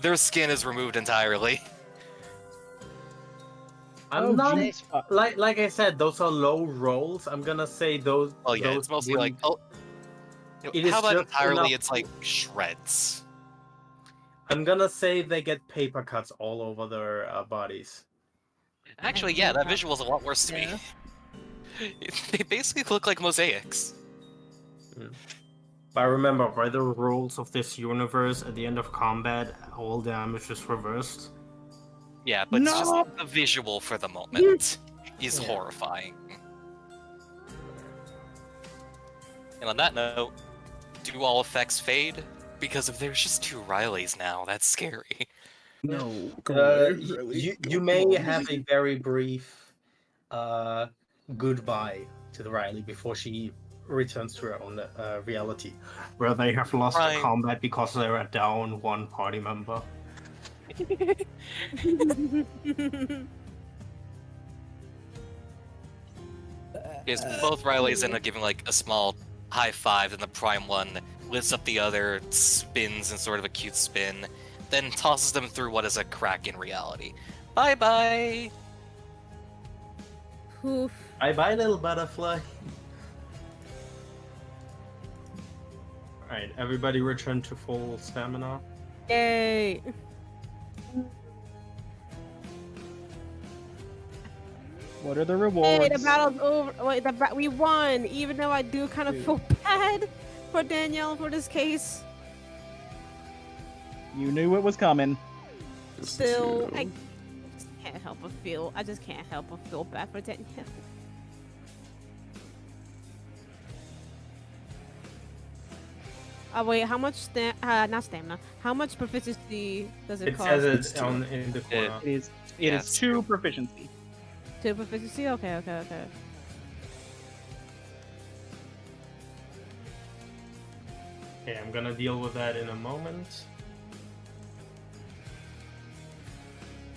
Their skin is removed entirely. I'm not jeez, fuck. like I said, those are low rolls. I'm gonna say those. Well, yeah, those it's mostly like, wouldn't- It how is about just entirely? enough It's like shreds. I'm gonna say they get paper cuts all over their bodies. Actually, yeah, that visual's a lot worse to Yeah. me. They basically look like mosaics. But remember, by the rules of this universe, at the end of combat, all damage is reversed. Yeah, but it's just No! the visual for the moment is Yeah. horrifying. And on that note, do all effects fade? Because if there's just 2 Rileys now, that's scary. No, go away, y- really. you may have a very brief goodbye to the Riley before she returns to her own reality, where they have lost Right. a combat because they were down one party member. Because both Rileys end up giving like a small high five, and the Prime one lifts up the other, spins in sort of a cute spin, then tosses them through what is a crack in reality. Bye bye! Oof. Bye bye, little butterfly. Alright, everybody return to full stamina. Yay. What are the Hey, rewards? the battle's over. Wait, we won. Even though I do kind of feel bad for Danielle for this case. You knew it was coming. Still, I just can't help but feel. I just can't help but feel bad for Danielle. Oh wait, how much not stamina? How much proficiency does it It cost? says It's it on in the corner. It is Yes. 2 proficiency. 2 proficiency. Okay. Okay, I'm gonna deal with that in a moment.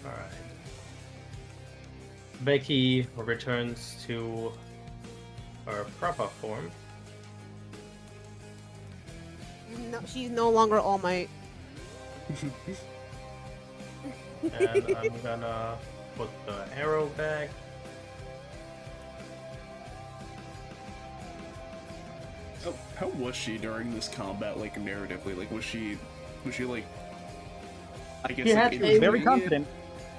Alright. Becky returns to her proper form. No, she's no longer All Might. And I'm gonna put the arrow back. How was she during this combat, like narratively? Like, was she like? I guess She like, had She was very enjoying it? confident.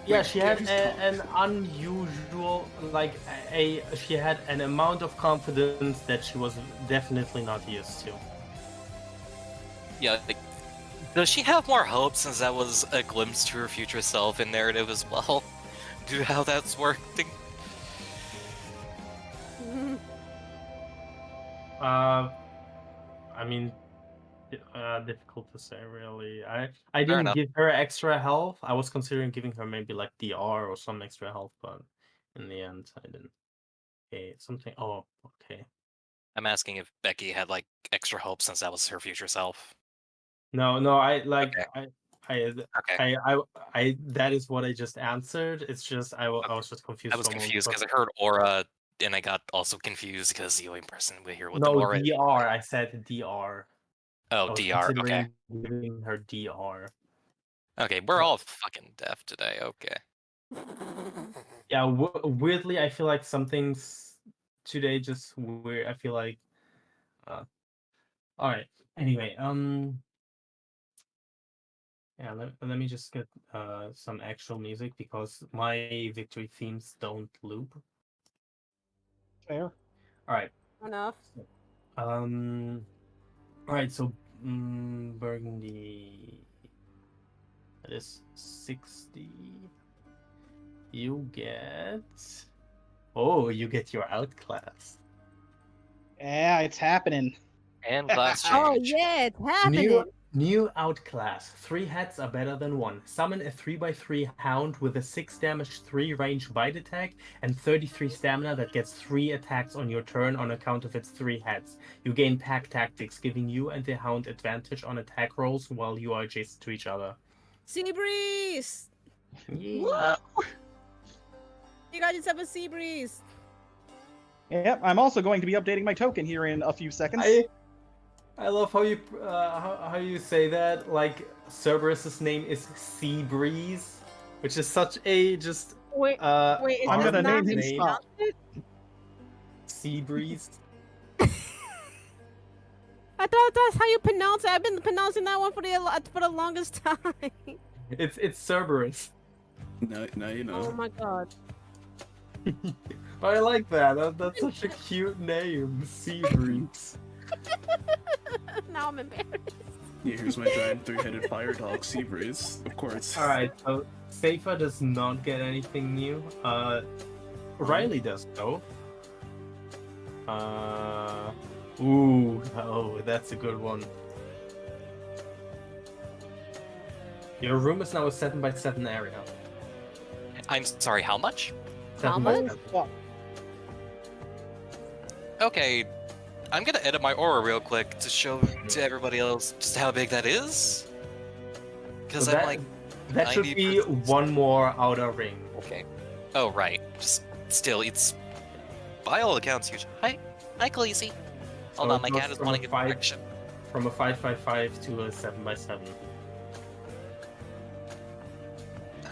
Yeah, Like, she yeah, had she's an unusual, like she had an amount of confidence that she was definitely not used to. Yeah, like, does she have more hope since that was a glimpse to her future self in narrative as well? Due to how that's working? I mean, difficult to say really. I Fair didn't enough. give her extra health. I was considering giving her maybe like DR or some extra health, but in the end, I didn't. Okay, something. Oh, okay. I'm asking if Becky had like extra hope since that was her future self. No. I like Okay. I Okay. I that is what I just answered. It's just I was just confused. I was for a moment confused because because- I heard aura, and I got also confused because the only person we're here with them No, already. DR. I said DR. Oh, I was DR. Okay. considering giving her DR. Okay, we're all fucking deaf today. Okay. Yeah, weirdly, I feel like some things today just weird. I feel like, all right. Anyway, yeah. Let me just get some actual music because my victory themes don't loop. Fair. All right. Enough. Um. All right. So, Burgundy. That is 60. You get. Oh, you get your outclass. Yeah, it's happening. And class Oh change. yeah, it's happening. New outclass. 3 heads are better than 1. Summon a 3x3 hound with a 6 damage, 3 range bite attack, and 33 stamina that gets 3 attacks on your turn on account of its 3 heads. You gain pack tactics, giving you and the hound advantage on attack rolls while you are adjacent to each other. Sea breeze. Yeah. You got yourself a sea breeze. Yep, I'm also going to be updating my token here in a few seconds. I love how you how you say that. Like Cerberus's name is Sea Breeze, which is such a just Wait, wait, is I'm this gonna not name him how you Spot. pronounce it? Sea Breeze. I thought that's how you pronounce it. I've been pronouncing that one for the longest time. It's Cerberus. Now you know. Oh my god. But I like that. That's such a cute name, Sea Breeze. Now I'm embarrassed. Yeah, here's my giant 3-headed fire dog, Seabreeze. Of course. All right, so Safa does not get anything new. Riley does though. Oh, that's a good one. Your room is now a 7x7 area. I'm sorry, how much? How 7 much? by 7. Fuck. Okay, I'm gonna edit my aura real quick to show to everybody else just how big that is. Because So I'm like, that should be 90%. one more outer ring. okay. Oh, right. Just still, it's by all accounts huge. Hi, Khaleesi. Hold So on, my it goes cat is from wanting a a 5 correction. From a 5x5 to a 7x7.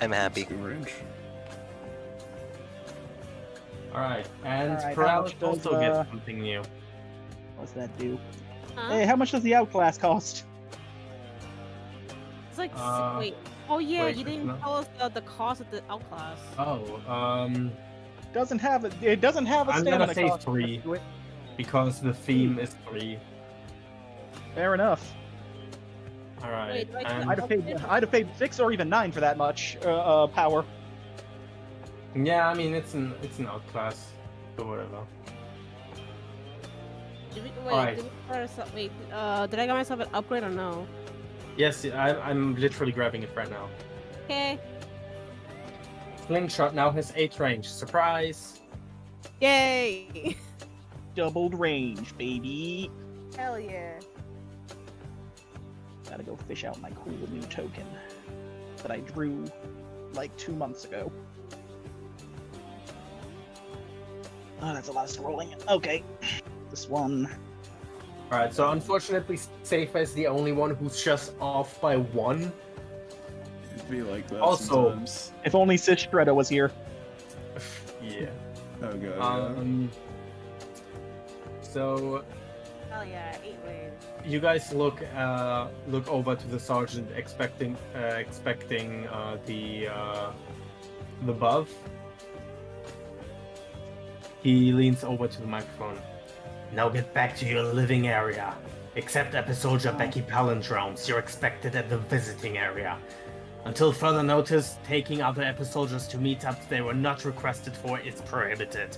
I'm happy. Good range. Alright, and Alright, how Paralysis much does, also gets something new. What's that do? Huh? Hey, how much does the outclass cost? It's like Uh, wait. Oh yeah, wait, you it's didn't not- tell us the cost of the outclass. Oh, Doesn't have a. It doesn't have a I'm stamina gonna say cost. 3. to it. Because the theme is 3. Fair enough. Alright, Wait, do I do and I'd have paid 6 or even 9 for that much power. yeah, I mean it's an outclass, so whatever. Did we, Alright. did we start ourselves- wait, did I get myself an upgrade or no? Yes, I'm literally grabbing it right now. Okay. Slingshot now has 8 range. Surprise! Yay! Doubled range, baby. Hell yeah. Gotta go fish out my cool new token that I drew like 2 months ago. Oh, that's a lot of scrolling. Okay. This one. Alright, so unfortunately, Safe is the only one who's just off by 1. It'd be like that Also- sometimes. If only Sistretta was here. Yeah. Oh god. Yeah. So Hell yeah, 8 range. you guys look over to the sergeant, expecting the buff. He leans over to the microphone. Now get back to your living area. Except Episoldier Becky Palindromes, you're expected at the visiting area. Until further notice, taking other Episoldiers to meetups they were not requested for is prohibited.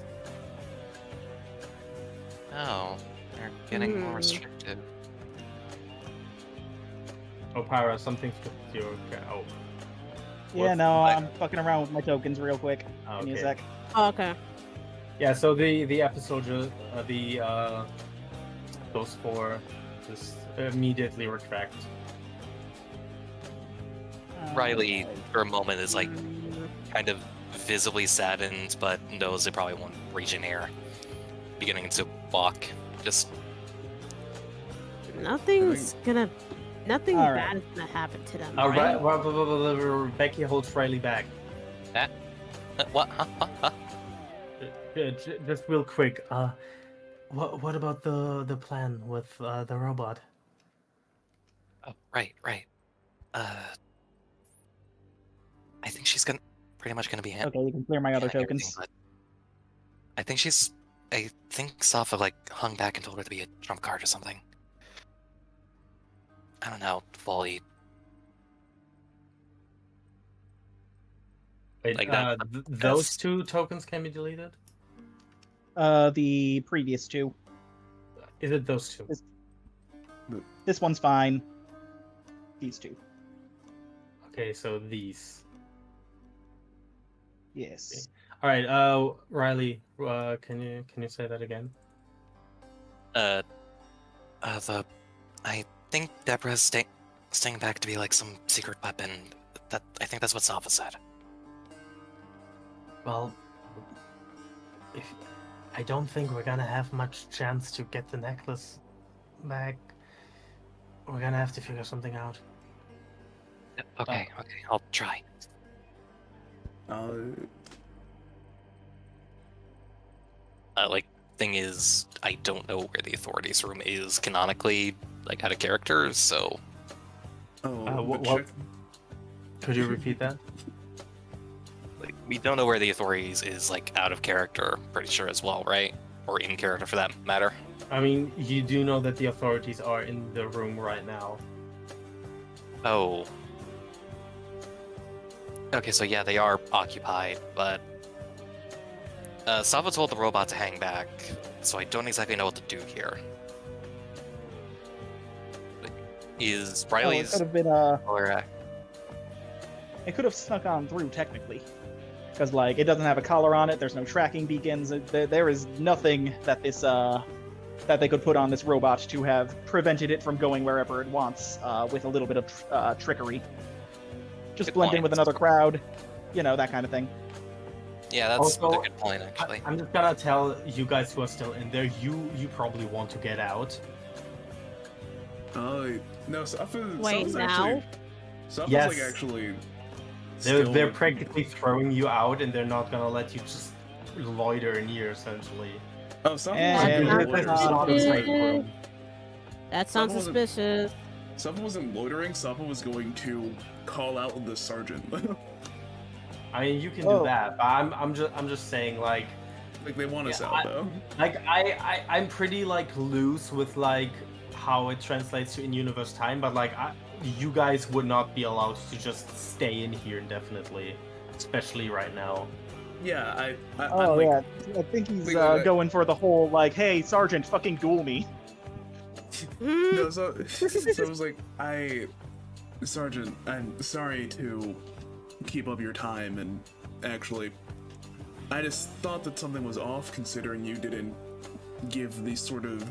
Oh, they're getting more Hmm. restricted. Oh, Pyra, something's with your... Oh. Yeah, What's no, the- I'm fucking around with my tokens real quick. Give me a Okay. sec. Oh, okay. Yeah, so the Episoldier, those 4 just immediately retract. Riley, for a moment, is like Mm, kind of visibly saddened, but knows they probably won't reach an air. Beginning to walk. Just nothing All right. bad is gonna happen to them, Alright, right? Becky holds Riley back. what? Huh? Huh? Huh? Just real quick, what about the plan with the robot? Oh, right. I think she's pretty much gonna be Okay, you can clear my other handling everything, tokens. but I think Safa like hung back and told her to be a trump card or something. I don't know, Volley. Wait, Like that- those 2 tokens can be deleted? The previous 2. Is it those two? This one's fine. These two. Okay, so these. Yes. All right, Riley, can you say that again? I think Deborah's staying back to be like some secret weapon. I think that's what Safa said. Well, I don't think we're gonna have much chance to get the necklace back. We're gonna have to figure something out. Okay, I'll try. Thing is, I don't know where the authorities' room is canonically, like out of character, so. What? Could you repeat that? Like, we don't know where the authorities is, like, out of character, pretty sure as well, right? Or in character for that matter. I mean, you do know that the authorities are in the room right now. Oh. Okay, so yeah, they are occupied, but Sava told the robot to hang back, so I don't exactly know what to do here. Is Riley's... it could have been or, it could have snuck on through technically, because like it doesn't have a collar on it. There's no tracking beacons. There is nothing that this that they could put on this robot to have prevented it from going wherever it wants with a little bit of trickery. Just Good blend in point. with another crowd, you know, that kind of thing. Yeah, that's Also, a good point, actually. I'm just gonna tell you guys who are still in there, you probably want to get out. No, Safa's Wait, Safa's now? Safa's Yes. like actually. They're still- practically throwing you out, and they're not gonna let you just loiter in here, essentially. Oh, Safa And wasn't with loitering. the- Not a safe room. That sounds Someone- suspicious. Safa wasn't loitering. Safa was going to call out the sergeant. I mean, you can Oh. do that, but I'm just saying, like they want us Yeah, out though. I'm pretty like loose with like how it translates to in-universe time, but like you guys would not be allowed to just stay in here indefinitely, especially right now. Yeah, I'm Oh like, yeah, I think he's Wait. going for the whole like, "Hey, Sergeant, fucking duel me." No, so I was like, Sergeant, I'm sorry to keep up your time, and actually, I just thought that something was off considering you didn't give the sort of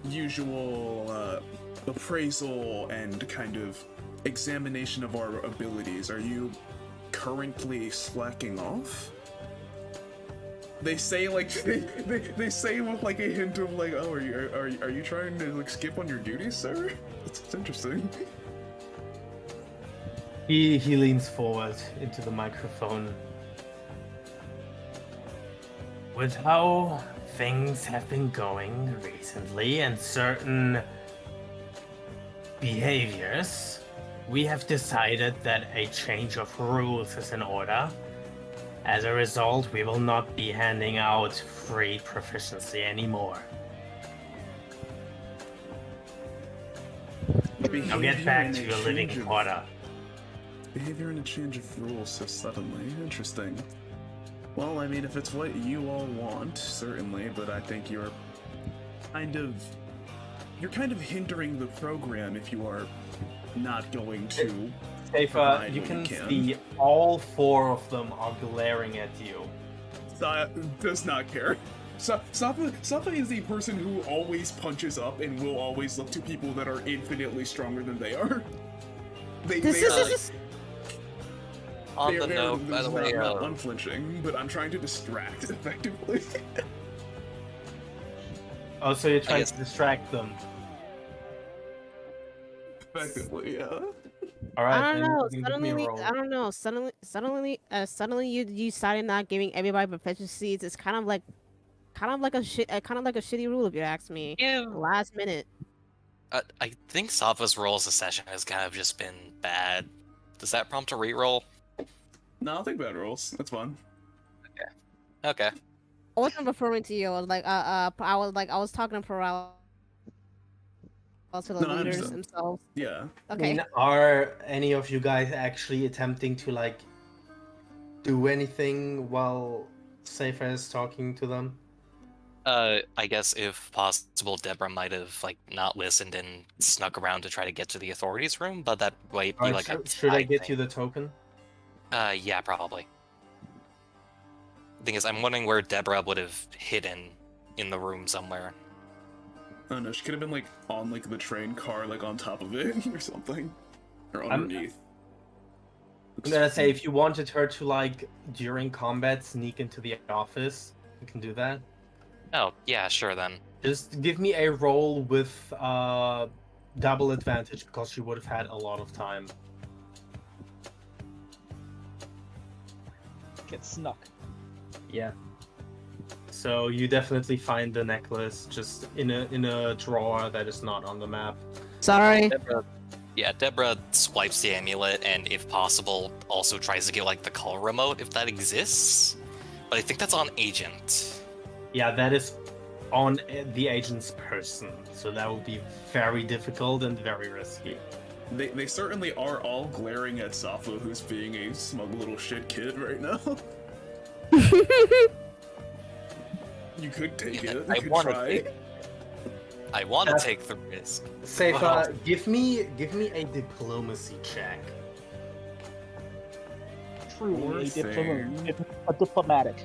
usual appraisal and kind of examination of our abilities. Are you currently slacking off? They say like they say with like a hint of like, oh, are you trying to like skip on your duties, sir? It's interesting. He leans forward into the microphone. With how things have been going recently and certain behaviors, we have decided that a change of rules is in order. As a result, we will not be handing out free proficiency anymore. Now get back to your living quarter. Behavior and a change of rules so suddenly. Interesting. Well, I mean, if it's what you all want, certainly, but I think you're kind of hindering the program if you are not going to. Safa, provide you what can you can. see all four of them are glaring at you. Does not care. Safa is the person who always punches up and will always look to people that are infinitely stronger than they are. This they are, is On they the are- they are- note, by the way, not unflinching, but I'm trying to distract effectively. Oh, so you're trying guess- to distract them. Effectively, yeah. All right. I don't then know. you can give me a Suddenly, roll. I don't know. Suddenly, you started not giving everybody proficiencies. It's kind of like a shitty rule if you ask me. Yeah. Last minute. I think Safa's roll as a session has kind of just been bad. Does that prompt a reroll? No, I'll take bad rolls. That's fun. Okay. I wasn't referring to you. I was like, I was talking to Perel. To the No, I leaders understand. themselves. Yeah. I Okay. mean, are any of you guys actually attempting to like do anything while Safa is talking to them? I guess if possible, Deborah might have like not listened and snuck around to try to get to the authorities room, but that might be like a should I side get thing. you the token? Yeah, probably. Thing is, I'm wondering where Deborah would have hidden in the room somewhere. I don't know, she could have been like on like the train car, like on top of it or something. Or underneath. I'm gonna say if you wanted her to like during combat sneak into the office, you can do that. Oh, yeah, sure then. Just give me a roll with double advantage because she would have had a lot of time. Get snuck. Yeah. So you definitely find the necklace just in a drawer that is not on the map. Sorry. Deborah swipes the amulet and, if possible, also tries to get like the call remote if that exists. But I think that's on Agent. Yeah, that is on the agent's person, so that would be very difficult and very risky. They certainly are all glaring at Safa, who's being a smug little shit kid right now. You could take Yeah, it. I You could wanna try. take- I want to take the risk. Seifa, Wow. give me a diplomacy check. Truly thing. a diplomatic.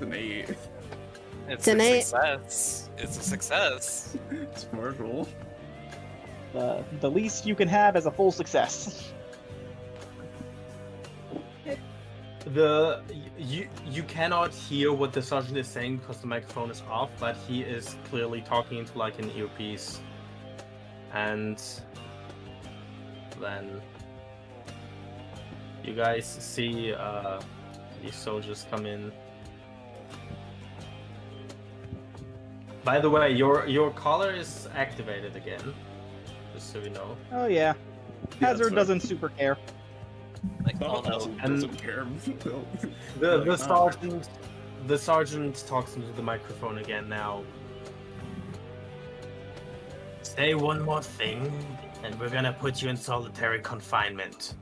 An 8. It's An a eight. success. It's a success. Smart roll. The least you can have is a full success. You cannot hear what the sergeant is saying because the microphone is off, but he is clearly talking into like an earpiece. And then you guys see these soldiers come in. By the way, your collar is activated again, just so you know. Oh yeah. Yeah, Hazard so- doesn't super care. Like, Oh, oh no. doesn't care. The Like, the sergeant talks into the microphone again now. Say one more thing, and we're gonna put you in solitary confinement.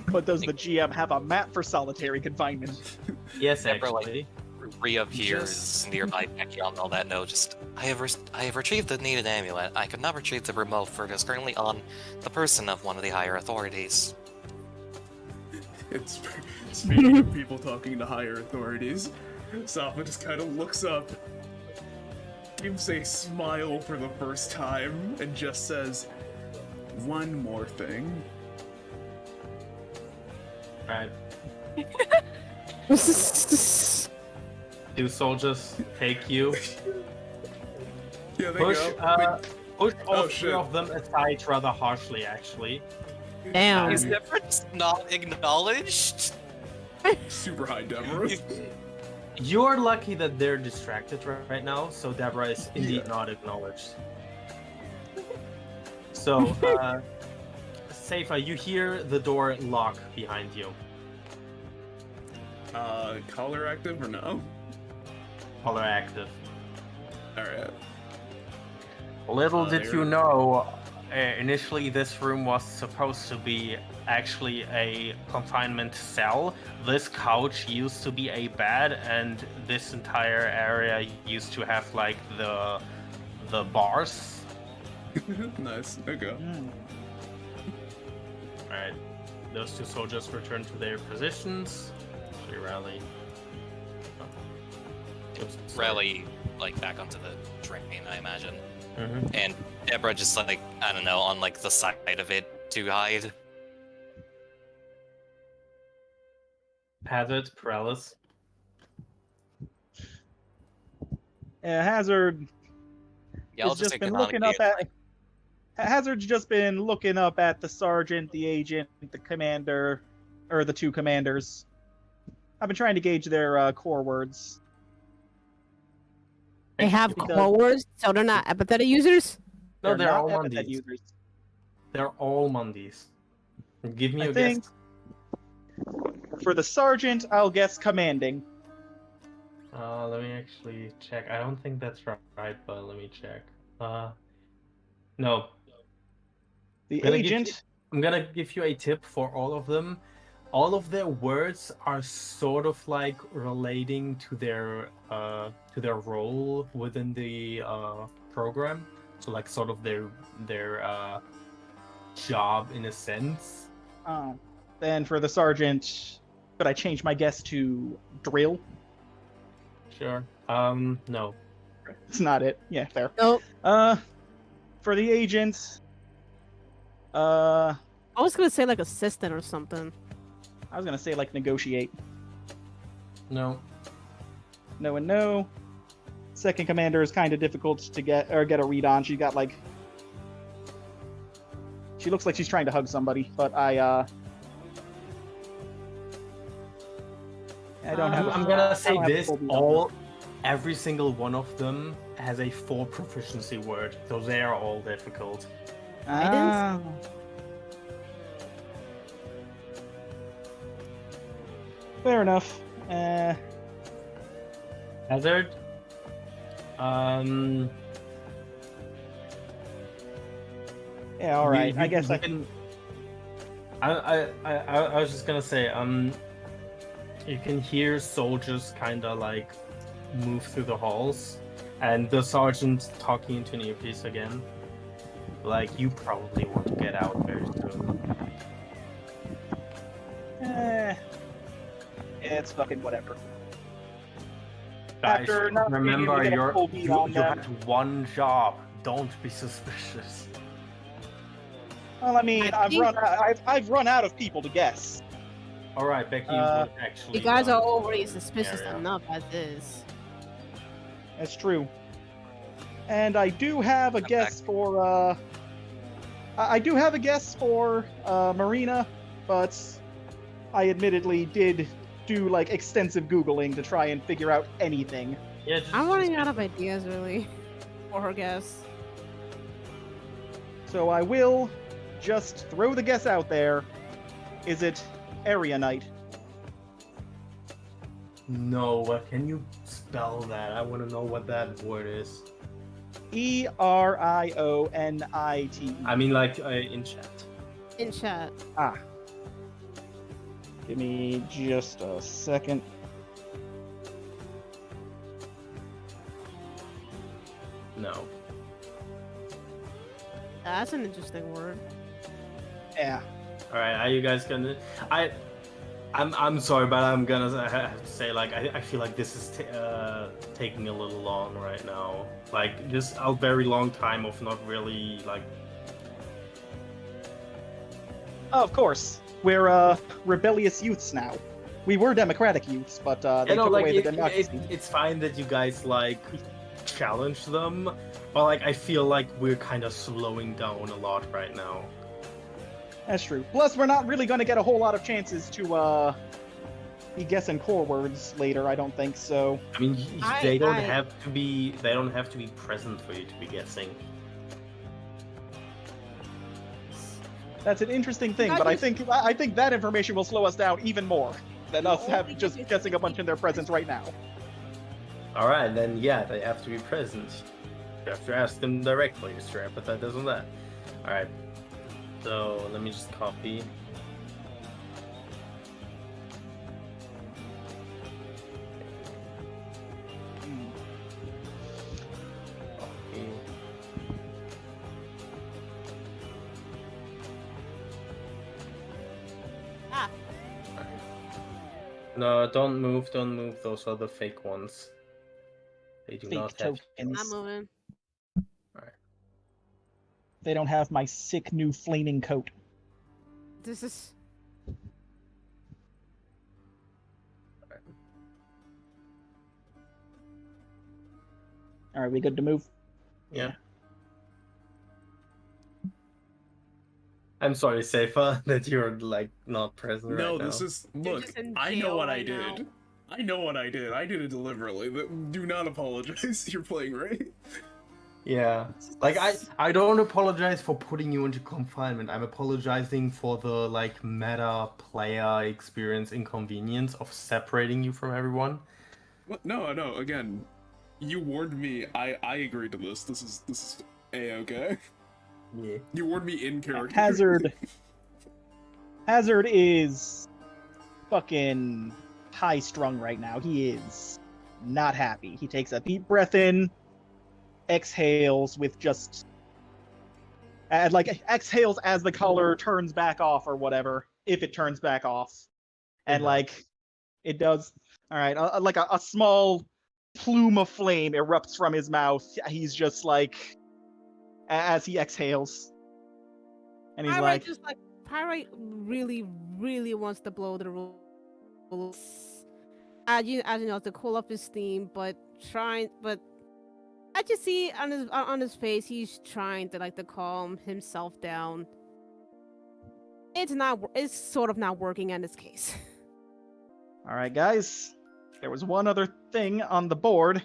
But does the GM have a map for solitary confinement? Yes, Deborah, like, actually. Reappears Just- nearby Pekion on that note. Just, I have retrieved the needed amulet. I could not retrieve the remote, for it is currently on the person of one of the higher authorities. It's speaking of people talking to higher authorities. Safa just kind of looks up, gives a smile for the first time, and just says, "One more thing." Right. Two soldiers take you. Yeah, they Push, go. push all Oh, three shit. of them aside rather harshly, actually. Damn. Is Deborah not acknowledged? Super high, Deborah. You're lucky that they're distracted right now, so Deborah is indeed Yeah. not acknowledged. So, Seifa, you hear the door lock behind you. Collar active or no? Collar active. Alright. Little did there- you know, initially this room was supposed to be actually a confinement cell. This couch used to be a bed, and this entire area used to have like the bars. Nice. Okay. Hmm. Alright. Those two soldiers return to their positions. Actually rally. Oh. Oops, sorry. Rally, like, back onto the train, I imagine. Mhm. And Deborah just, like, I don't know, on, like, the side of it to hide. Hazard, paralysis. Hazard Yeah, I'll has just just say been looking up canonically, at. Hazard's just been looking up at the sergeant, the agent, the commander, or the two commanders. I've been trying to gauge their core words. They have Because- core words, so they're not empathetic users. No, they're not all epithet Mondays. users. They're all Mondays. Give me I a think- guess. For the sergeant, I'll guess commanding. Let me actually check. I don't think that's right, but let me check. No. The Gonna give agent, I'm gonna give you a tip for all of them. all of their words are sort of like relating to their role within the program. So like sort of their job in a sense. Oh. Then for the sergeant, could I change my guess to drill? Sure. No. It's not it. Yeah, fair. Nope. For the agent, I I was gonna say like assistant or something. was gonna say like negotiate. No. No and no. Second commander is kind of difficult to get a read on. She got like, she looks like she's trying to hug somebody, but I don't have. I'm gonna say I don't have this: full beat on every single one of them has a 4 proficiency word, so they are all difficult. Ah. Fair enough. Hazard. Yeah, all right. I guess I can. I was just gonna say, you can hear soldiers kind of like move through the halls, and the sergeant talking into an earpiece again. Like, you probably want to get out very soon. It's fucking whatever. Guys, After not being able to remember get a you full beat on them. had one job. Don't be suspicious. Well, I mean, I've run out of people to guess. All right, Becky, what actually? You guys are already suspicious area. enough as is. That's true. And I do have a guess for I do have a guess for Marina, but I admittedly did do like extensive Googling to try and figure out anything. Yeah, I'm running out of ideas really for her guess. So I will just throw the guess out there. Is it Area Knight? No, can you spell that? I want to know what that word is. Erionite. I mean, like in chat. In chat. Ah. Give me just a second. No. That's an interesting word. Yeah. All right, are you guys gonna? I'm sorry, but I'm gonna have to say, like, I feel like this is taking a little long right now. Like, just a very long time of not really like. Oh, of course. We're rebellious youths now. We were democratic youths, but they You know, took like away the democracy. it's fine that you guys like challenge them, but like I feel like we're kind of slowing down a lot right now. That's true. Plus, we're not really going to get a whole lot of chances to be guessing core words later. I don't think so. I mean, they don't have to be present for you to be guessing. That's an interesting thing, but I think that information will slow us down even more than us just guessing a bunch in their presence right now. All right, then yeah, they have to be present. You have to ask them directly, Mr. Empathetize on that. All right, so let me just copy. Copy. Ah. No, don't move. Those are the fake ones. They do Fake not have. tokens. I'm moving. They don't have my sick new flaming coat. This is. All right, we good to move? Yeah. I'm sorry, Seifa, that you're like not present right now. No, this is look. just in I know jail what I right now. did. I know what I did. I did it deliberately. But do not apologize. You're playing right. Yeah, like I don't apologize for putting you into confinement. I'm apologizing for the like meta player experience inconvenience of separating you from everyone. What? No. Again, you warned me. I agreed to this. This is a-okay. Yeah. You warned me in character. Hazard is fucking high strung right now. He is not happy. He takes a deep breath in, exhales with just like exhales as the color turns back off or whatever, if it turns back off, and does. like it does. All right, like a small plume of flame erupts from his mouth. He's just like as he exhales, and he's like, Pyrite really, really wants to blow the rules. As you know, to cool up his steam, but I just see on his face he's trying to like to calm himself down. It's sort of not working in this case. all right, guys, there was one other thing on the board,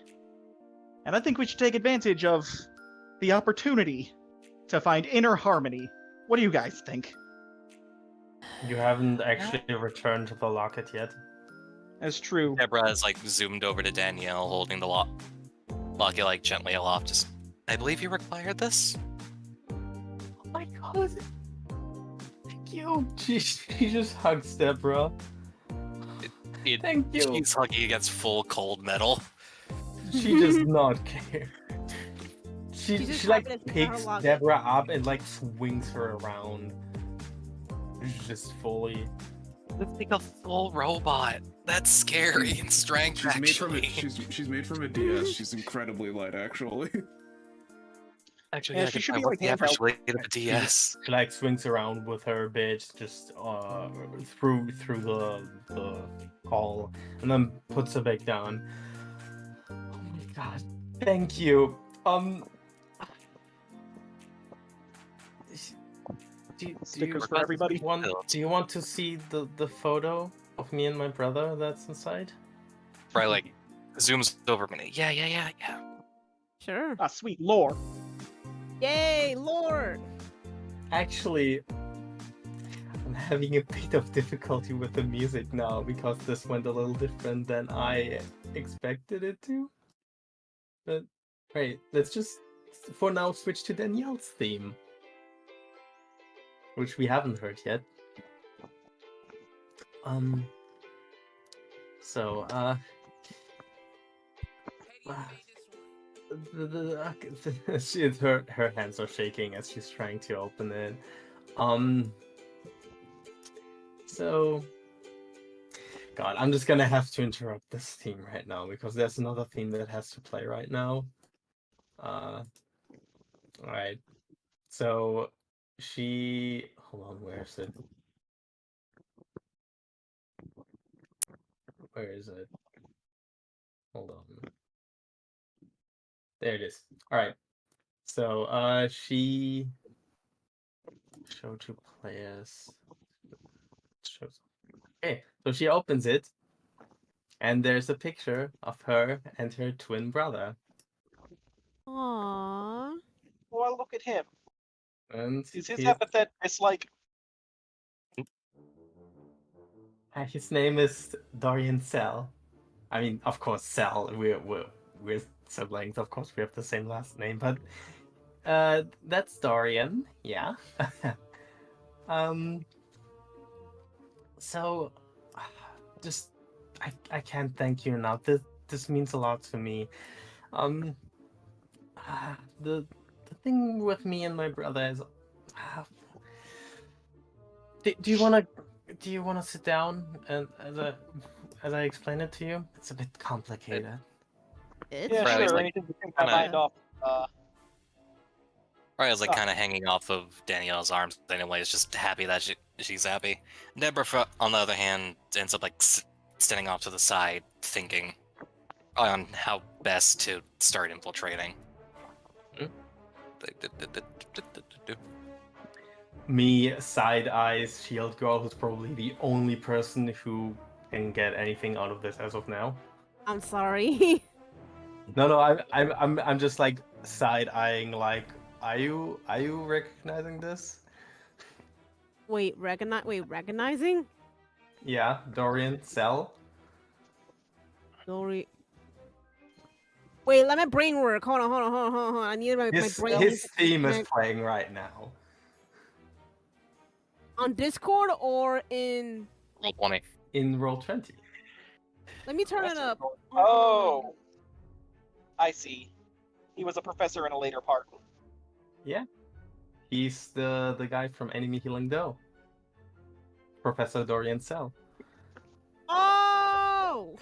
and I think we should take advantage of the opportunity to find inner harmony. What do you guys think? You haven't actually returned to the locket yet. That's true. Deborah has like zoomed over to Danielle, holding the locket like gently aloft. Just, I believe you required this. Oh my god. Thank you. She just hugs Deborah. Thank you. She's hugging against full cold metal. She does not care. She just like happy that she got her picks locket. Deborah up and like swings her around. She's just fully. It's like a full robot. That's scary in strength. She's made from actually. she's made from a DS. She's incredibly light, actually. Actually, Yeah, I she could should find be what like the average handheld. weight of a DS. She like swings around with her bitch just through the hall and then puts her back down. Oh my god. Thank you. Stickers for everybody. Do you want to see the photo of me and my brother that's inside? Right, like zooms over a minute. Yeah. Sure. Ah, sweet lore. Yay, Lord! Actually, I'm having a bit of difficulty with the music now because this went a little different than I expected it to. But right, let's just for now switch to Danielle's theme, which we haven't heard yet. So her hands are shaking as she's trying to open it. So God, I'm just gonna have to interrupt this theme right now because there's another theme that has to play right now. Alright. So hold on, where is it? Where is it? Hold on. There it is. Alright. So she show to players. Shows. Okay, so she opens it and there's a picture of her and her twin brother. Aww. Well, look at him. And Is his he's- epithet? It's like his name is Dorian Sell. I mean, of course, Sell. We're siblings. Of course, we have the same last name, but that's Dorian. Yeah. So, just I can't thank you enough. This means a lot to me. The thing with me and my brother is. Do you wanna sit down and as I explain it to you? It's a bit complicated. It's yeah, Riley's sure. like, Anything to take my kinda- mind off. Right, I was like Oh. kind of hanging off of Danielle's arms anyway. It's just happy that she's happy. Deborah, on the other hand, ends up like standing off to the side, thinking on how best to start infiltrating. Me side eyes Shield Girl, who's probably the only person who can get anything out of this as of now. I'm sorry. No, I'm just like side eyeing. Like, are you recognizing this? recognizing? Yeah, Dorian Sell. Dory. Wait, let my brain work. Hold on. I need my brain. His to theme is connect. playing right now. On Discord or in. Roll 20. in Roll20. Let me turn it Professor up. Gordon. Oh, I see. He was a professor in a later part. Yeah. He's the guy from Enemy Healing Dough. Professor Dorian Cell. Oh!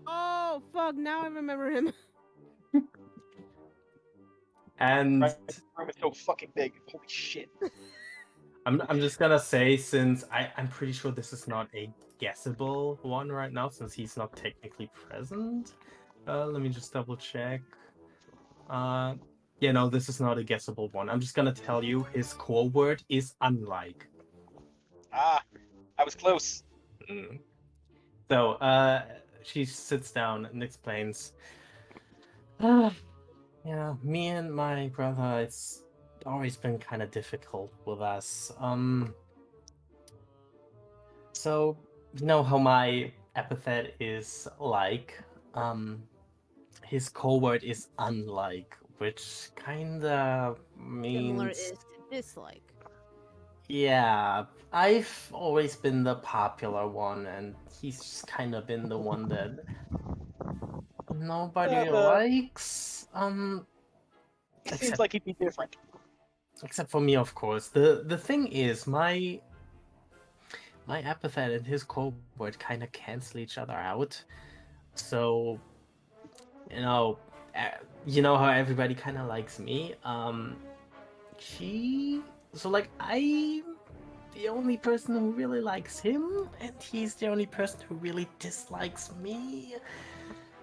Oh, fuck. Now I remember him. And Right? The room is so fucking big. Holy shit. I'm just gonna say, since I'm pretty sure this is not a guessable one right now, since he's not technically present. Let me just double check. Yeah, no, this is not a guessable one. I'm just gonna tell you his core word is unlike. Ah, I was close. So, she sits down and explains. Yeah, me and my brother, it's always been kind of difficult with us. So you know how my epithet is like, his core word is unlike, which kinda Similar means, is to dislike. yeah, I've always been the popular one, and he's just kind of been the one that nobody likes. He seems Except like he'd be different. except for me, of course. The thing is, my epithet and his core word kind of cancel each other out. So, you know, you know how everybody kind of likes me. I'm the only person who really likes him, and he's the only person who really dislikes me.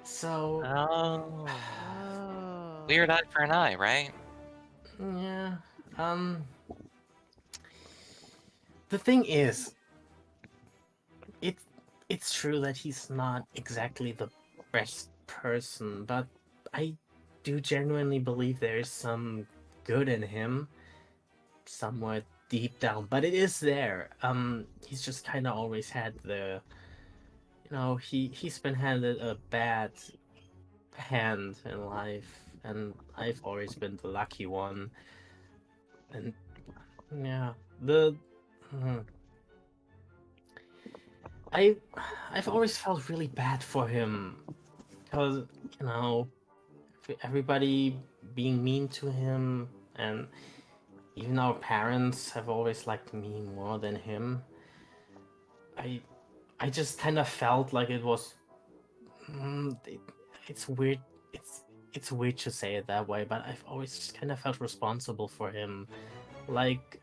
So, Oh. Oh. Weird eye for an eye, right? yeah. The thing is, it's it's true that he's not exactly the best person, but I do genuinely believe there is some good in him somewhere deep down, but it is there. He's just kind of always had he's been handed a bad hand in life, and I've always been the lucky one. And yeah, the hmm, I I've always felt really bad for him because you know everybody being mean to him, and even our parents have always liked me more than him. I I just kind of felt like it was. It's weird. It's weird to say it that way, but I've always just kind of felt responsible for him. Like,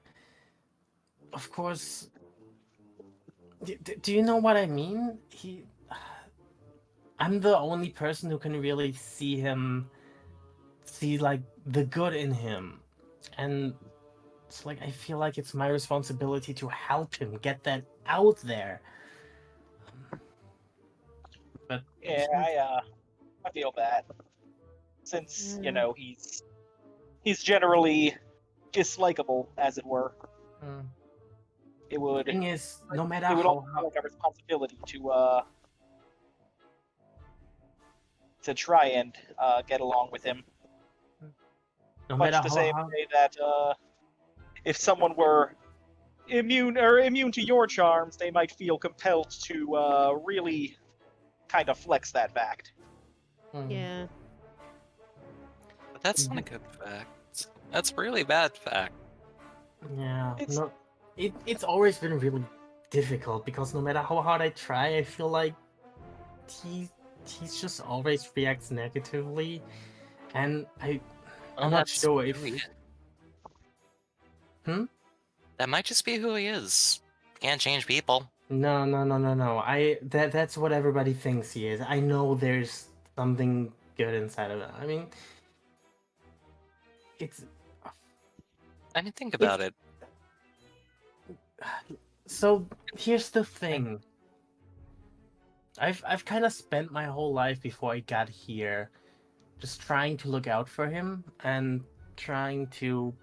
of course. Do you know what I mean? I'm the only person who can really see like the good in him, and it's like I feel like it's my responsibility to help him get that out there. But Yeah, I feel bad. Since, Yeah. he's generally dislikable, as it were. mm, It would thing is, no matter it would how, also feel like a responsibility to try and get along with him. no matter Much the how same hard, way that if someone were immune to your charms, they might feel compelled to really kind of flex that fact. Yeah. But that's not a good fact. That's a really bad fact. Yeah, It's no, it's always been really difficult because no matter how hard I try, I feel like he he's just always reacts negatively, and I'm Well, not that's sure if who he is. hmm. That might just be who he is. Can't change people. No. That's what everybody thinks he is. I know there's something good inside of it. I mean, it's I mean, think it's about it. so here's the thing. I've kind of spent my whole life before I got here just trying to look out for him and trying to,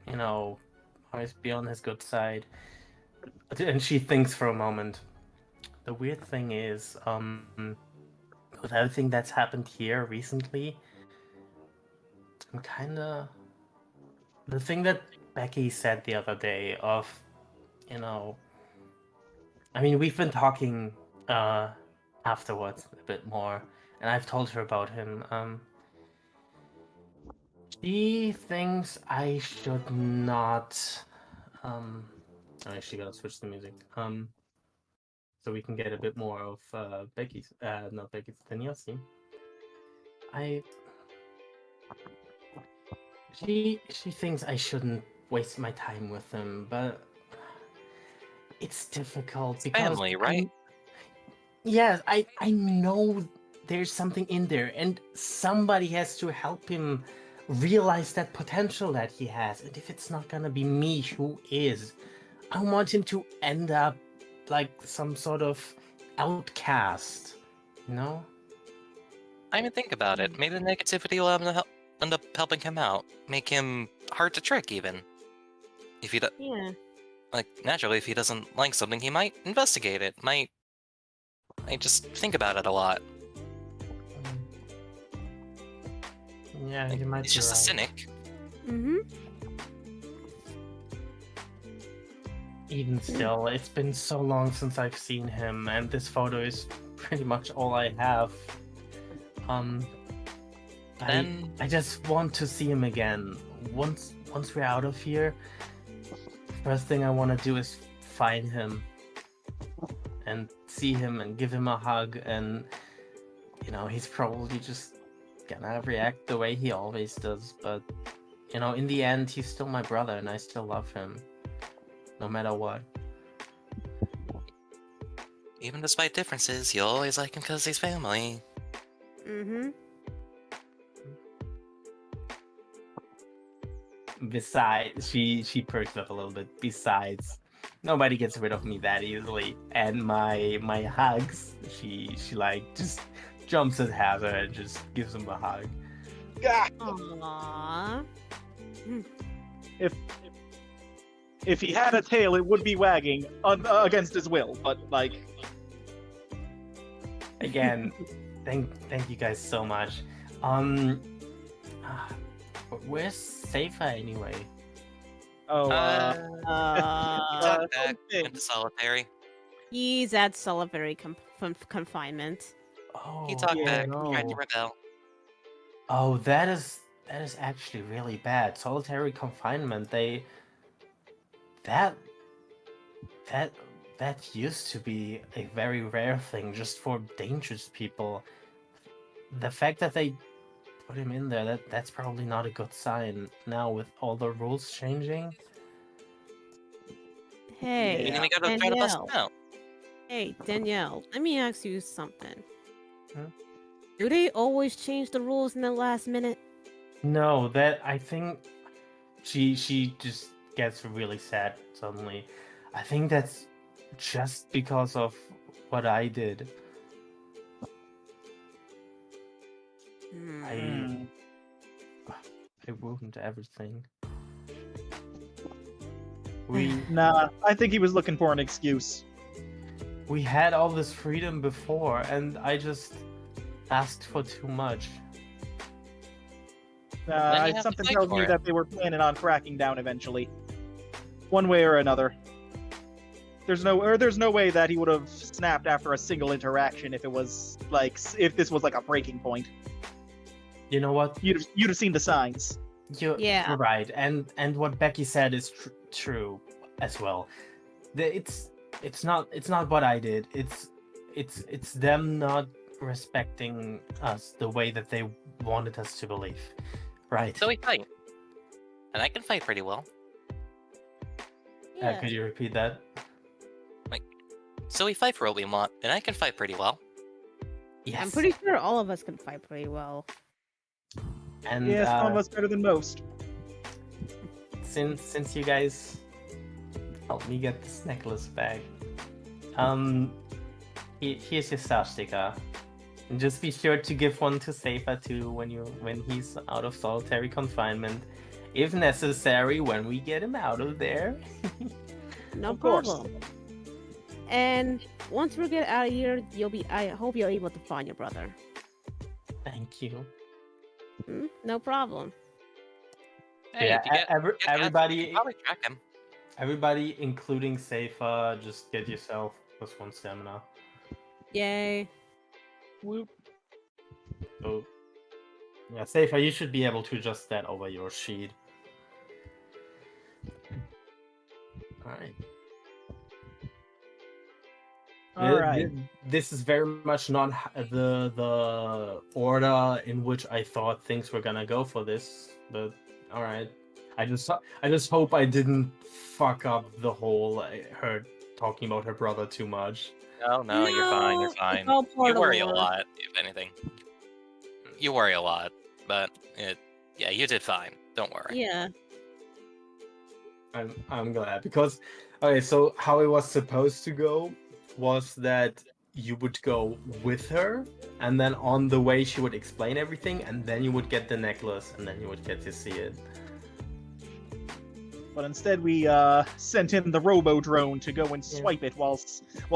you know, always be on his good side. And she thinks for a moment. The weird thing is, with everything that's happened here recently, I'm kind of the thing that Becky said the other day of, you know, I mean, we've been talking afterwards a bit more, and I've told her about him. She thinks I should not. I'm actually gonna switch the music. So we can get a bit more of Becky's, not Becky's, Danielle's scene. She thinks I shouldn't waste my time with him, but it's difficult because Family, right? yes, I know there's something in there, and somebody has to help him realize that potential that he has. And if it's not gonna be me, who is? I want him to end up like some sort of outcast, you know? I mean, think about it. Maybe the negativity will end up helping him out, make him hard to trick, even. If he Yeah. like naturally, if he doesn't like something, he might investigate it. Might just think about it a lot. Yeah, Like, you might he's be just a right. cynic. Mm-hmm. Even still, it's been so long since I've seen him, and this photo is pretty much all I have. Then I just want to see him again. Once we're out of here, first thing I want to do is find him and see him and give him a hug, and you know, he's probably just gonna react the way he always does, but you know, in the end, he's still my brother, and I still love him, no matter what. even despite differences, you always like him because he's family. Mm-hmm. Besides, she perks up a little bit. Besides, nobody gets rid of me that easily, and my hugs, she like just jumps at Hazard and just gives him a hug. Aww. If he had a tail, it would be wagging against his will. But like, Again, thank you guys so much. Where's Safa anyway? oh, He talked back, okay. went to solitary. He's at solitary confinement. Oh, He talked yeah, back, tried to no. rebel. Oh, that is actually really bad. Solitary confinement. That that used to be a very rare thing just for dangerous people. The fact that they put him in there, that's probably not a good sign now with all the rules changing. Hey, And then we gotta try to bust him Danielle. out. Hey, Danielle. Let me ask you something. Huh? Do they always change the rules in the last minute? No, that I think she just gets really sad suddenly. I think that's just because of what I did. Hmm. I ruined everything. We Nah, I think he was looking for an excuse. we had all this freedom before, and I just asked for too much. Then you have to Something fight tells for me it. that they were planning on cracking down eventually, one way or another. There's no way that he would have snapped after a single interaction if it was like if this was like a breaking point. You know what? You'd have seen the signs. You're Yeah. right, and what Becky said is true as well. It's not what I did. It's them not respecting us the way that they wanted us to believe. Right. So we fight. And I can fight pretty well. Yeah. Could you repeat that? So we fight for what we want, and I can fight pretty well. Yes. I'm pretty sure all of us can fight pretty well. And Yeah, some of us better than most. since you guys helped me get this necklace back, here's your star sticker. And just be sure to give one to Safa too when he's out of solitary confinement, if necessary, when we get him out of there. No Of course. problem. And once we get out of here, I hope you're able to find your brother. Thank you. No problem. Hey, Yeah, if you get everybody, probably track him. everybody, including Safa, just get yourself +1 stamina. Yay. Whoop. So, yeah, Safer, you should be able to adjust that over your sheet. Alright. All right. This is very much not the order in which I thought things were gonna go for this, but all right. I just hope I didn't fuck up the whole her talking about her brother too much. No, you're fine. You're No, fine. it's all part You of worry a work. lot, if anything. You worry a lot, but yeah, you did fine. Don't worry. Yeah. I'm glad because okay, so how it was supposed to go was that you would go with her, and then on the way she would explain everything, and then you would get the necklace, and then you would get to see it. But instead, we sent in the robo drone to go and swipe it while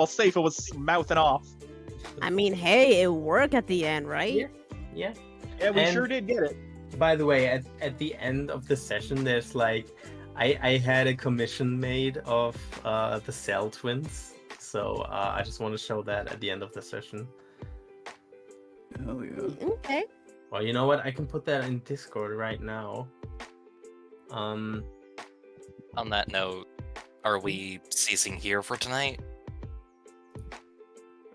Safa was mouthing off. I mean, hey, it worked at the end, right? Yeah. Yeah, we And- sure did get it. By the way, at the end of the session, there's like I had a commission made of the Cell twins, so I just want to show that at the end of the session. Hell yeah. Okay. Well, you know what? I can put that in Discord right now. On that note, are we ceasing here for tonight?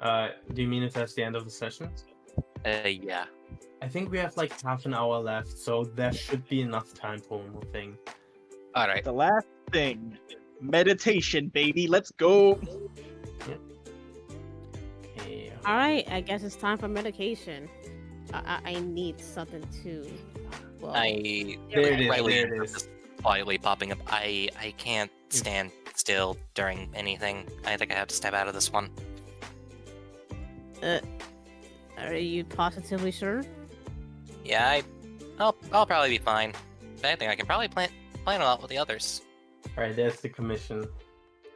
Do you mean if that's the end of the session? Yeah. I think we have like half an hour left, so there should be enough time for one more thing. All right. The last thing, meditation, baby. Let's go. Okay. All right. I guess it's time for medication. I need something to. Well, There it is. Riley There it is is. quietly popping up. I can't stand still during anything. I think I have to step out of this one. are you positively sure? Yeah, I'll probably be fine. If anything, I can probably plan a lot with the others. All right, there's the commission.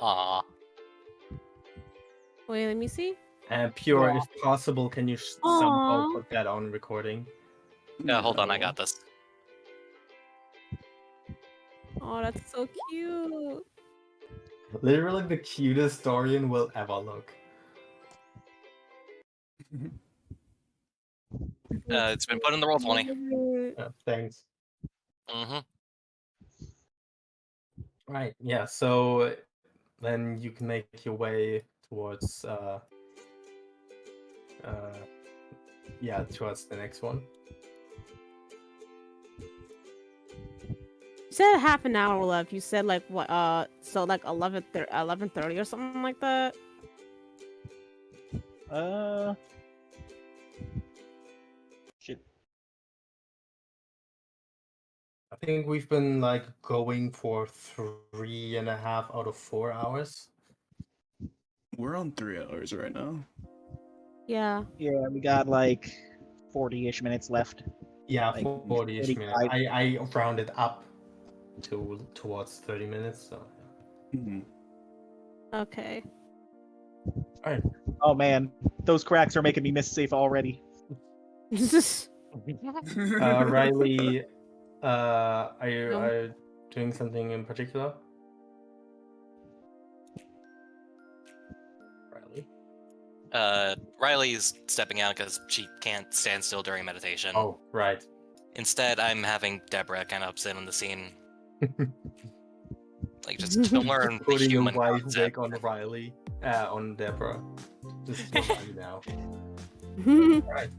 Aw. Wait, let me see. Pure, Aw. if possible, can you somehow Aw. put that on recording? Hold on, I No. got this. Oh, that's so cute. Literally the cutest Dorian will ever look. It's been put in the roll 20. Thanks. Mm-hmm. Right, yeah, so then you can make your way towards towards the next one. You said half an hour left. You said like what? So like 11:30 or something like that. Shit. I think we've been like going for 3.5 out of 4 hours. We're on 3 hours right now. Yeah. Yeah, we got like 40-ish minutes left. Yeah, Like 40-ish minutes. 45. I rounded up towards 30 minutes, so Mhm. Okay. Alright. Oh man, those cracks are making me miss Safe already. Riley, are you No. are you doing something in particular? Riley? Riley's stepping out because she can't stand still during meditation. Oh, right. Instead, I'm having Deborah kind of sit in the scene. Like, just to learn the Putting a human white concept. wig on Riley, on Deborah. This is for Riley now. Right.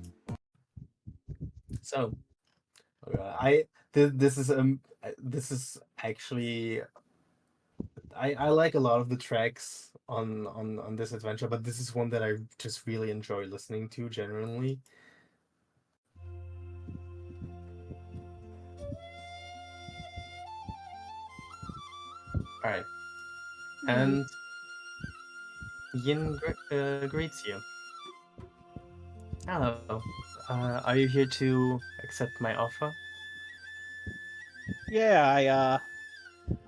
So, this is actually I like a lot of the tracks on this adventure, but this is one that I just really enjoy listening to genuinely. All right, and Yin greets you. Hello. Are you here to accept my offer? Yeah,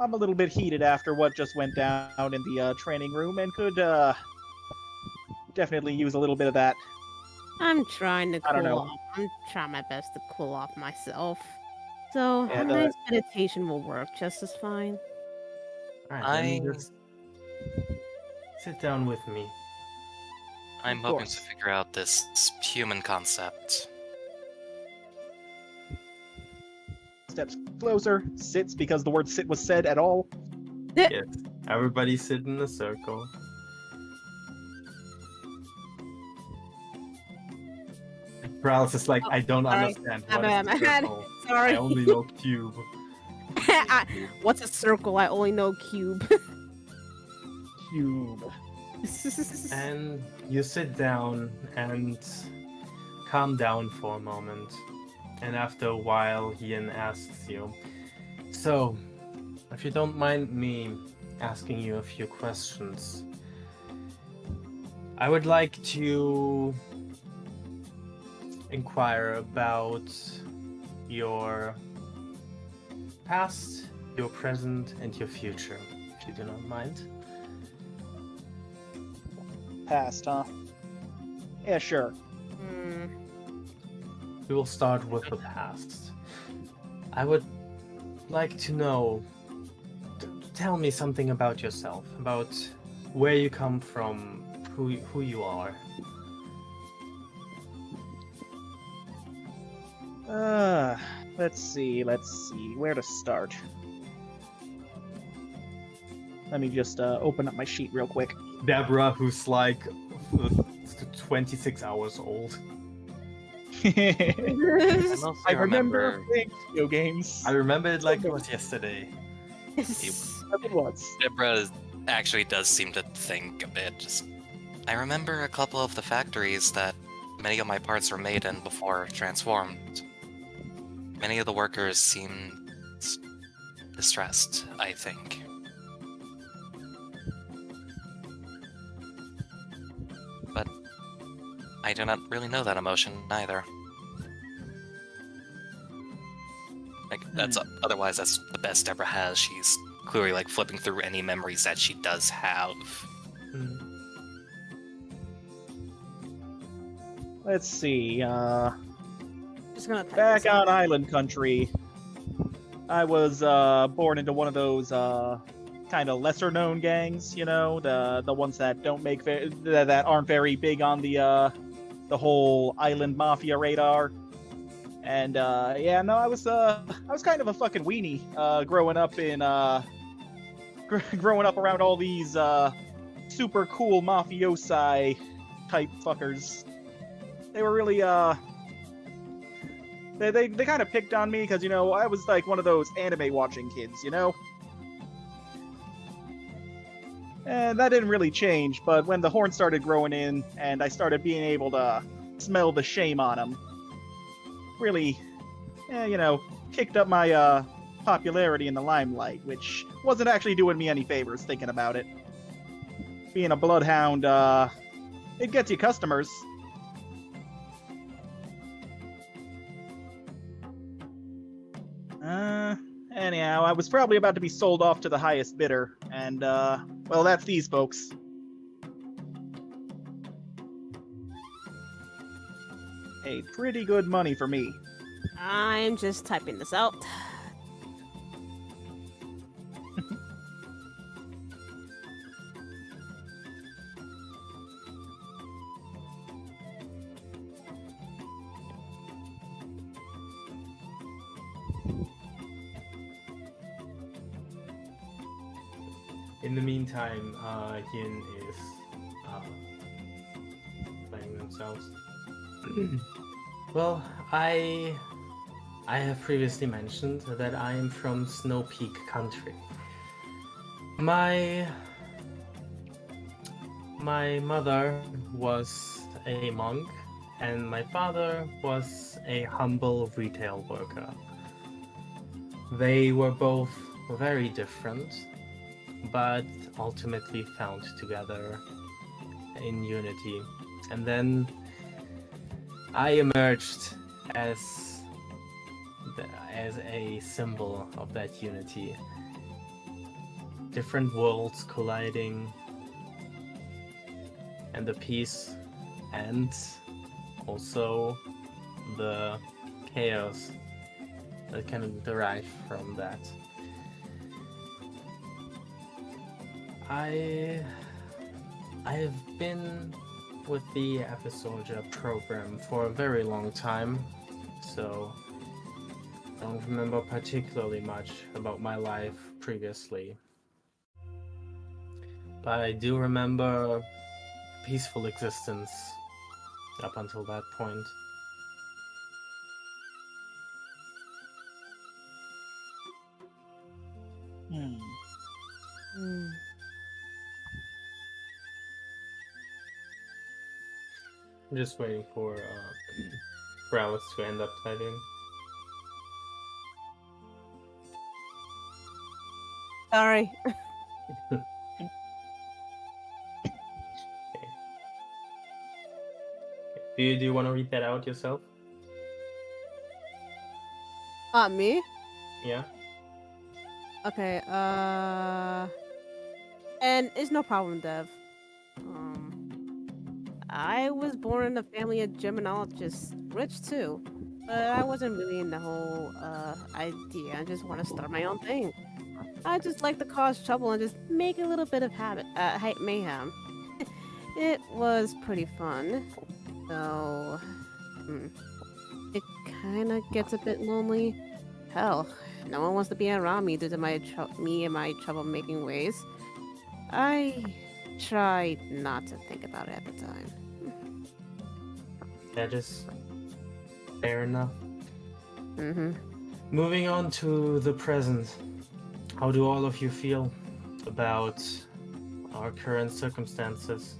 I'm a little bit heated after what just went down in the training room, and could definitely use a little bit of that. I'm trying to I don't cool know. off. I'm trying my best to cool off myself. So Yeah, a nice meditation will work just as fine. All right, let me I- just sit down with me. I'm Of hoping course. to figure out this human concept. Steps closer, sits because the word sit was said at all. Yes. Everybody sit in a circle. Paralysis is like, Oh, I don't sorry. understand. My What is bad, a my bad. circle? Sorry. I only know cube. What's a circle? I only know cube. Cube. And you sit down and calm down for a moment. And after a while, Ian asks you, so, if you don't mind me asking you a few questions, I would like to inquire about your past, your present, and your future, if you do not mind. Past, huh? Yeah, sure. Hmm. We will start with the past. I would like to know, tell me something about yourself, about where you come from, who you are. Let's see. Where to start? Let me just open up my sheet real quick. Deborah, who's like 26 hours old. I mostly I remember playing video games. I remember it like it was yesterday. That's what it was. Deborah actually does seem to think a bit. I remember a couple of the factories that many of my parts were made in before transformed. Many of the workers seemed distressed, I think. But I do not really know that emotion either. Like, otherwise that's the best Deborah has. She's clearly like flipping through any memories that she does have. Hmm. Let's see. Just gonna type Back this on island country, I was born into one of those kind of lesser known gangs. You know, the ones that don't make that aren't very big on the whole island mafia radar. And yeah, no, I was kind of a fucking weenie growing up in growing up around all these super cool mafiosi type fuckers. They were really they kind of picked on me because, you know, I was like one of those anime watching kids, you know? And that didn't really change, but when the horn started growing in and I started being able to smell the shame on them, really, you know, kicked up my popularity in the limelight, which wasn't actually doing me any favors thinking about it. Being a bloodhound, it gets you customers. Anyhow, I was probably about to be sold off to the highest bidder, and, well, that's these folks. Hey, pretty good money for me. I'm just typing this out. In the meantime, Yin is playing themselves. Well, I have previously mentioned that I am from Snow Peak Country. My mother was a monk, and my father was a humble retail worker. They were both very different, but ultimately found together in unity. And then I emerged as a symbol of that unity. Different worlds colliding, and the peace, and also the chaos that can derive from that. I've been with the Episoldier program for a very long time, so I don't remember particularly much about my life previously. But I do remember peaceful existence up until that point. Hmm. Hmm. I'm just waiting for Browse to end up typing. Sorry. Do you want to read that out yourself? Me? Yeah? Okay, and it's no problem, Dev. I was born in a family of Geminologists, rich too, but I wasn't really in the whole, idea. I just want to start my own thing. I just like to cause trouble and just make a little bit of mayhem. It was pretty fun, though. It kind of gets a bit lonely. Hell, no one wants to be around me due to me and my troublemaking ways. I tried not to think about it at the time. That is fair enough. Mm-hmm. Moving on to the present. How do all of you feel about our current circumstances?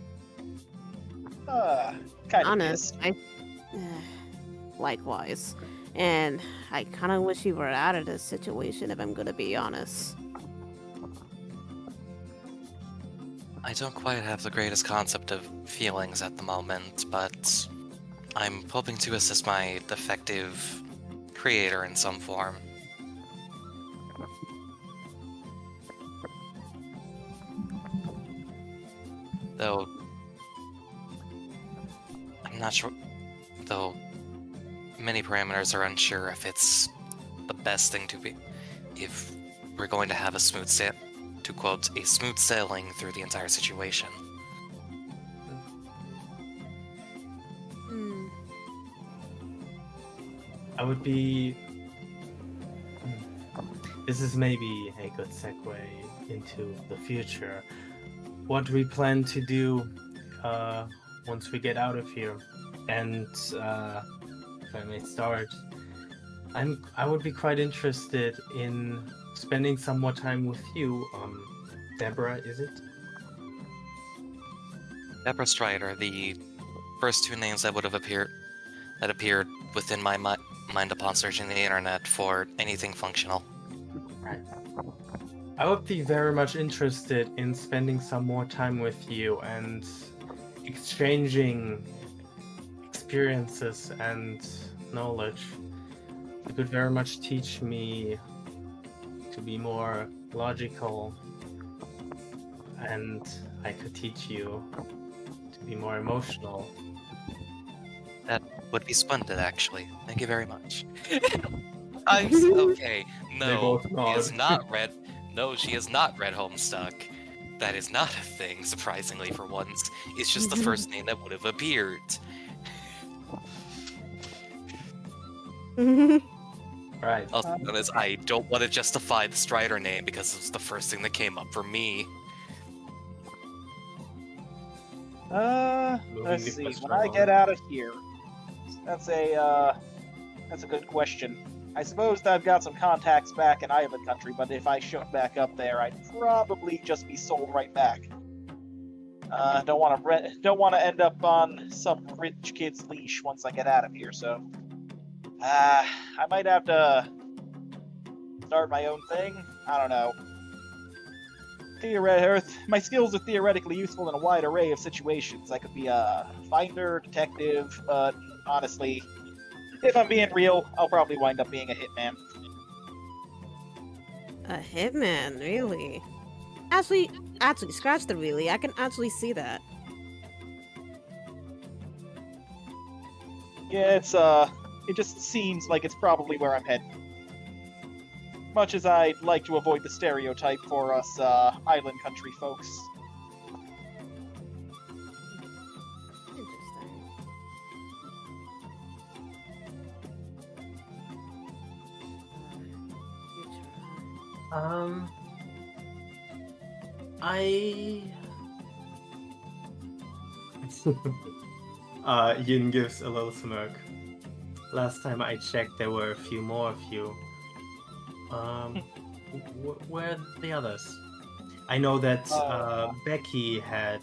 Kind of Honest, pissed. likewise. And I kind of wish we were out of this situation, if I'm gonna be honest. I don't quite have the greatest concept of feelings at the moment, but I'm hoping to assist my defective creator in some form. Though I'm not sure, though many parameters are unsure if it's the best thing to be, if we're going to have a to quote, a smooth sailing through the entire situation. I would be... This is maybe a good segue into the future. What we plan to do once we get out of here. And if I may start, I would be quite interested in spending some more time with you. Deborah, is it? Deborah Strider, the first two names that appeared within my mind upon searching the internet for anything functional. Right. I would be very much interested in spending some more time with you and exchanging experiences and knowledge. You could very much teach me to be more logical, and I could teach you to be more emotional. That would be splendid, actually. Thank you very much. Okay. No, both she nod. is not red. No, she is not Red Homestuck. That is not a thing, surprisingly for once. It's just the first name that would have appeared. Right. Also known as I don't want to justify the Strider name because it was the first thing that came up for me. Let's see. When I get out of here, that's a good question. I suppose that I've got some contacts back in Island Country, but if I showed back up there, I'd probably just be sold right back. Don't want to end up on some rich kid's leash once I get out of here. So, I might have to start my own thing. I don't know. My skills are theoretically useful in a wide array of situations. I could be a finder, detective, but honestly, if I'm being real, I'll probably wind up being a hitman. A hitman, really? Actually, scratch the really. I can actually see that. Yeah, it just seems like it's probably where I'm headed. Much as I'd like to avoid the stereotype for us, Island Country folks. Um, I. Yin gives a little smirk. Last time I checked, there were a few more of you. Where are the others? I know that Becky had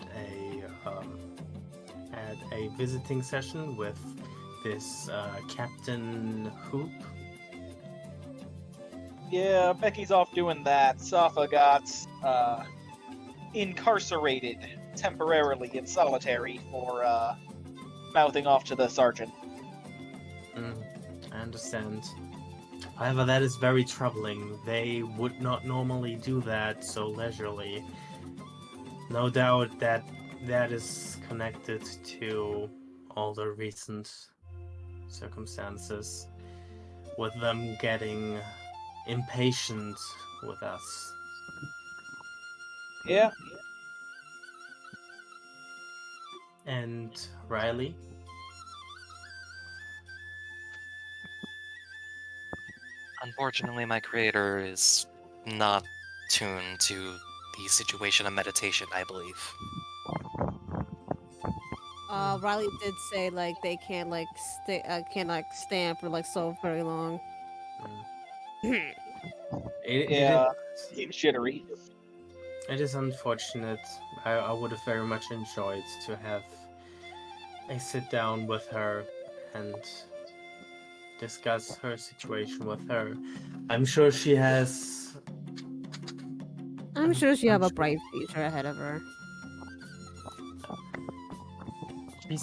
a visiting session with this Captain Hoop. Yeah, Becky's off doing that. Safa got incarcerated temporarily in solitary for mouthing off to the sergeant. I understand. However, that is very troubling. They would not normally do that so leisurely. No doubt that is connected to all the recent circumstances, with them getting impatient with us. Yeah. And Riley? Unfortunately, my creator is not tuned to the situation of meditation, I believe. Riley did say like they can't like stand for like so very long. Yeah. Seems jittery. It is unfortunate. I would have very much enjoyed to have a sit down with her and discuss her situation with her. I'm sure she has. I'm sure she have a bright future ahead of her. She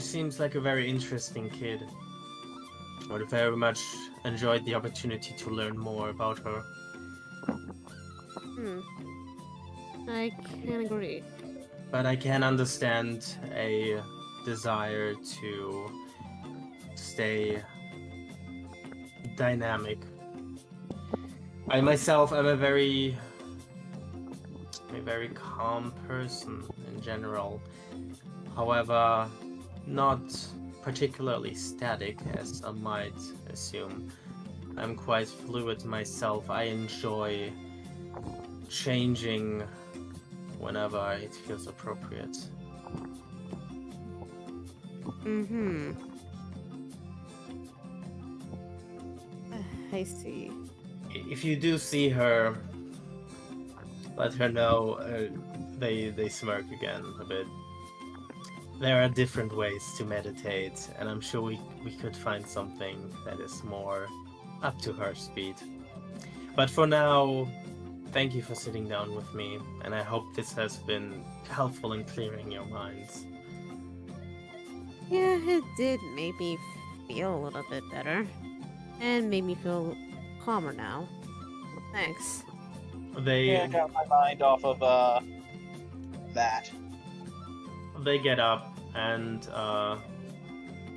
seems like a very interesting kid. I would have very much enjoyed the opportunity to learn more about her. I can agree. But I can understand a desire to stay dynamic. I myself am a very calm person in general. However, not particularly static, as some might assume. I'm quite fluid myself. I enjoy changing whenever it feels appropriate. I see. If you do see her, let her know. They smirk again a bit. There are different ways to meditate, and I'm sure we could find something that is more up to her speed. But for now, thank you for sitting down with me, and I hope this has been helpful in clearing your minds. Yeah, it did make me feel a little bit better. And made me feel calmer now. Thanks. Yeah, I got my mind off of that. They get up and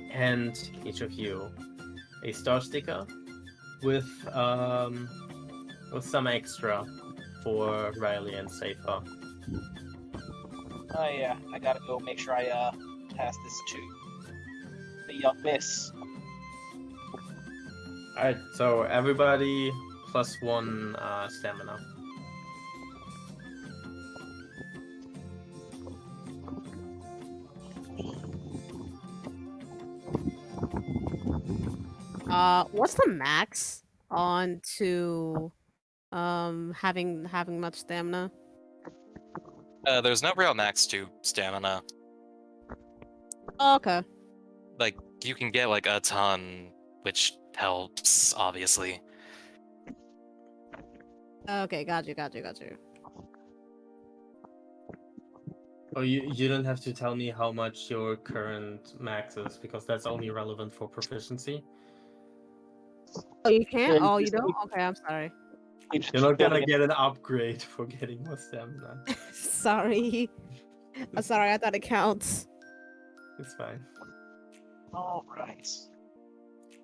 hand each of you a star sticker with some extra for Riley and Safa. Oh yeah, I gotta go make sure I pass this to the young miss. Alright, so everybody +1 stamina. What's the max on to having much stamina? There's no real max to stamina. Oh, okay. Like, you can get like a ton, which helps, obviously. Okay, got you. Oh, you don't have to tell me how much your current max is, because that's only relevant for proficiency. Oh, you can't? Yeah, Oh, you you just don't? Okay, I'm sorry. You're not gonna get an upgrade for getting more stamina. Sorry. I'm sorry, I thought it counts. It's fine. Alright.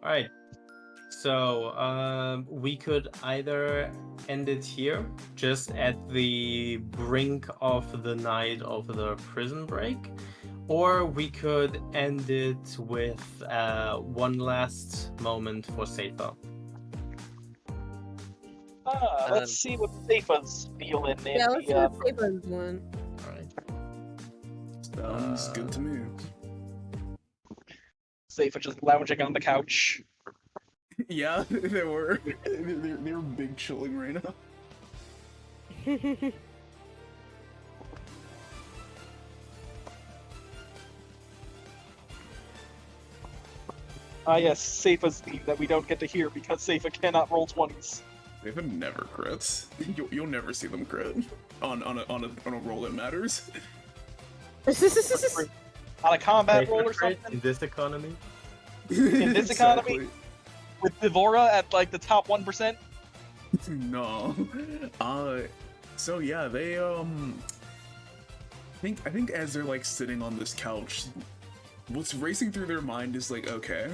Alright. So, we could either end it here, just at the brink of the night of the prison break, or we could end it with one last moment for Safa. Let's see what Seifa's feeling in Yeah, let's see the. what Saban's one. Alright. Sounds good to me. Seifa just lounging on the couch. Yeah, they were. They're big chilling right now. Ah, yes, Seifa's theme that we don't get to hear because Seifa cannot roll 20s. They've never crits. You'll never see them crit on a roll that matters. On a combat Safer roll or crit something? in this economy. In this economy? With Devora at like the top 1%? No. So yeah, they I think as they're like sitting on this couch, what's racing through their mind is like, okay,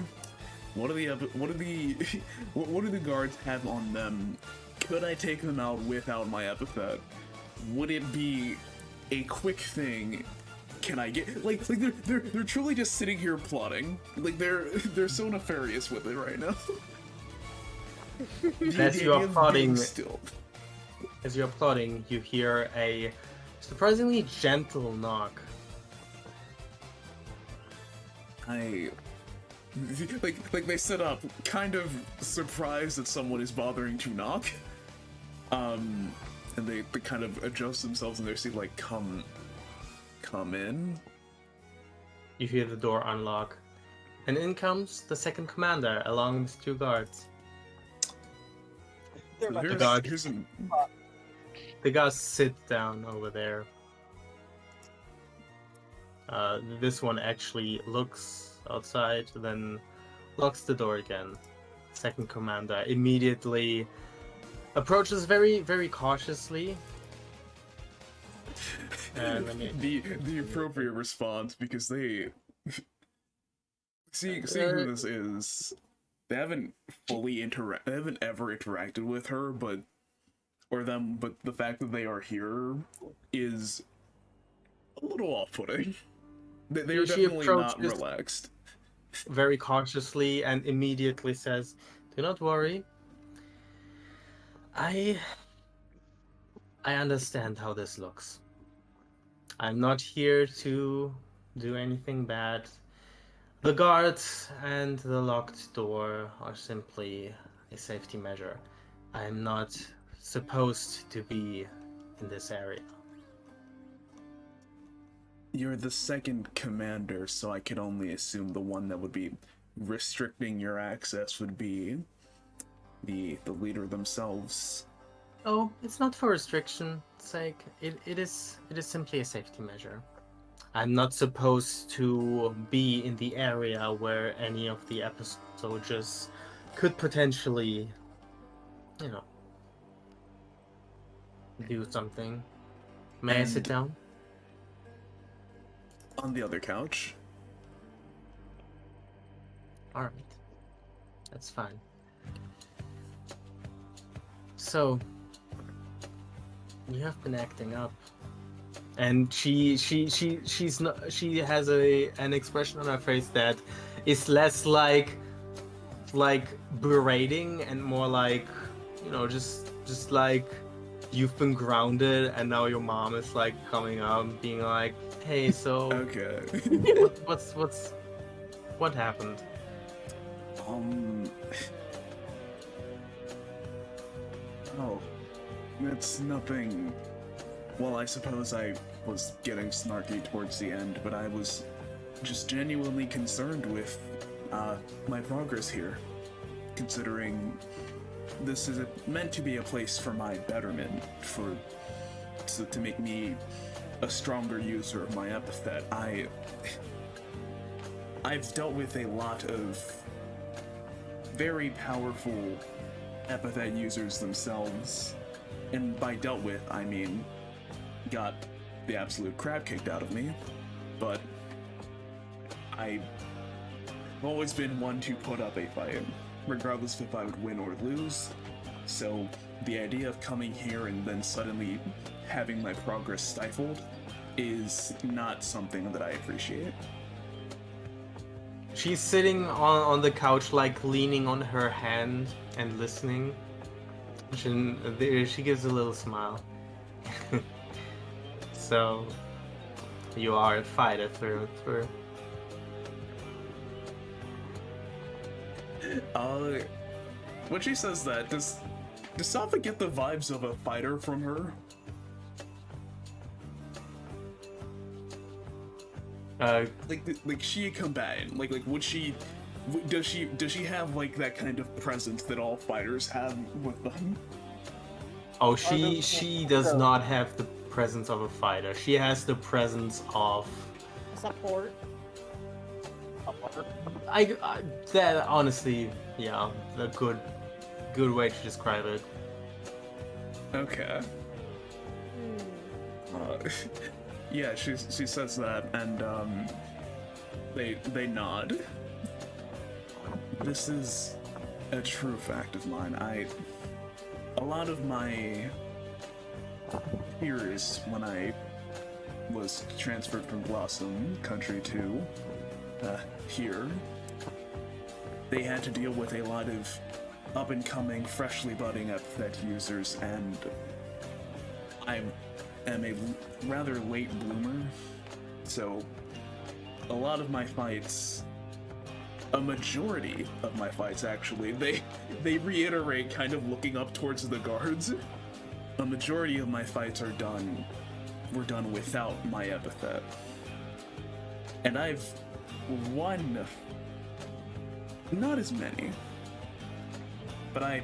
what do the guards have on them? Could I take them out without my epithet? Would it be a quick thing? Can I get like they're truly just sitting here plotting. Like they're so nefarious with it right now. As you are plotting, Still. as you're plotting, you hear a surprisingly gentle knock. Like they sit up, kind of surprised that someone is bothering to knock. And they kind of adjust themselves in their seat, like come in. You hear the door unlock, and in comes the second commander along with two guards. They're So not here's, God. here's an, The guys sit down over there. This one actually looks outside, then locks the door again. Second commander immediately approaches very, very cautiously. And let me- the appropriate response, because they see who this is. They haven't they haven't ever interacted with her, but the fact that they are here is a little off-putting. They are She definitely not approaches- relaxed. very cautiously and immediately says, "Do not worry. I understand how this looks. I'm not here to do anything bad. The guards and the locked door are simply a safety measure. I'm not supposed to be in this area." You're the second commander, so I can only assume the one that would be restricting your access would be the leader themselves. Oh, it's not for restriction's sake. It is simply a safety measure. I'm not supposed to be in the area where any of the soldiers could potentially, do something. May I sit And- down? On the other couch, Alright. That's fine. So, you have been acting up. And she's not, she has an expression on her face that is less like berating and more like, just like you've been grounded and now your mom is like coming up and being like, "Hey, so okay. what happened?" Oh, it's nothing. Well, I suppose I was getting snarky towards the end, but I was just genuinely concerned with my progress here, considering this is meant to be a place for my betterment, to make me a stronger user of my epithet. I've dealt with a lot of very powerful epithet users themselves, and by dealt with, I mean got the absolute crap kicked out of me, but I've always been one to put up a fight, regardless if I would win or lose. So the idea of coming here and then suddenly having my progress stifled is not something that I appreciate. She's sitting on the couch, like leaning on her hand and listening. She gives a little smile. So, you are a fighter through and through. When she says that, does Safa get the vibes of a fighter from her? Like she a combatant? Like would she? Does she have like that kind of presence that all fighters have with them? Oh, she does not have the presence of a fighter. She has the presence of Support. that honestly, yeah, a good way to describe it. Okay. Yeah, she says that, and they nod. This is a true fact of mine. A lot of my peers, when I was transferred from Blossom Country to here, they had to deal with a lot of up-and-coming, freshly budding epithet users, and I am a rather late bloomer, so a lot of my fights, a majority of my fights actually, they reiterate kind of looking up towards the guards. A majority of my fights were done without my epithet. And I've won not as many, but I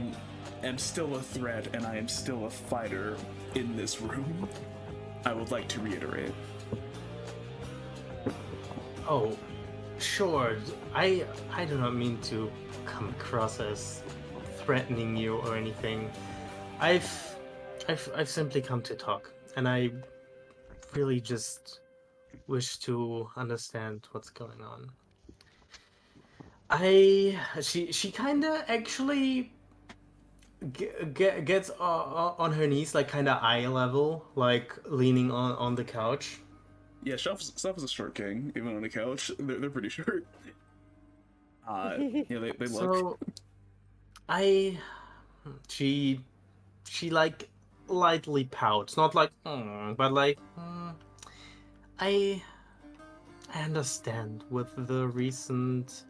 am still a threat and I am still a fighter in this room. I would like to reiterate. Oh, sure. I do not mean to come across as threatening you or anything. I've simply come to talk, and I really just wish to understand what's going on. She kind of actually gets on her knees, like kind of eye level, like leaning on the couch. Yeah, Stuff is a short king, even on the couch. They're pretty short. Yeah, they look. So, she like lightly pouts, not like, but like, I understand with the recent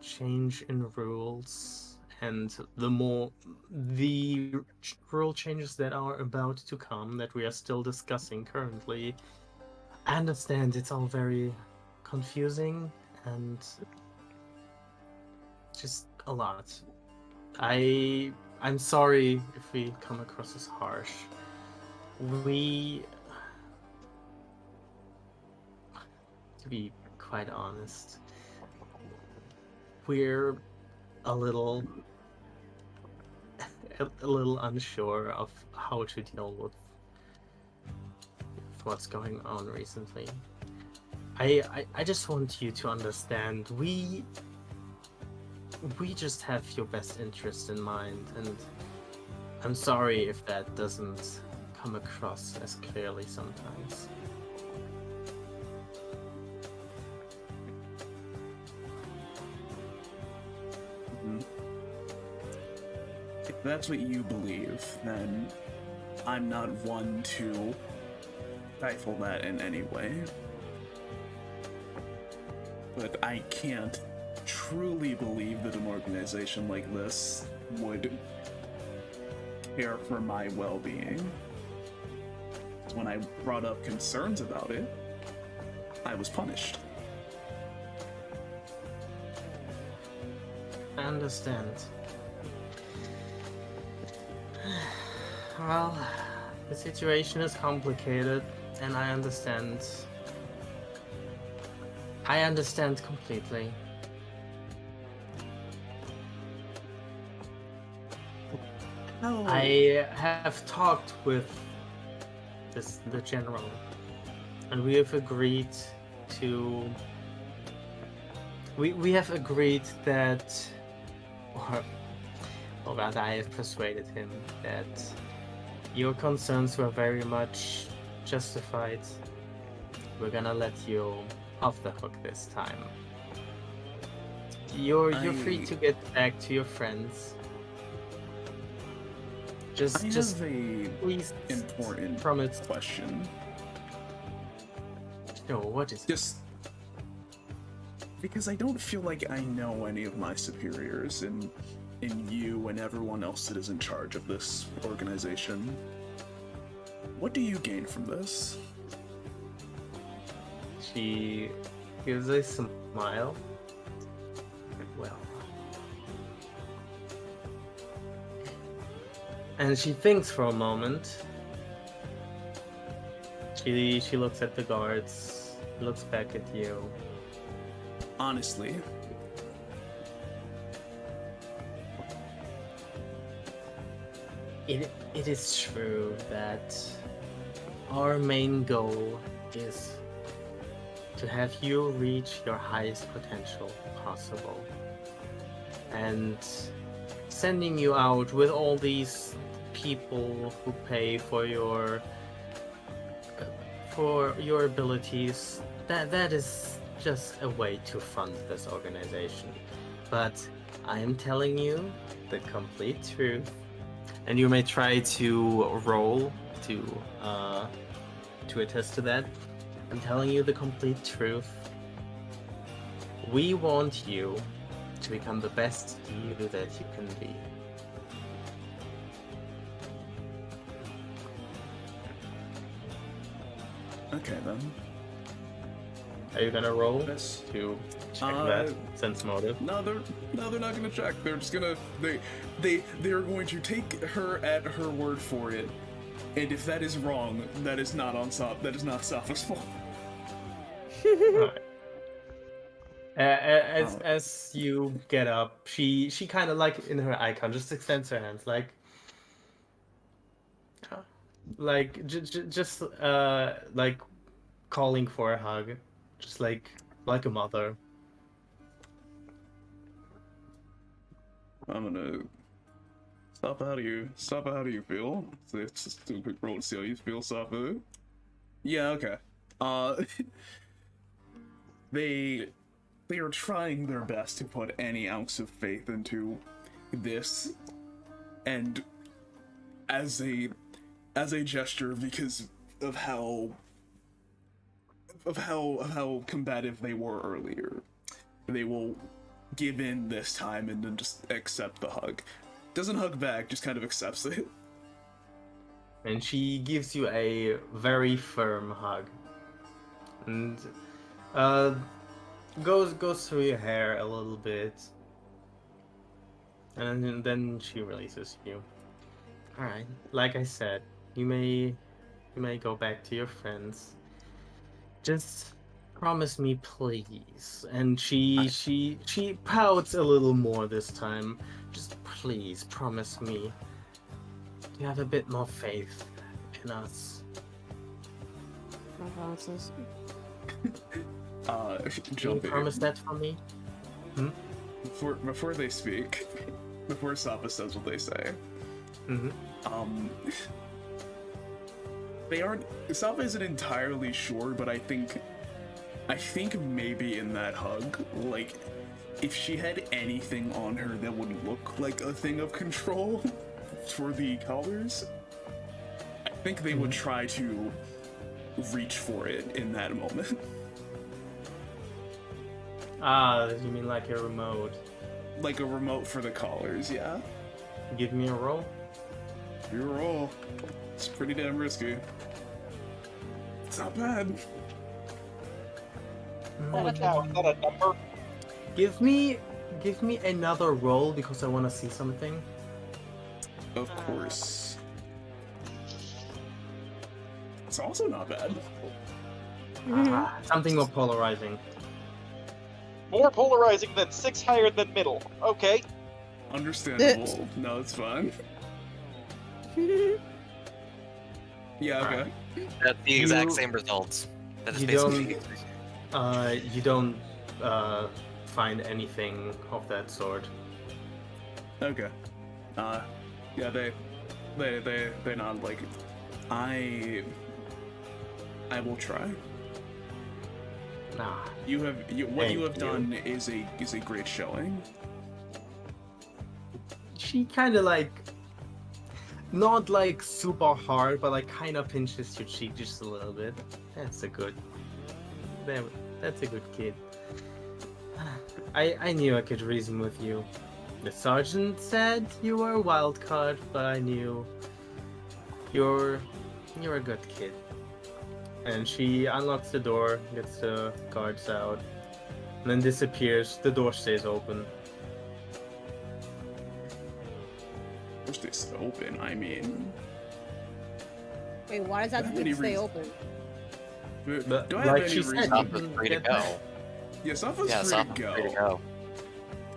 change in rules and the rule changes that are about to come that we are still discussing currently. I understand it's all very confusing and just a lot. I'm sorry if we come across as harsh. To be quite honest, we're a little unsure of how to deal with what's going on recently. I just want you to understand, we just have your best interest in mind, and I'm sorry if that doesn't come across as clearly sometimes. If that's what you believe, then I'm not one to stifle that in any way. But I can't truly believe that an organization like this would care for my well-being. When I brought up concerns about it, I was punished. I understand. Well, the situation is complicated, and I understand. I understand completely. No. I have talked with the general, and we have agreed to. We have agreed that, or rather, I have persuaded him that your concerns were very much justified. We're gonna let you off the hook this time. You're free to get back to your friends. Just, I just have a please important promise. question. No, what is it? Just because I don't feel like I know any of my superiors in you and everyone else that is in charge of this organization. What do you gain from this? She gives a smile. Well. And she thinks for a moment. She looks at the guards, looks back at you. Honestly, It is true that our main goal is to have you reach your highest potential possible. And sending you out with all these people who pay for your abilities, that is just a way to fund this organization. But I am telling you the complete truth. And you may try to roll to attest to that. I'm telling you the complete truth. We want you to become the best you that you can be. okay then. Are you gonna roll That's- to check that sense motive? No, they're not gonna check. They're just gonna they're going to take her at her word for it. And if that is wrong, that is not on Sop. That is not Safa's fault. Alright. Oh. As you get up, she kind of like in her icon just extends her hands just like calling for a hug, just like a mother. I'm gonna Safa. How do you feel? It's just do a quick roll to see how you feel, Safa. Yeah. Okay. They are trying their best to put any ounce of faith into this, and as a gesture, because of how combative they were earlier, they will give in this time and then just accept the hug. Doesn't hug back, just kind of accepts it. And she gives you a very firm hug, and goes through your hair a little bit, and then she releases you. All right, like I said, you may go back to your friends. Just promise me, please. And she pouts a little more this time. Just please promise me. You have a bit more faith in us. My promises. Can you Jump in. promise that for me? Before they speak, before Safa says what they say, they aren't. Safa isn't entirely sure, but I think maybe in that hug, like, if she had anything on her that would look like a thing of control for the colors, I think they would try to reach for it in that moment. Ah, you mean like a remote? Like a remote for the collars, yeah. Give me a roll. You roll. It's pretty damn risky. It's not bad. Is that a number? Give me another roll because I want to see something. Of course. It's also not bad. Something more polarizing. More polarizing than 6 higher than middle. Okay. Understandable. No, it's fine. Yeah, okay. That's the exact You- same results. That is You basically. don't find anything of that sort. Okay. Yeah, they nod like, I will try. Nah. What you have Thank done is a great showing. She kind of like Not like super hard, but like kind of pinches your cheek just a little bit. That's a good. That's a good kid. I knew I could reason with you. The sergeant said you were a wild card, but I knew you're a good kid. And she unlocks the door, gets the guards out, and then disappears. The door stays open. Wish they stay open. I mean, Wait, why does that Any have to stay reason- open? But do I have like any she said, reason? you Sopha's can free to get go. back. Yeah, Safa's Yeah, free, Sopha's to free to go.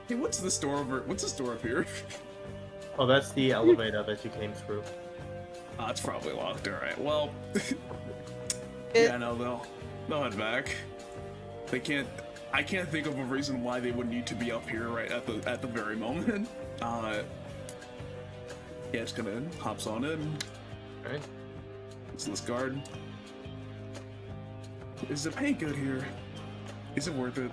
Hey, what's this door over? What's this door up here? Oh, that's the elevator that you came through. Oh, it's probably locked. All right. Well, yeah, no, they'll head back. They can't. I can't think of a reason why they would need to be up here right at the very moment. Yeah, it's gonna hops on in. Right? It's this guard. Is the pay good here? Is it worth it?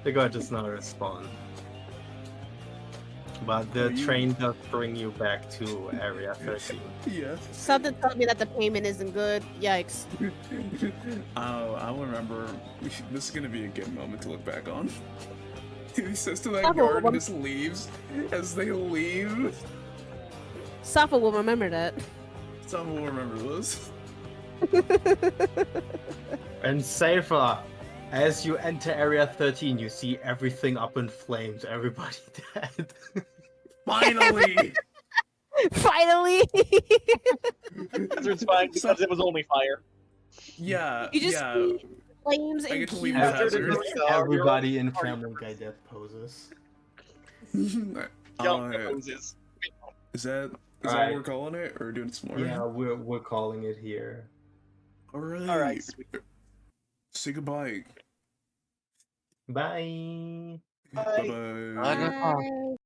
The guard does not respond. But the train does bring you back to Area 13. Yeah. Something tells me that the payment isn't good. Yikes. I'll remember. This is gonna be a good moment to look back on. He says to that Oh, guard well- and just leaves. As they leave, Safa will remember that. someone will remember this. And Safer, as you enter Area 13, you see everything up in flames, everybody dead. Finally! Finally! Hazard's fine because it was only fire. Yeah, You just yeah. see flames I and get to leave cubes. Hazard. Everybody in Family Guy death poses. Jump Uh, poses. is that Alright. what we're calling it, or doing some more? Yeah, we're calling it here. Alright. Alright, sweet. Say goodbye. Bye. Bye. Bye bye. Bye. Bye.